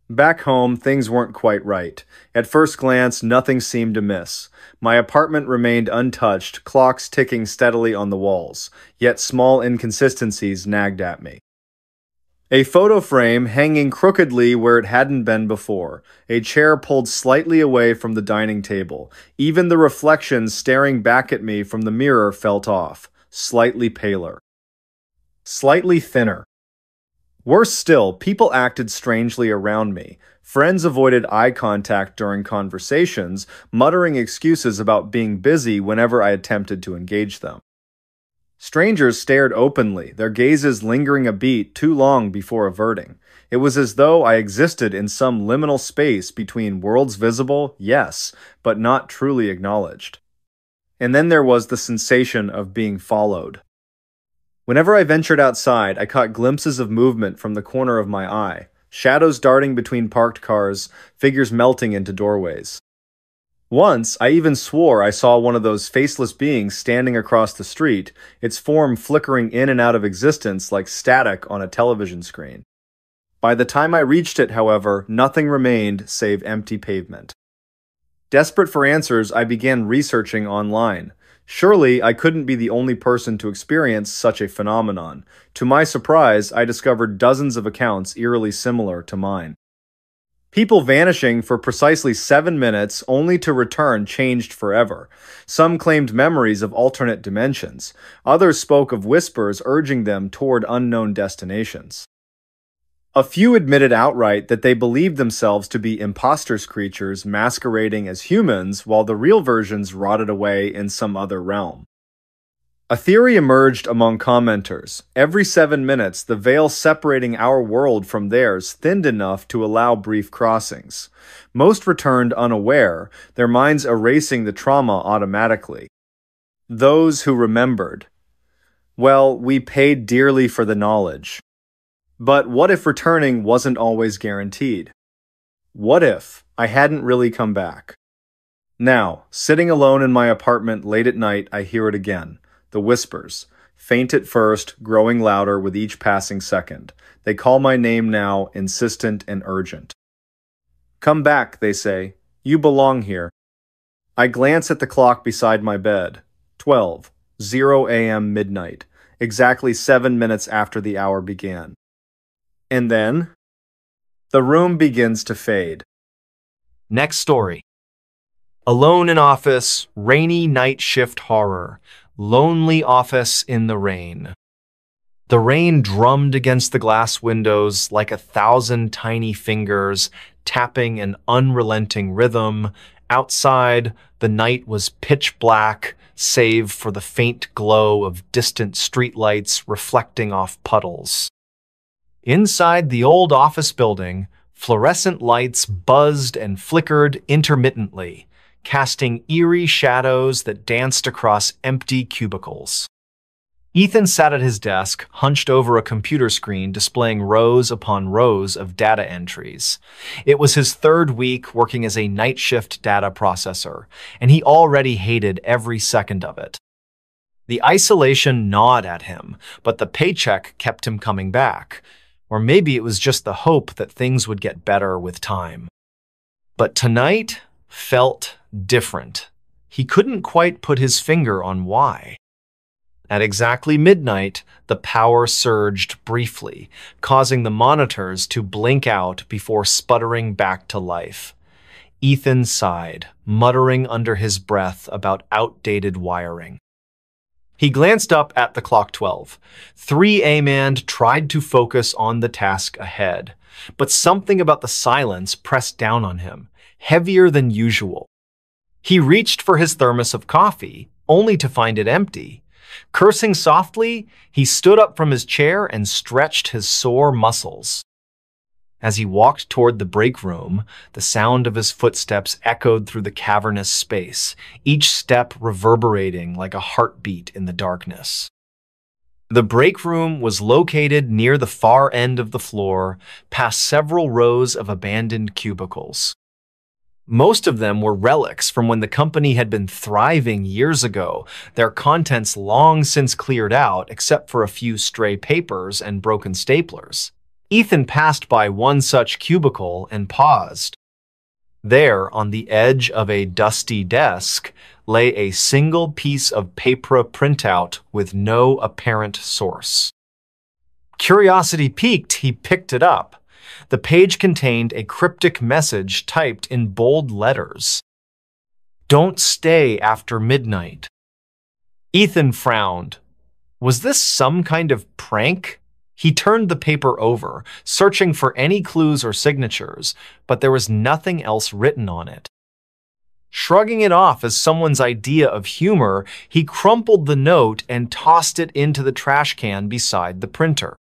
Back home, things weren't quite right. At first glance, nothing seemed amiss. My apartment remained untouched, clocks ticking steadily on the walls, yet small inconsistencies nagged at me. A photo frame hanging crookedly where it hadn't been before, a chair pulled slightly away from the dining table. Even the reflection staring back at me from the mirror felt off, slightly paler. Slightly thinner. Worse still, people acted strangely around me. Friends avoided eye contact during conversations, muttering excuses about being busy whenever I attempted to engage them. Strangers stared openly, their gazes lingering a beat too long before averting. It was as though I existed in some liminal space between worlds visible, yes, but not truly acknowledged. And then there was the sensation of being followed. Whenever I ventured outside, I caught glimpses of movement from the corner of my eye, shadows darting between parked cars, figures melting into doorways. Once, I even swore I saw one of those faceless beings standing across the street, its form flickering in and out of existence like static on a television screen. By the time I reached it, however, nothing remained save empty pavement. Desperate for answers, I began researching online. Surely, I couldn't be the only person to experience such a phenomenon. To my surprise, I discovered dozens of accounts eerily similar to mine. People vanishing for precisely 7 minutes only to return changed forever. Some claimed memories of alternate dimensions. Others spoke of whispers urging them toward unknown destinations. A few admitted outright that they believed themselves to be imposters creatures masquerading as humans while the real versions rotted away in some other realm. A theory emerged among commenters. Every 7 minutes, the veil separating our world from theirs thinned enough to allow brief crossings. Most returned unaware, their minds erasing the trauma automatically. Those who remembered. Well, we paid dearly for the knowledge. But what if returning wasn't always guaranteed? What if I hadn't really come back? Now, sitting alone in my apartment late at night, I hear it again. The whispers. Faint at first, growing louder with each passing second. They call my name now, insistent and urgent. Come back, they say. You belong here. I glance at the clock beside my bed. 12, 0 a.m. midnight, exactly 7 minutes after the hour began. And then, the room begins to fade. Next story. Alone in office, rainy night shift horror, lonely office in the rain. The rain drummed against the glass windows like 1,000 tiny fingers, tapping an unrelenting rhythm. Outside, the night was pitch black, save for the faint glow of distant streetlights reflecting off puddles. Inside the old office building, fluorescent lights buzzed and flickered intermittently, casting eerie shadows that danced across empty cubicles. Ethan sat at his desk, hunched over a computer screen displaying rows upon rows of data entries. It was his third week working as a night shift data processor, and he already hated every second of it. The isolation gnawed at him, but the paycheck kept him coming back. Or maybe it was just the hope that things would get better with time. But tonight felt different. He couldn't quite put his finger on why. At exactly midnight, the power surged briefly, causing the monitors to blink out before sputtering back to life. Ethan sighed, muttering under his breath about outdated wiring. He glanced up at the clock 12. 3 a.m. tried to focus on the task ahead, but something about the silence pressed down on him, heavier than usual. He reached for his thermos of coffee, only to find it empty. Cursing softly, he stood up from his chair and stretched his sore muscles. As he walked toward the break room, the sound of his footsteps echoed through the cavernous space, each step reverberating like a heartbeat in the darkness. The break room was located near the far end of the floor, past several rows of abandoned cubicles. Most of them were relics from when the company had been thriving years ago, their contents long since cleared out except for a few stray papers and broken staplers. Ethan passed by one such cubicle and paused. There, on the edge of a dusty desk, lay a single piece of paper printout with no apparent source. Curiosity piqued, he picked it up. The page contained a cryptic message typed in bold letters. "Don't stay after midnight." Ethan frowned. Was this some kind of prank? He turned the paper over, searching for any clues or signatures, but there was nothing else written on it. Shrugging it off as someone's idea of humor, he crumpled the note and tossed it into the trash can beside the printer.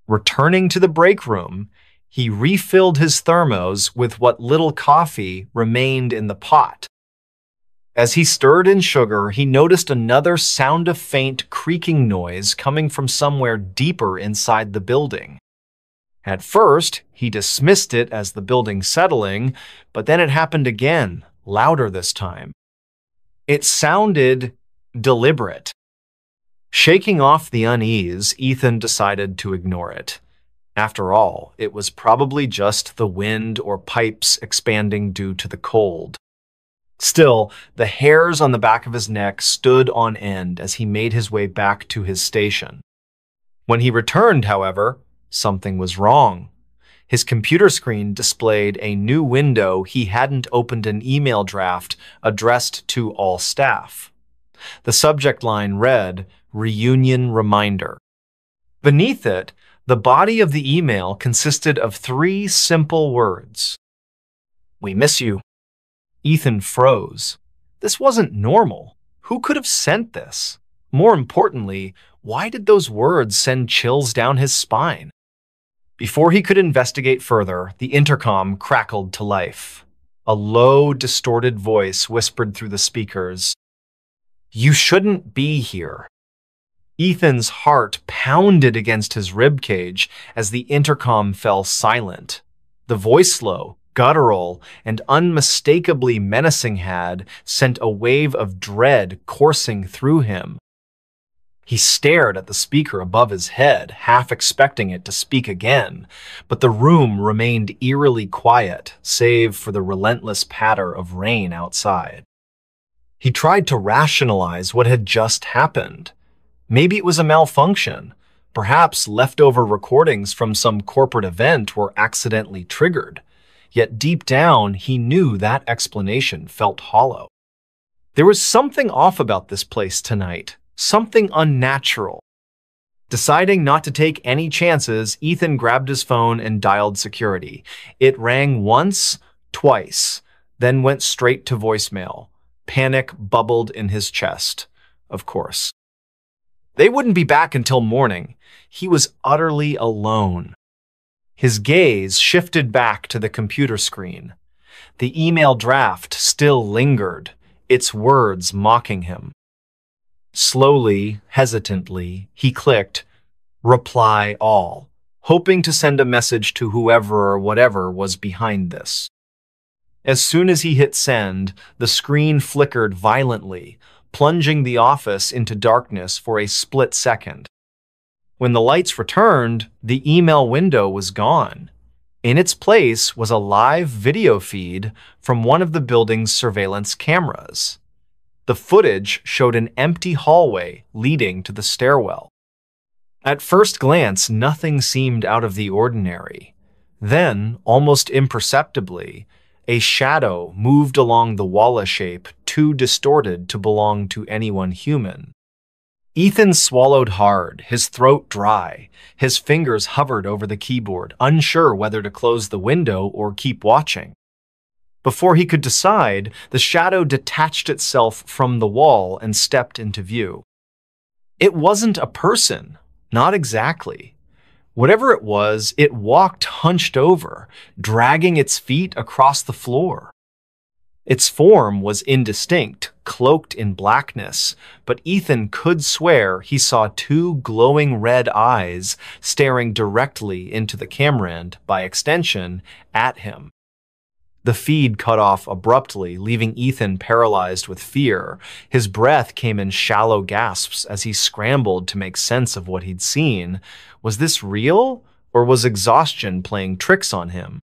Returning to the break room, he refilled his thermos with what little coffee remained in the pot. As he stirred in sugar, he noticed another sound of faint creaking noise coming from somewhere deeper inside the building. At first, he dismissed it as the building settling, but then it happened again, louder this time. It sounded deliberate. Shaking off the unease, Ethan decided to ignore it. After all, it was probably just the wind or pipes expanding due to the cold. Still, the hairs on the back of his neck stood on end as he made his way back to his station. When he returned, however, something was wrong. His computer screen displayed a new window he hadn't opened an email draft addressed to all staff. The subject line read, "Reunion Reminder." Beneath it, the body of the email consisted of 3 simple words. "We miss you." Ethan froze. This wasn't normal. Who could have sent this? More importantly, why did those words send chills down his spine? Before he could investigate further, the intercom crackled to life. A low, distorted voice whispered through the speakers, "You shouldn't be here." Ethan's heart pounded against his ribcage as the intercom fell silent. The voice slow, guttural, and unmistakably menacing had sent a wave of dread coursing through him. He stared at the speaker above his head, half expecting it to speak again, but the room remained eerily quiet, save for the relentless patter of rain outside. He tried to rationalize what had just happened. Maybe it was a malfunction. Perhaps leftover recordings from some corporate event were accidentally triggered. Yet deep down, he knew that explanation felt hollow. There was something off about this place tonight, something unnatural. Deciding not to take any chances, Ethan grabbed his phone and dialed security. It rang once, twice, then went straight to voicemail. Panic bubbled in his chest, of course. They wouldn't be back until morning. He was utterly alone. His gaze shifted back to the computer screen. The email draft still lingered, its words mocking him. Slowly, hesitantly, he clicked Reply All, hoping to send a message to whoever or whatever was behind this. As soon as he hit send, the screen flickered violently, plunging the office into darkness for a split second. When the lights returned, the email window was gone. In its place was a live video feed from one of the building's surveillance cameras. The footage showed an empty hallway leading to the stairwell. At first glance, nothing seemed out of the ordinary. Then, almost imperceptibly, a shadow moved along the wall, a shape too distorted to belong to anyone human. Ethan swallowed hard, his throat dry. His fingers hovered over the keyboard, unsure whether to close the window or keep watching. Before he could decide, the shadow detached itself from the wall and stepped into view. It wasn't a person, not exactly. Whatever it was, it walked hunched over, dragging its feet across the floor. Its form was indistinct, cloaked in blackness, but Ethan could swear he saw two glowing red eyes staring directly into the camera and, by extension, at him. The feed cut off abruptly, leaving Ethan paralyzed with fear. His breath came in shallow gasps as he scrambled to make sense of what he'd seen. Was this real, or was exhaustion playing tricks on him?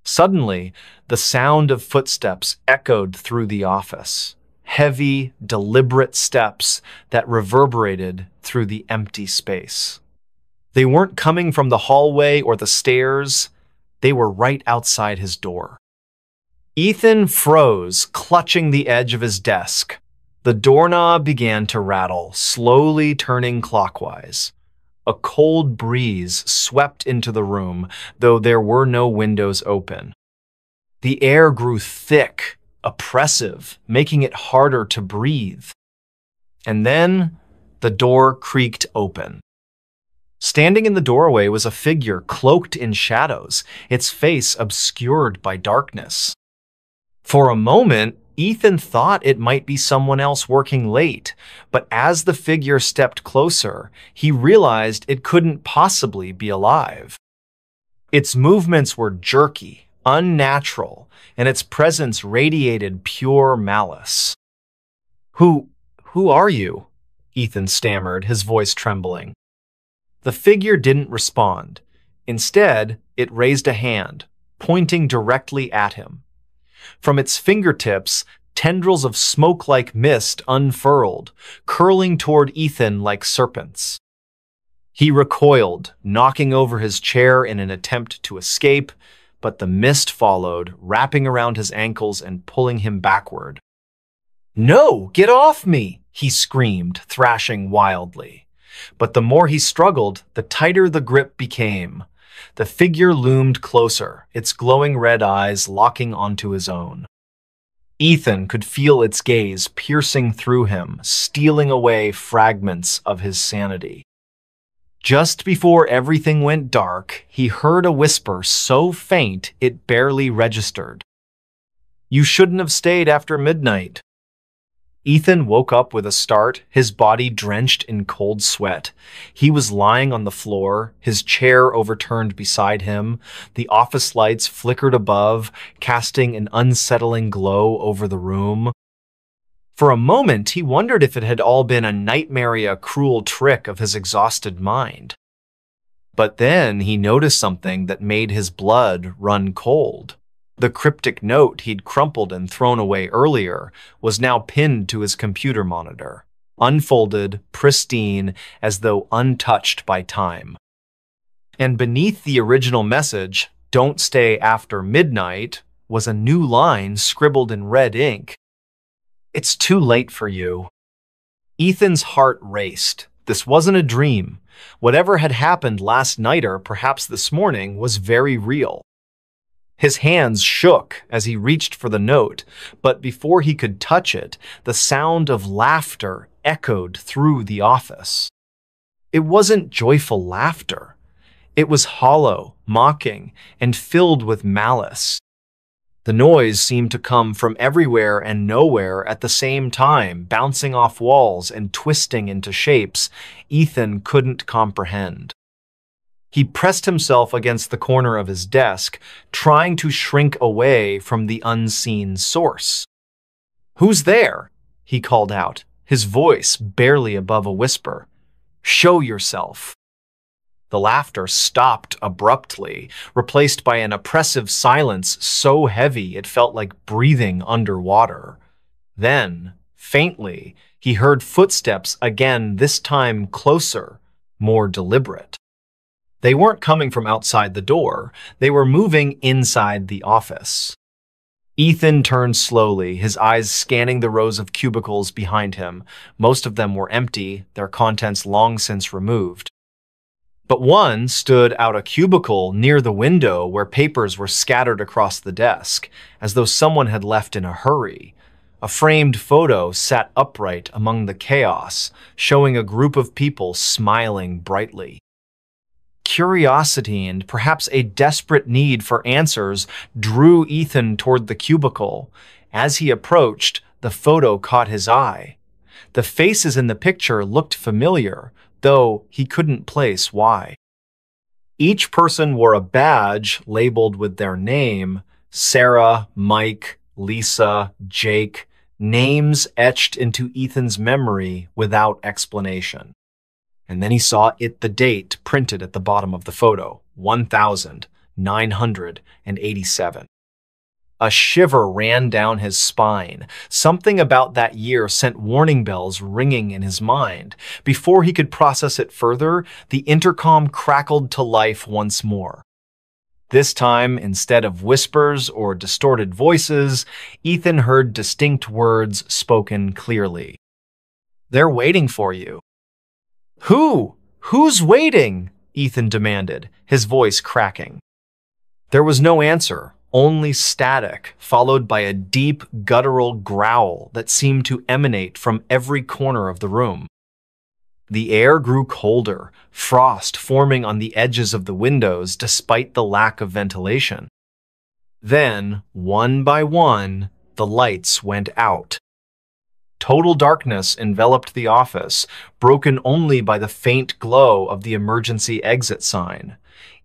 Suddenly, the sound of footsteps echoed through the office. Heavy, deliberate steps that reverberated through the empty space. They weren't coming from the hallway or the stairs. They were right outside his door. Ethan froze, clutching the edge of his desk. The doorknob began to rattle, slowly turning clockwise. A cold breeze swept into the room, though there were no windows open. The air grew thick, oppressive, making it harder to breathe. And then the door creaked open. Standing in the doorway was a figure cloaked in shadows, its face obscured by darkness. For a moment, Ethan thought it might be someone else working late, but as the figure stepped closer, he realized it couldn't possibly be alive. Its movements were jerky, unnatural, and its presence radiated pure malice. Who are you?" Ethan stammered, his voice trembling. The figure didn't respond. Instead, it raised a hand, pointing directly at him. From its fingertips, tendrils of smoke-like mist unfurled, curling toward Ethan like serpents. He recoiled, knocking over his chair in an attempt to escape, but the mist followed, wrapping around his ankles and pulling him backward. "No, get off me!" he screamed, thrashing wildly. But the more he struggled, the tighter the grip became. The figure loomed closer, its glowing red eyes locking onto his own. Ethan could feel its gaze piercing through him, stealing away fragments of his sanity. Just before everything went dark, he heard a whisper so faint it barely registered. "You shouldn't have stayed after midnight." Ethan woke up with a start, his body drenched in cold sweat. He was lying on the floor, his chair overturned beside him. The office lights flickered above, casting an unsettling glow over the room. For a moment, he wondered if it had all been a nightmare, cruel trick of his exhausted mind. But then he noticed something that made his blood run cold. The cryptic note he'd crumpled and thrown away earlier was now pinned to his computer monitor, unfolded, pristine, as though untouched by time. And beneath the original message, "Don't stay after midnight," was a new line scribbled in red ink. "It's too late for you." Ethan's heart raced. This wasn't a dream. Whatever had happened last night or perhaps this morning was very real. His hands shook as he reached for the note, but before he could touch it, the sound of laughter echoed through the office. It wasn't joyful laughter. It was hollow, mocking, and filled with malice. The noise seemed to come from everywhere and nowhere at the same time, bouncing off walls and twisting into shapes Ethan couldn't comprehend. He pressed himself against the corner of his desk, trying to shrink away from the unseen source. "Who's there?" he called out, his voice barely above a whisper. "Show yourself." The laughter stopped abruptly, replaced by an oppressive silence so heavy it felt like breathing underwater. Then, faintly, he heard footsteps again, this time closer, more deliberate. They weren't coming from outside the door. They were moving inside the office. Ethan turned slowly, his eyes scanning the rows of cubicles behind him. Most of them were empty, their contents long since removed. But one stood out a cubicle near the window where papers were scattered across the desk, as though someone had left in a hurry. A framed photo sat upright among the chaos, showing a group of people smiling brightly. Curiosity and perhaps a desperate need for answers drew Ethan toward the cubicle. As he approached, the photo caught his eye. The faces in the picture looked familiar, though he couldn't place why. Each person wore a badge labeled with their name: Sarah, Mike, Lisa, Jake, names etched into Ethan's memory without explanation. And then he saw the date printed at the bottom of the photo: 1987. A shiver ran down his spine. Something about that year sent warning bells ringing in his mind. Before he could process it further, the intercom crackled to life once more. This time, instead of whispers or distorted voices, Ethan heard distinct words spoken clearly. "They're waiting for you." "Who? Who's waiting?" Ethan demanded, his voice cracking. There was no answer. Only static, followed by a deep, guttural growl that seemed to emanate from every corner of the room. The air grew colder, frost forming on the edges of the windows despite the lack of ventilation. Then, one by one, the lights went out. Total darkness enveloped the office, broken only by the faint glow of the emergency exit sign.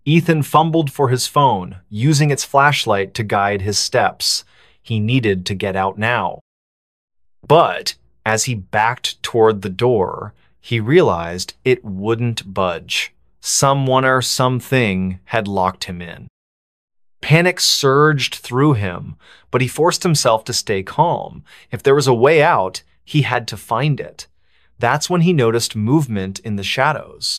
Ethan fumbled for his phone, using its flashlight to guide his steps. He needed to get out now. But as he backed toward the door, he realized it wouldn't budge. Someone or something had locked him in. Panic surged through him, but he forced himself to stay calm. If there was a way out, he had to find it. That's when he noticed movement in the shadows.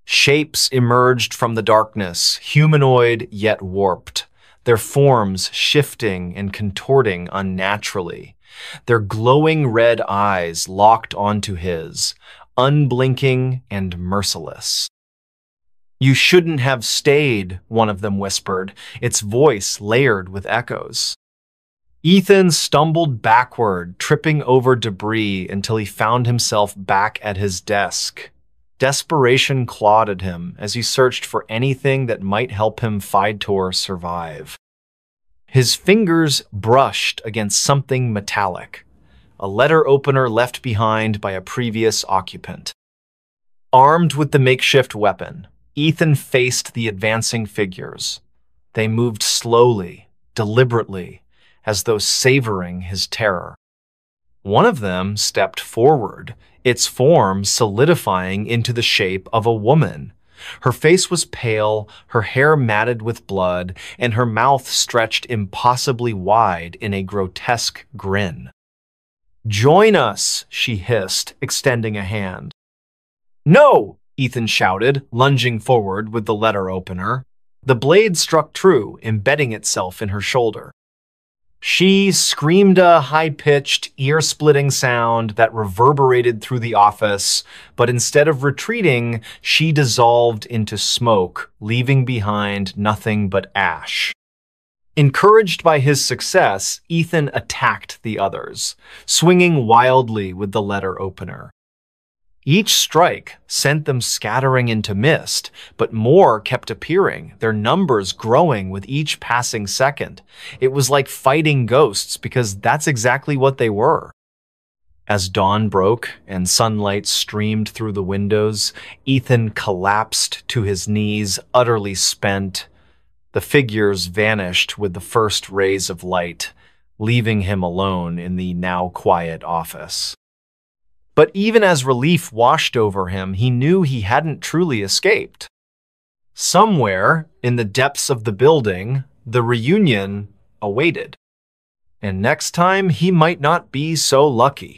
Shapes emerged from the darkness, humanoid yet warped, their forms shifting and contorting unnaturally. Their glowing red eyes locked onto his, unblinking and merciless. "You shouldn't have stayed," one of them whispered, its voice layered with echoes. Ethan stumbled backward, tripping over debris until he found himself back at his desk. Desperation clawed at him as he searched for anything that might help him fight or survive. His fingers brushed against something metallic. a letter opener left behind by a previous occupant. Armed with the makeshift weapon, Ethan faced the advancing figures. They moved slowly, deliberately, as though savoring his terror. One of them stepped forward, its form solidifying into the shape of a woman. Her face was pale, her hair matted with blood, and her mouth stretched impossibly wide in a grotesque grin. "Join us," she hissed, extending a hand. "No!" Ethan shouted, lunging forward with the letter opener. The blade struck true, embedding itself in her shoulder. She screamed a high-pitched, ear-splitting sound that reverberated through the office, but instead of retreating, she dissolved into smoke, leaving behind nothing but ash. Encouraged by his success, Ethan attacked the others, swinging wildly with the letter opener. Each strike sent them scattering into mist, but more kept appearing, their numbers growing with each passing second. It was like fighting ghosts, because that's exactly what they were. As dawn broke and sunlight streamed through the windows, Ethan collapsed to his knees, utterly spent. The figures vanished with the first rays of light, leaving him alone in the now quiet office. But even as relief washed over him, he knew he hadn't truly escaped. Somewhere in the depths of the building, the reunion awaited. And next time, he might not be so lucky.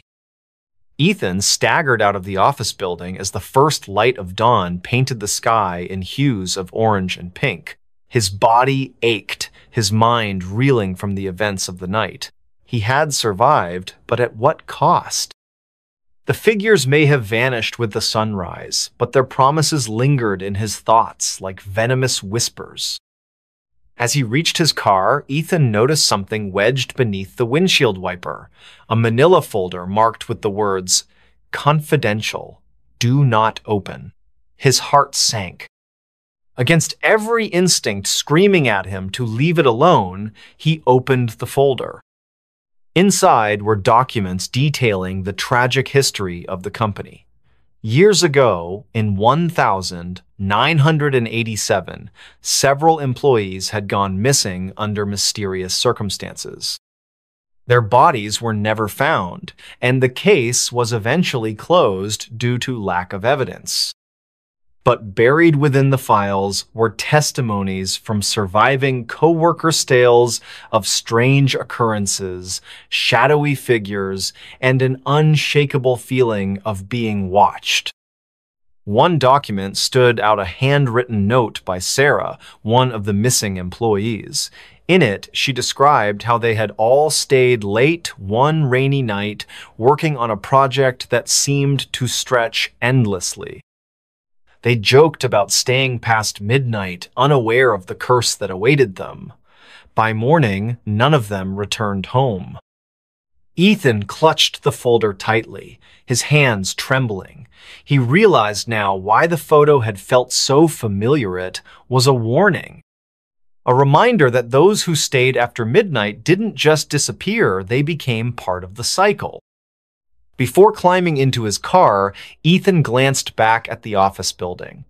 Ethan staggered out of the office building as the first light of dawn painted the sky in hues of orange and pink. His body ached, his mind reeling from the events of the night. He had survived, but at what cost? The figures may have vanished with the sunrise, but their promises lingered in his thoughts like venomous whispers. As he reached his car, Ethan noticed something wedged beneath the windshield wiper, a manila folder marked with the words, "Confidential, do not open." His heart sank. Against every instinct screaming at him to leave it alone, he opened the folder. Inside were documents detailing the tragic history of the company. Years ago, in 1987, several employees had gone missing under mysterious circumstances. Their bodies were never found, and the case was eventually closed due to lack of evidence. But buried within the files were testimonies from surviving co-workers' tales of strange occurrences, shadowy figures, and an unshakable feeling of being watched. One document stood out a handwritten note by Sarah, one of the missing employees. In it, she described how they had all stayed late one rainy night working on a project that seemed to stretch endlessly. They joked about staying past midnight, unaware of the curse that awaited them. By morning, none of them returned home. Ethan clutched the folder tightly, his hands trembling. He realized now why the photo had felt so familiar. It was a warning. A reminder that those who stayed after midnight didn't just disappear, they became part of the cycle. Before climbing into his car, Ethan glanced back at the office building.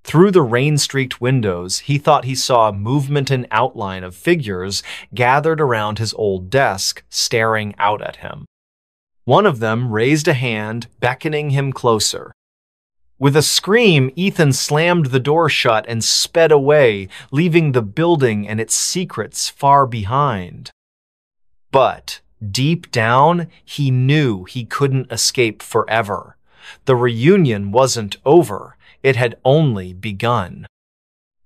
Through the rain-streaked windows, he thought he saw movement and outline of figures gathered around his old desk, staring out at him. One of them raised a hand, beckoning him closer. With a scream, Ethan slammed the door shut and sped away, leaving the building and its secrets far behind. But deep down, he knew he couldn't escape forever. The reunion wasn't over. It had only begun.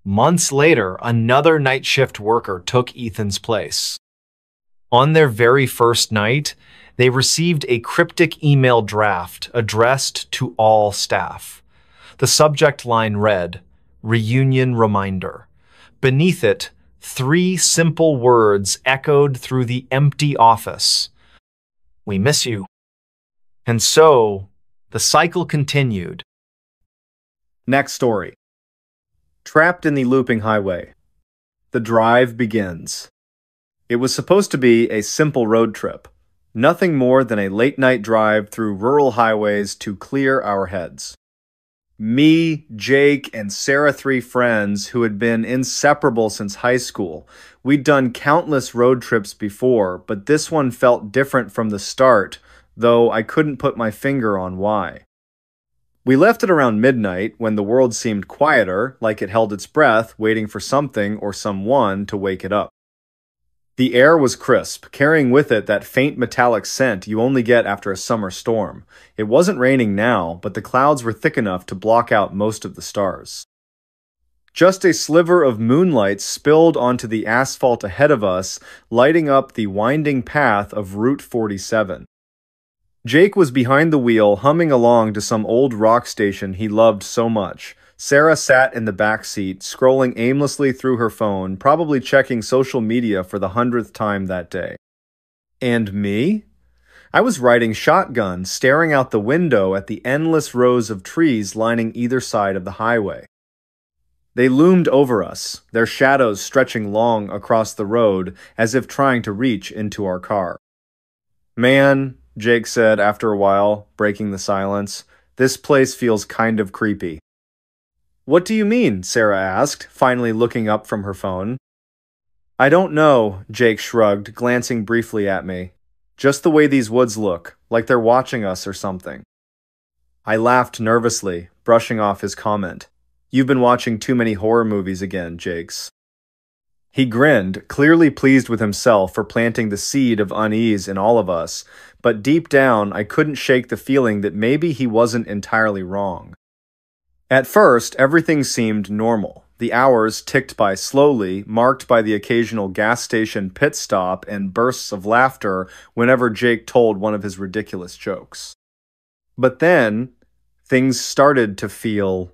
Months later, another night shift worker took Ethan's place. On their very first night, they received a cryptic email draft addressed to all staff. The subject line read, "Reunion Reminder." Beneath it, 3 simple words echoed through the empty office. "We miss you." And so, the cycle continued. Next story. Trapped in the looping highway. The drive begins. It was supposed to be a simple road trip. Nothing more than a late-night drive through rural highways to clear our heads. Me, Jake, and Sarah, three friends who had been inseparable since high school. We'd done countless road trips before, but this one felt different from the start, though I couldn't put my finger on why. We left at around midnight when the world seemed quieter, like it held its breath, waiting for something or someone to wake it up. The air was crisp, carrying with it that faint metallic scent you only get after a summer storm. It wasn't raining now, but the clouds were thick enough to block out most of the stars. Just a sliver of moonlight spilled onto the asphalt ahead of us, lighting up the winding path of Route 47. Jake was behind the wheel, humming along to some old rock station he loved so much. Sarah sat in the back seat, scrolling aimlessly through her phone, probably checking social media for the 100th time that day. And me? I was riding shotgun, staring out the window at the endless rows of trees lining either side of the highway. They loomed over us, their shadows stretching long across the road as if trying to reach into our car. "Man," Jake said after a while, breaking the silence, "this place feels kind of creepy." "What do you mean?" Sarah asked, finally looking up from her phone. "I don't know," Jake shrugged, glancing briefly at me. "Just the way these woods look, like they're watching us or something." I laughed nervously, brushing off his comment. "You've been watching too many horror movies again, Jakes." He grinned, clearly pleased with himself for planting the seed of unease in all of us, but deep down I couldn't shake the feeling that maybe he wasn't entirely wrong. At first, everything seemed normal. The hours ticked by slowly, marked by the occasional gas station pit stop and bursts of laughter whenever Jake told one of his ridiculous jokes. But then, things started to feel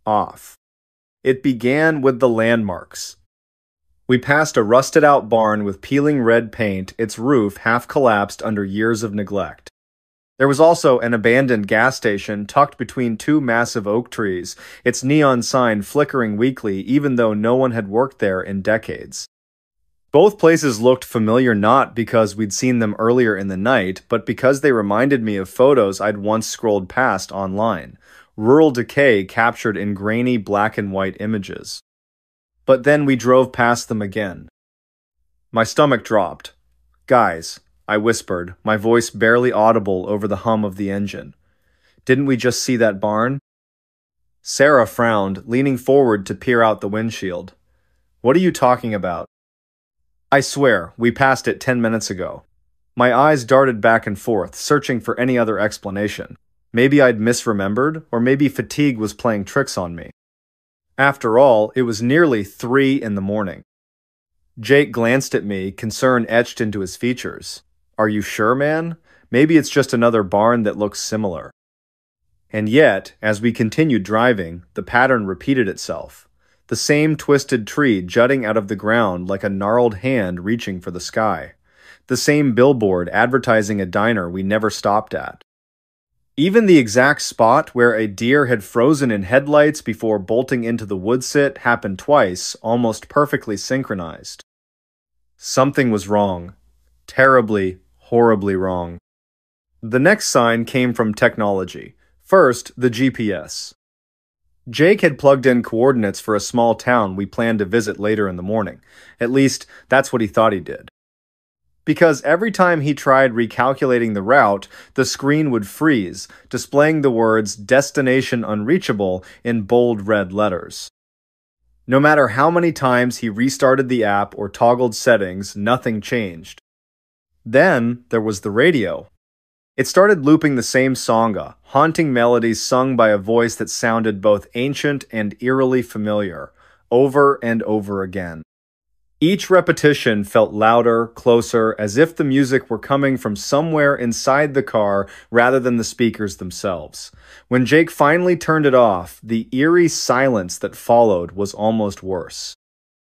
off. It began with the landmarks. We passed a rusted-out barn with peeling red paint, its roof half collapsed under years of neglect. There was also an abandoned gas station tucked between two massive oak trees, its neon sign flickering weakly even though no one had worked there in decades. Both places looked familiar not because we'd seen them earlier in the night, but because they reminded me of photos I'd once scrolled past online. Rural decay captured in grainy black and white images. But then we drove past them again. My stomach dropped. "Guys," I whispered, my voice barely audible over the hum of the engine. "Didn't we just see that barn?" Sarah frowned, leaning forward to peer out the windshield. "What are you talking about?" "I swear, we passed it 10 minutes ago." My eyes darted back and forth, searching for any other explanation. Maybe I'd misremembered, or maybe fatigue was playing tricks on me. After all, it was nearly 3 in the morning. Jake glanced at me, concern etched into his features. "Are you sure, man? Maybe it's just another barn that looks similar." And yet, as we continued driving, the pattern repeated itself. The same twisted tree jutting out of the ground like a gnarled hand reaching for the sky. The same billboard advertising a diner we never stopped at. Even the exact spot where a deer had frozen in headlights before bolting into the woodsit happened twice, almost perfectly synchronized. Something was wrong. Terribly, horribly wrong. The next sign came from technology. First, the GPS. Jake had plugged in coordinates for a small town we planned to visit later in the morning. At least, that's what he thought he did. Because every time he tried recalculating the route, the screen would freeze, displaying the words "Destination Unreachable" in bold red letters. No matter how many times he restarted the app or toggled settings, nothing changed. Then there was the radio. It started looping the same sanga, haunting melodies sung by a voice that sounded both ancient and eerily familiar, over and over again. Each repetition felt louder, closer, as if the music were coming from somewhere inside the car rather than the speakers themselves. When Jake finally turned it off, the eerie silence that followed was almost worse.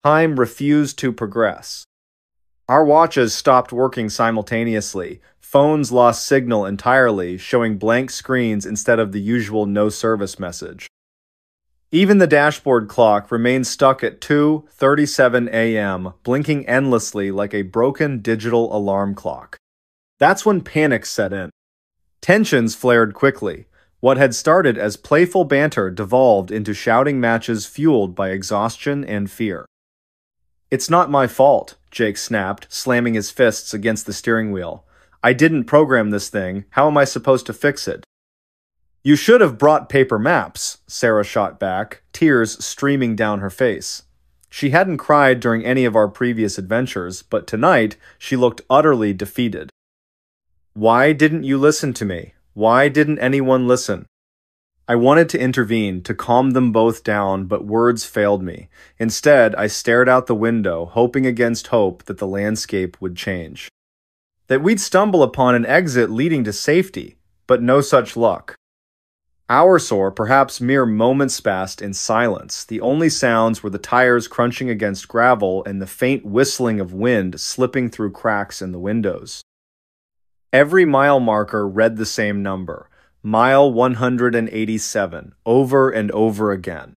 Time refused to progress. Our watches stopped working simultaneously. Phones lost signal entirely, showing blank screens instead of the usual no service message. Even the dashboard clock remained stuck at 2:37 a.m., blinking endlessly like a broken digital alarm clock. That's when panic set in. Tensions flared quickly. What had started as playful banter devolved into shouting matches fueled by exhaustion and fear. "It's not my fault," Jake snapped, slamming his fists against the steering wheel. "I didn't program this thing. How am I supposed to fix it?" "You should have brought paper maps," Sarah shot back, tears streaming down her face. She hadn't cried during any of our previous adventures, but tonight she looked utterly defeated. "Why didn't you listen to me? Why didn't anyone listen?" I wanted to intervene, to calm them both down, but words failed me. Instead, I stared out the window, hoping against hope that the landscape would change. That we'd stumble upon an exit leading to safety, but no such luck. Hours or perhaps mere moments passed in silence. The only sounds were the tires crunching against gravel and the faint whistling of wind slipping through cracks in the windows. Every mile marker read the same number. Mile 187, over and over again.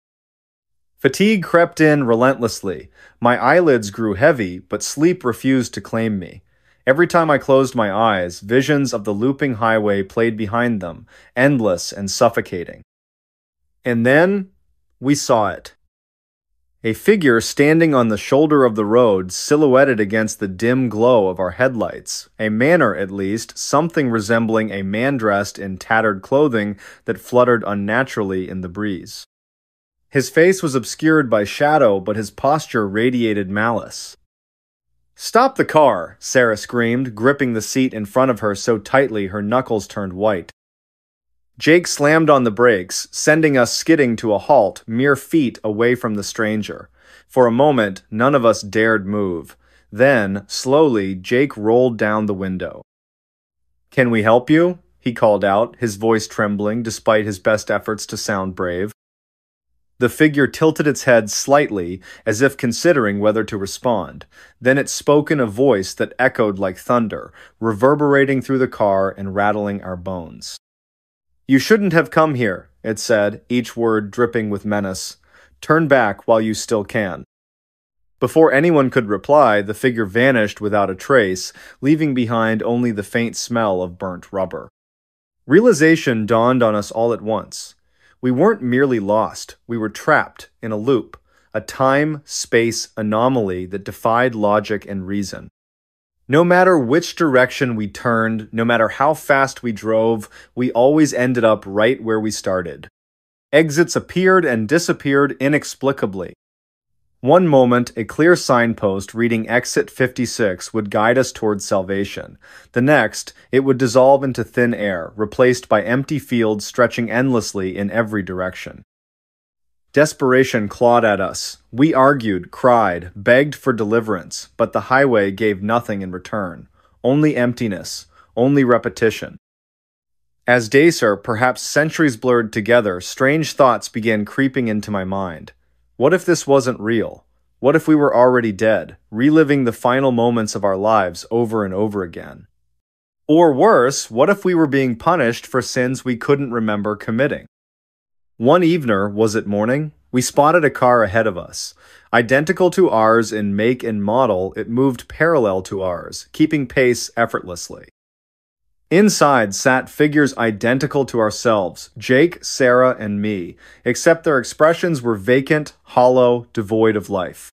Fatigue crept in relentlessly. My eyelids grew heavy, but sleep refused to claim me. Every time I closed my eyes, visions of the looping highway played behind them, endless and suffocating. And then, we saw it. A figure standing on the shoulder of the road, silhouetted against the dim glow of our headlights. A manner, at least, something resembling a man dressed in tattered clothing that fluttered unnaturally in the breeze. His face was obscured by shadow, but his posture radiated malice. "Stop the car!" Sarah screamed, gripping the seat in front of her so tightly her knuckles turned white. Jake slammed on the brakes, sending us skidding to a halt mere feet away from the stranger. For a moment, none of us dared move. Then, slowly, Jake rolled down the window. "Can we help you?" he called out, his voice trembling despite his best efforts to sound brave. The figure tilted its head slightly, as if considering whether to respond. Then it spoke in a voice that echoed like thunder, reverberating through the car and rattling our bones. "You shouldn't have come here," it said, each word dripping with menace. "Turn back while you still can." Before anyone could reply, the figure vanished without a trace, leaving behind only the faint smell of burnt rubber. Realization dawned on us all at once. We weren't merely lost, we were trapped in a loop, a time-space anomaly that defied logic and reason. No matter which direction we turned, no matter how fast we drove, we always ended up right where we started. Exits appeared and disappeared inexplicably. One moment, a clear signpost reading Exit 56 would guide us towards salvation. The next, it would dissolve into thin air, replaced by empty fields stretching endlessly in every direction. Desperation clawed at us. We argued, cried, begged for deliverance, but the highway gave nothing in return. Only emptiness, only repetition. As days, or perhaps centuries blurred together, strange thoughts began creeping into my mind. What if this wasn't real? What if we were already dead, reliving the final moments of our lives over and over again? Or worse, what if we were being punished for sins we couldn't remember committing? One evening, was it morning? We spotted a car ahead of us. Identical to ours in make and model, it moved parallel to ours, keeping pace effortlessly. Inside sat figures identical to ourselves, Jake, Sarah, and me, except their expressions were vacant, hollow, devoid of life.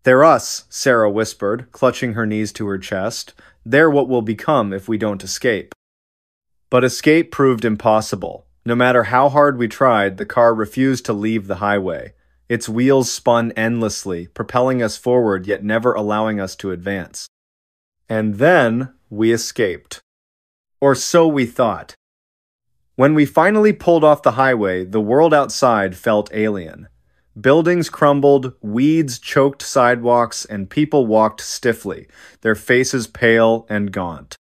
"They're us," Sarah whispered, clutching her knees to her chest. "They're what we'll become if we don't escape." But escape proved impossible. No matter how hard we tried, the car refused to leave the highway. Its wheels spun endlessly, propelling us forward yet never allowing us to advance. And then we escaped. Or so we thought. When we finally pulled off the highway, the world outside felt alien. Buildings crumbled, weeds choked sidewalks, and people walked stiffly, their faces pale and gaunt.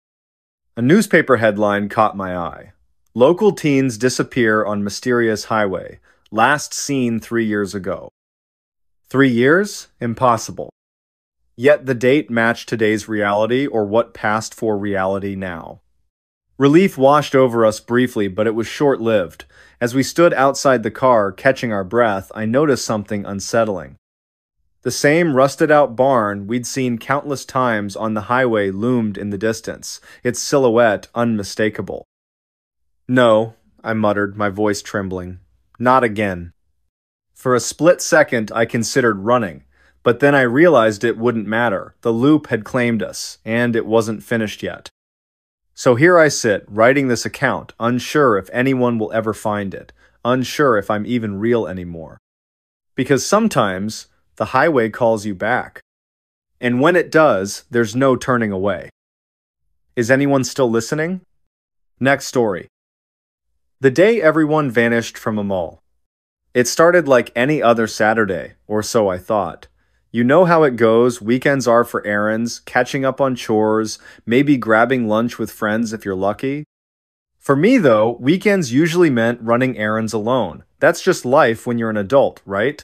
A newspaper headline caught my eye. "Local teens disappear on mysterious highway. Last seen 3 years ago." 3 years? Impossible. Yet the date matched today's reality, or what passed for reality now. Relief washed over us briefly, but it was short-lived. As we stood outside the car, catching our breath, I noticed something unsettling. The same rusted-out barn we'd seen countless times on the highway loomed in the distance, its silhouette unmistakable. "No," I muttered, my voice trembling. "Not again." For a split second, I considered running, but then I realized it wouldn't matter. The loop had claimed us, and it wasn't finished yet. So here I sit, writing this account, unsure if anyone will ever find it, unsure if I'm even real anymore. Because sometimes, the highway calls you back. And when it does, there's no turning away. Is anyone still listening? Next story. The day everyone vanished from a mall. It started like any other Saturday, or so I thought. You know how it goes, weekends are for errands, catching up on chores, maybe grabbing lunch with friends if you're lucky. For me though, weekends usually meant running errands alone. That's just life when you're an adult, right?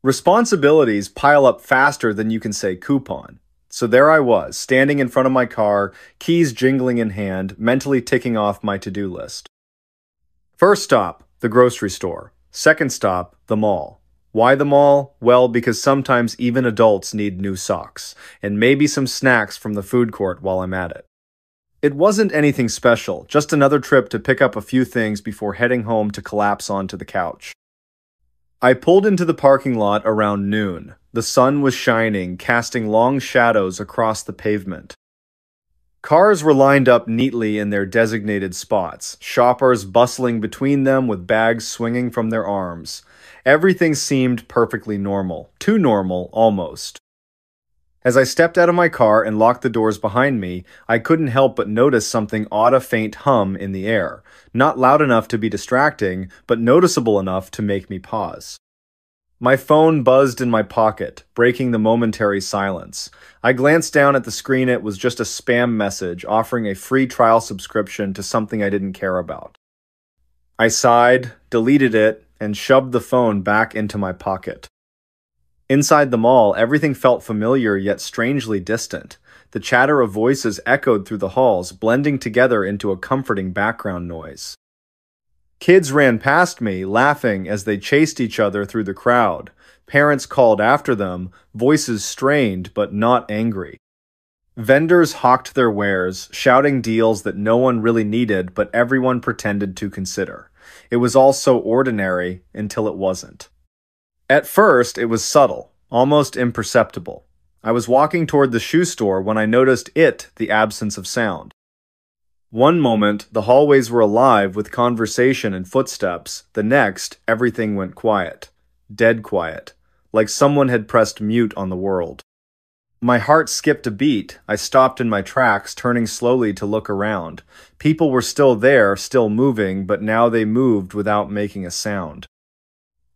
Responsibilities pile up faster than you can say coupon. So there I was, standing in front of my car, keys jingling in hand, mentally ticking off my to-do list. First stop, the grocery store. Second stop, the mall. Why the mall? Well, because sometimes even adults need new socks, and maybe some snacks from the food court while I'm at it. It wasn't anything special, just another trip to pick up a few things before heading home to collapse onto the couch. I pulled into the parking lot around noon. The sun was shining, casting long shadows across the pavement. Cars were lined up neatly in their designated spots, shoppers bustling between them with bags swinging from their arms. Everything seemed perfectly normal, too normal, almost. As I stepped out of my car and locked the doors behind me, I couldn't help but notice something odd, a faint hum in the air. Not loud enough to be distracting, but noticeable enough to make me pause. My phone buzzed in my pocket, breaking the momentary silence. I glanced down at the screen. It was just a spam message offering a free trial subscription to something I didn't care about. I sighed, deleted it, and shoved the phone back into my pocket. Inside the mall, everything felt familiar yet strangely distant. The chatter of voices echoed through the halls, blending together into a comforting background noise. Kids ran past me, laughing as they chased each other through the crowd. Parents called after them, voices strained but not angry. Vendors hawked their wares, shouting deals that no one really needed but everyone pretended to consider. It was all so ordinary until it wasn't. At first, it was subtle, almost imperceptible. I was walking toward the shoe store when I noticed the absence of sound. One moment, the hallways were alive with conversation and footsteps. The next, everything went quiet. Dead quiet. Like someone had pressed mute on the world. My heart skipped a beat. I stopped in my tracks, turning slowly to look around. People were still there, still moving, but now they moved without making a sound.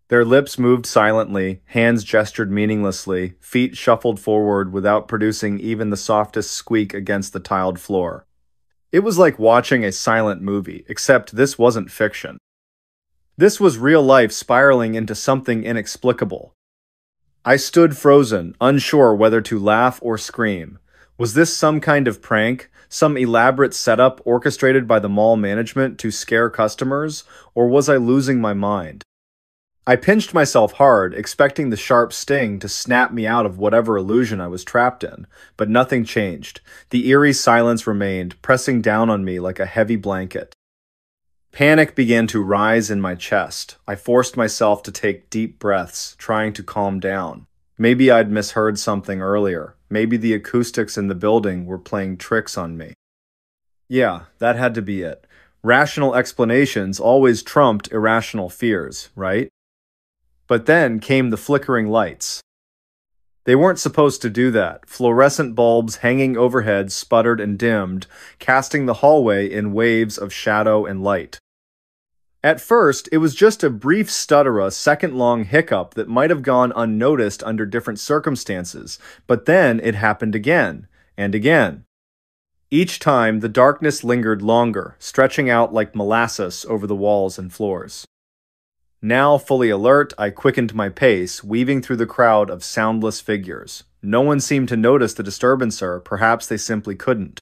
Their lips moved silently, hands gestured meaninglessly, feet shuffled forward without producing even the softest squeak against the tiled floor. It was like watching a silent movie, except this wasn't fiction. This was real life spiraling into something inexplicable. I stood frozen, unsure whether to laugh or scream. Was this some kind of prank, some elaborate setup orchestrated by the mall management to scare customers, or was I losing my mind? I pinched myself hard, expecting the sharp sting to snap me out of whatever illusion I was trapped in, but nothing changed. The eerie silence remained, pressing down on me like a heavy blanket. Panic began to rise in my chest. I forced myself to take deep breaths, trying to calm down. Maybe I'd misheard something earlier. Maybe the acoustics in the building were playing tricks on me. Yeah, that had to be it. Rational explanations always trumped irrational fears, right? But then came the flickering lights. They weren't supposed to do that. Fluorescent bulbs hanging overhead sputtered and dimmed, casting the hallway in waves of shadow and light. At first, it was just a brief stutter, a second-long hiccup that might have gone unnoticed under different circumstances, but then it happened again, and again. Each time, the darkness lingered longer, stretching out like molasses over the walls and floors. Now fully alert, I quickened my pace, weaving through the crowd of soundless figures. No one seemed to notice the disturbance, or perhaps they simply couldn't.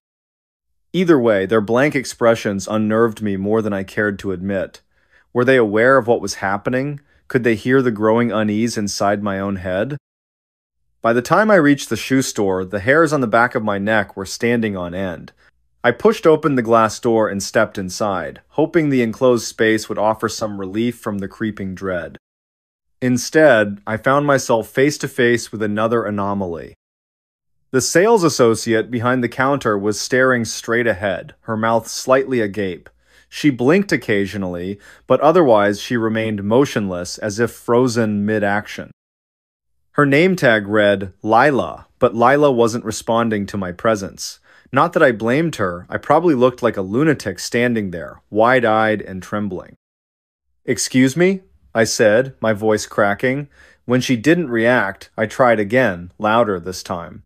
Either way, their blank expressions unnerved me more than I cared to admit. Were they aware of what was happening? Could they hear the growing unease inside my own head? By the time I reached the shoe store, the hairs on the back of my neck were standing on end. I pushed open the glass door and stepped inside, hoping the enclosed space would offer some relief from the creeping dread. Instead, I found myself face to face with another anomaly. The sales associate behind the counter was staring straight ahead, her mouth slightly agape. She blinked occasionally, but otherwise she remained motionless as if frozen mid-action. Her name tag read Lila, but Lila wasn't responding to my presence. Not that I blamed her, I probably looked like a lunatic standing there, wide-eyed and trembling. "Excuse me?" I said, my voice cracking. When she didn't react, I tried again, louder this time.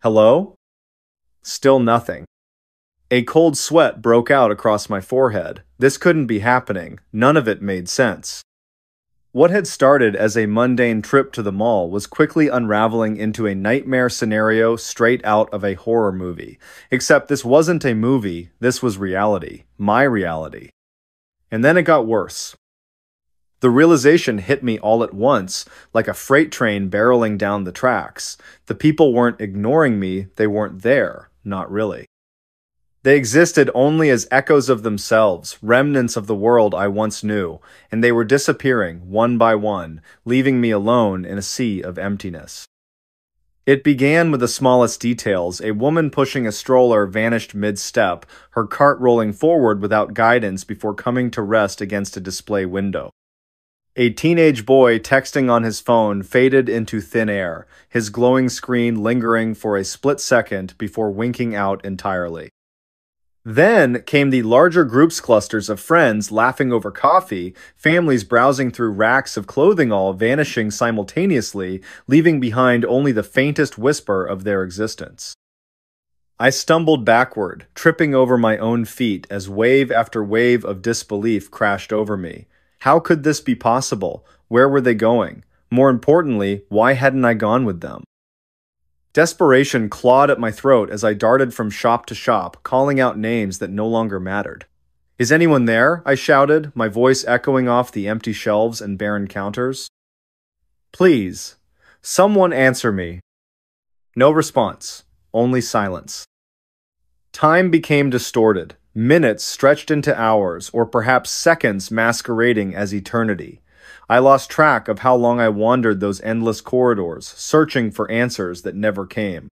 "Hello?" Still nothing. A cold sweat broke out across my forehead. This couldn't be happening. None of it made sense. What had started as a mundane trip to the mall was quickly unraveling into a nightmare scenario straight out of a horror movie. Except this wasn't a movie, this was reality. My reality. And then it got worse. The realization hit me all at once, like a freight train barreling down the tracks. The people weren't ignoring me, they weren't there. Not really. They existed only as echoes of themselves, remnants of the world I once knew, and they were disappearing, one by one, leaving me alone in a sea of emptiness. It began with the smallest details. A woman pushing a stroller vanished mid-step, her cart rolling forward without guidance before coming to rest against a display window. A teenage boy texting on his phone faded into thin air, his glowing screen lingering for a split second before winking out entirely. Then came the larger groups clusters of friends laughing over coffee, families browsing through racks of clothing all vanishing simultaneously, leaving behind only the faintest whisper of their existence. I stumbled backward, tripping over my own feet as wave after wave of disbelief crashed over me. How could this be possible? Where were they going? More importantly, why hadn't I gone with them? Desperation clawed at my throat as I darted from shop to shop, calling out names that no longer mattered. "Is anyone there?" I shouted, my voice echoing off the empty shelves and barren counters. "Please, someone answer me." No response, only silence. Time became distorted, minutes stretched into hours, or perhaps seconds masquerading as eternity. I lost track of how long I wandered those endless corridors, searching for answers that never came.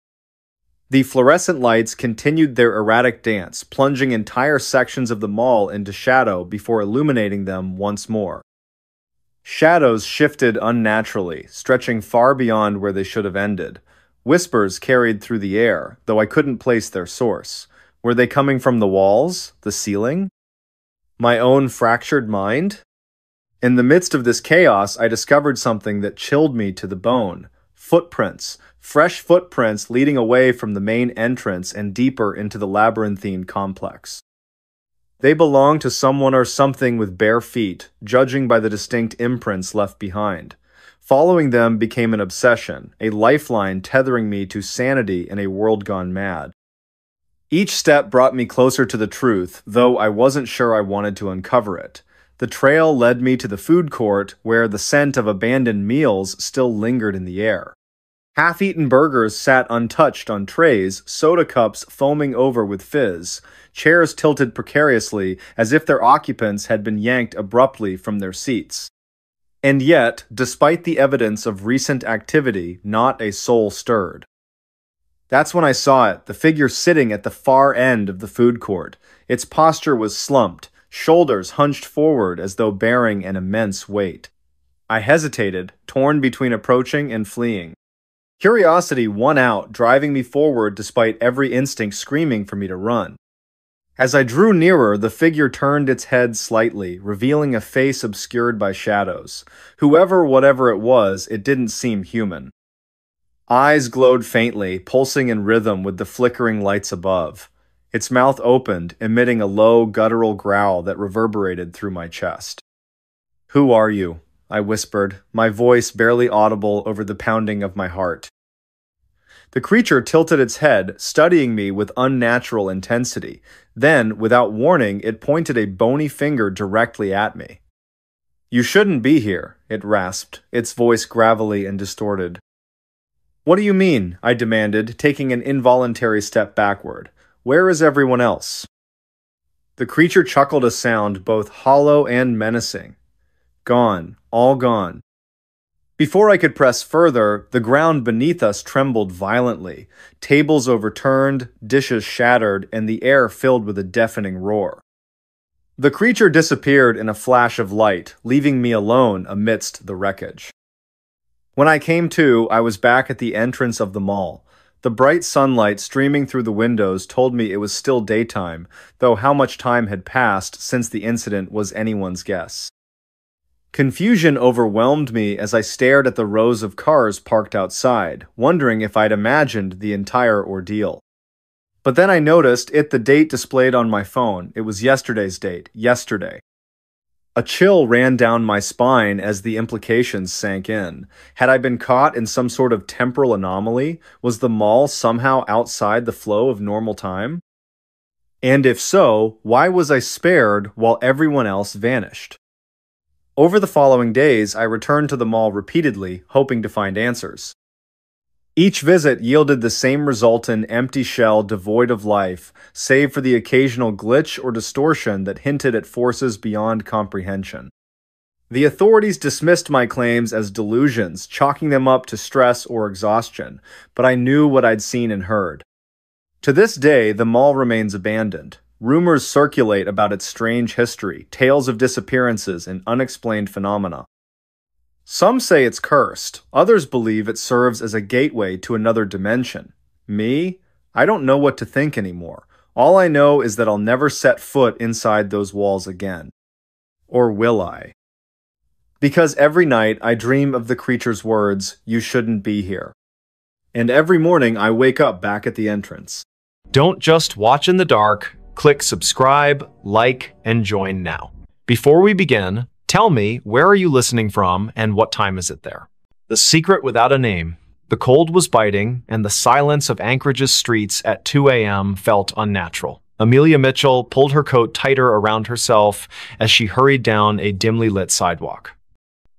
The fluorescent lights continued their erratic dance, plunging entire sections of the mall into shadow before illuminating them once more. Shadows shifted unnaturally, stretching far beyond where they should have ended. Whispers carried through the air, though I couldn't place their source. Were they coming from the walls, the ceiling? My own fractured mind? In the midst of this chaos, I discovered something that chilled me to the bone. Footprints. Fresh footprints leading away from the main entrance and deeper into the labyrinthine complex. They belonged to someone or something with bare feet, judging by the distinct imprints left behind. Following them became an obsession, a lifeline tethering me to sanity in a world gone mad. Each step brought me closer to the truth, though I wasn't sure I wanted to uncover it. The trail led me to the food court, where the scent of abandoned meals still lingered in the air. Half-eaten burgers sat untouched on trays, soda cups foaming over with fizz, chairs tilted precariously as if their occupants had been yanked abruptly from their seats. And yet, despite the evidence of recent activity, not a soul stirred. That's when I saw it, the figure sitting at the far end of the food court. Its posture was slumped, shoulders hunched forward as though bearing an immense weight. I hesitated, torn between approaching and fleeing. Curiosity won out, driving me forward despite every instinct screaming for me to run. As I drew nearer, the figure turned its head slightly, revealing a face obscured by shadows. Whatever it was, it didn't seem human. Eyes glowed faintly, pulsing in rhythm with the flickering lights above. Its mouth opened, emitting a low, guttural growl that reverberated through my chest. "Who are you?" I whispered, my voice barely audible over the pounding of my heart. The creature tilted its head, studying me with unnatural intensity. Then, without warning, it pointed a bony finger directly at me. "You shouldn't be here," it rasped, its voice gravelly and distorted. What do you mean? I demanded, taking an involuntary step backward. Where is everyone else? The creature chuckled a sound both hollow and menacing. Gone, all gone. Before I could press further, the ground beneath us trembled violently. Tables overturned, dishes shattered, and the air filled with a deafening roar. The creature disappeared in a flash of light, leaving me alone amidst the wreckage. When I came to, I was back at the entrance of the mall. The bright sunlight streaming through the windows told me it was still daytime, though how much time had passed since the incident was anyone's guess. Confusion overwhelmed me as I stared at the rows of cars parked outside, wondering if I'd imagined the entire ordeal. But then I noticed the date displayed on my phone. It was yesterday's date, yesterday. A chill ran down my spine as the implications sank in. Had I been caught in some sort of temporal anomaly? Was the mall somehow outside the flow of normal time? And if so, why was I spared while everyone else vanished? Over the following days, I returned to the mall repeatedly, hoping to find answers. Each visit yielded the same result: an empty shell devoid of life, save for the occasional glitch or distortion that hinted at forces beyond comprehension. The authorities dismissed my claims as delusions, chalking them up to stress or exhaustion, but I knew what I'd seen and heard. To this day, the mall remains abandoned. Rumors circulate about its strange history, tales of disappearances, and unexplained phenomena. Some say it's cursed. Others believe it serves as a gateway to another dimension. Me? I don't know what to think anymore. All I know is that I'll never set foot inside those walls again. Or will I? Because every night I dream of the creature's words, "You shouldn't be here." And every morning I wake up back at the entrance. Don't just watch in the dark. Click subscribe, like, and join now. Before we begin, tell me, where are you listening from and what time is it there? The secret without a name. The cold was biting, and the silence of Anchorage's streets at 2 a.m. felt unnatural. Amelia Mitchell pulled her coat tighter around herself as she hurried down a dimly lit sidewalk.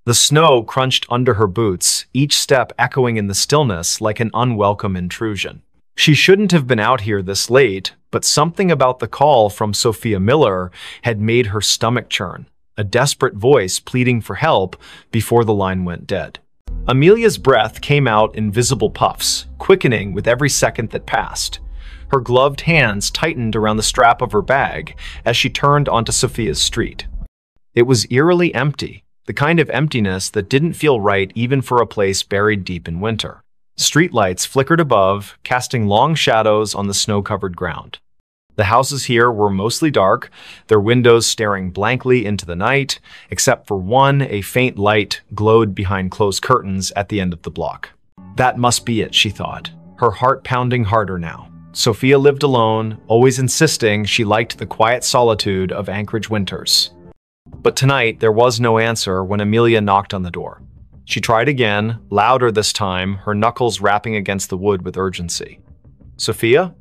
The snow crunched under her boots, each step echoing in the stillness like an unwelcome intrusion. She shouldn't have been out here this late, but something about the call from Sophia Miller had made her stomach churn, a desperate voice pleading for help before the line went dead. Amelia's breath came out in visible puffs, quickening with every second that passed. Her gloved hands tightened around the strap of her bag as she turned onto Sophia's street. It was eerily empty, the kind of emptiness that didn't feel right even for a place buried deep in winter. Streetlights flickered above, casting long shadows on the snow-covered ground. The houses here were mostly dark, their windows staring blankly into the night, except for one. A faint light glowed behind closed curtains at the end of the block. That must be it, she thought, her heart pounding harder now. Sophia lived alone, always insisting she liked the quiet solitude of Anchorage winters. But tonight, there was no answer when Amelia knocked on the door. She tried again, louder this time, her knuckles rapping against the wood with urgency. "Sophia?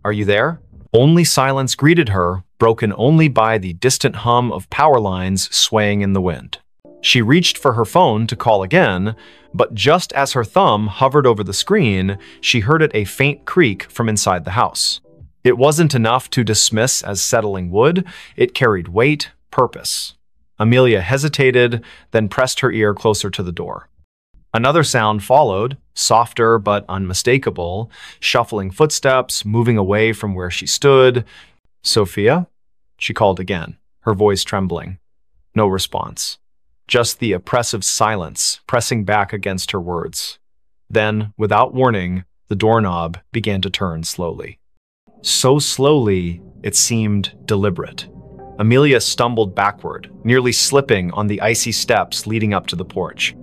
Are you there?" Only silence greeted her, broken only by the distant hum of power lines swaying in the wind. She reached for her phone to call again, but just as her thumb hovered over the screen, she heard a faint creak from inside the house. It wasn't enough to dismiss as settling wood, it carried weight, purpose. Amelia hesitated, then pressed her ear closer to the door. Another sound followed, softer but unmistakable, shuffling footsteps, moving away from where she stood. "Sophia?" she called again, her voice trembling. No response. Just the oppressive silence pressing back against her words. Then, without warning, the doorknob began to turn slowly. So slowly, it seemed deliberate. Amelia stumbled backward, nearly slipping on the icy steps leading up to the porch.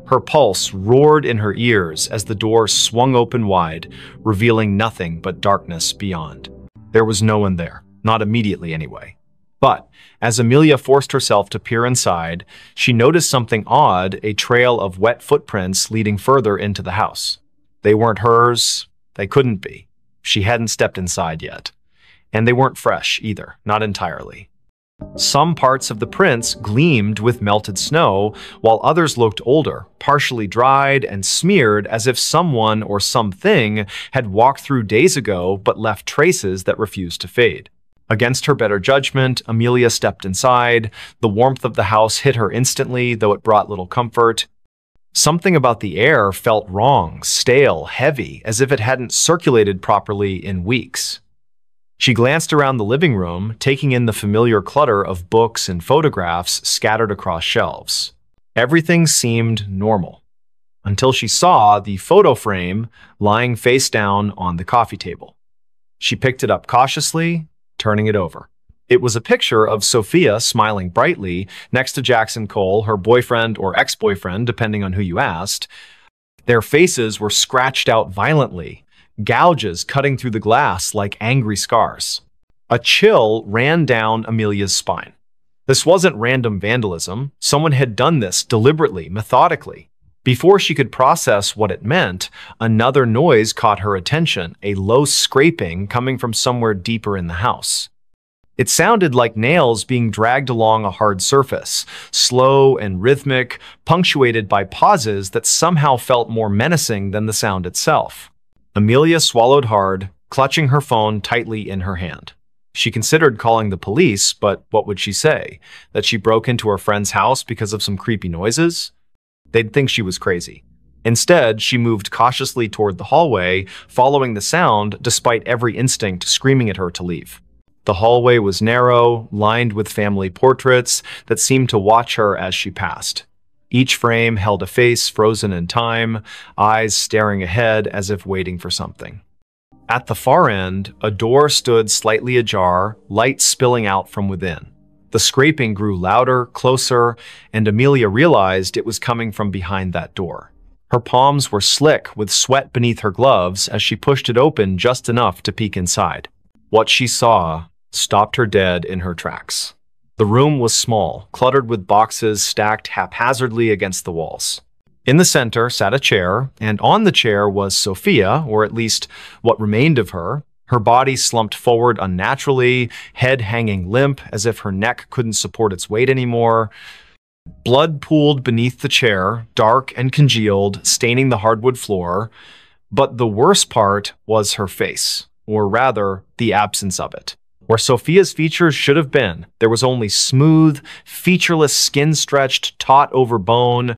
Her pulse roared in her ears as the door swung open wide, revealing nothing but darkness beyond. There was no one there, not immediately anyway. But as Amelia forced herself to peer inside, she noticed something odd, a trail of wet footprints leading further into the house. They weren't hers. They couldn't be. She hadn't stepped inside yet. And they weren't fresh either, not entirely. Some parts of the prints gleamed with melted snow, while others looked older, partially dried and smeared as if someone or something had walked through days ago but left traces that refused to fade. Against her better judgment, Amelia stepped inside. The warmth of the house hit her instantly, though it brought little comfort. Something about the air felt wrong, stale, heavy, as if it hadn't circulated properly in weeks. She glanced around the living room, taking in the familiar clutter of books and photographs scattered across shelves. Everything seemed normal, until she saw the photo frame lying face down on the coffee table. She picked it up cautiously, turning it over. It was a picture of Sophia smiling brightly next to Jackson Cole, her boyfriend or ex-boyfriend, depending on who you asked. Their faces were scratched out violently, gouges cutting through the glass like angry scars. A chill ran down Amelia's spine. This wasn't random vandalism. Someone had done this deliberately, methodically. Before she could process what it meant, another noise caught her attention, a low scraping coming from somewhere deeper in the house. It sounded like nails being dragged along a hard surface, slow and rhythmic, punctuated by pauses that somehow felt more menacing than the sound itself. Amelia swallowed hard, clutching her phone tightly in her hand. She considered calling the police, but what would she say? That she broke into her friend's house because of some creepy noises? They'd think she was crazy. Instead, she moved cautiously toward the hallway, following the sound despite every instinct screaming at her to leave. The hallway was narrow, lined with family portraits that seemed to watch her as she passed. Each frame held a face frozen in time, eyes staring ahead as if waiting for something. At the far end, a door stood slightly ajar, light spilling out from within. The scraping grew louder, closer, and Amelia realized it was coming from behind that door. Her palms were slick with sweat beneath her gloves as she pushed it open just enough to peek inside. What she saw stopped her dead in her tracks. The room was small, cluttered with boxes stacked haphazardly against the walls. In the center sat a chair, and on the chair was Sophia, or at least what remained of her. Her body slumped forward unnaturally, head hanging limp as if her neck couldn't support its weight anymore. Blood pooled beneath the chair, dark and congealed, staining the hardwood floor. But the worst part was her face, or rather, the absence of it. Where Sophia's features should have been, there was only smooth, featureless skin stretched taut over bone,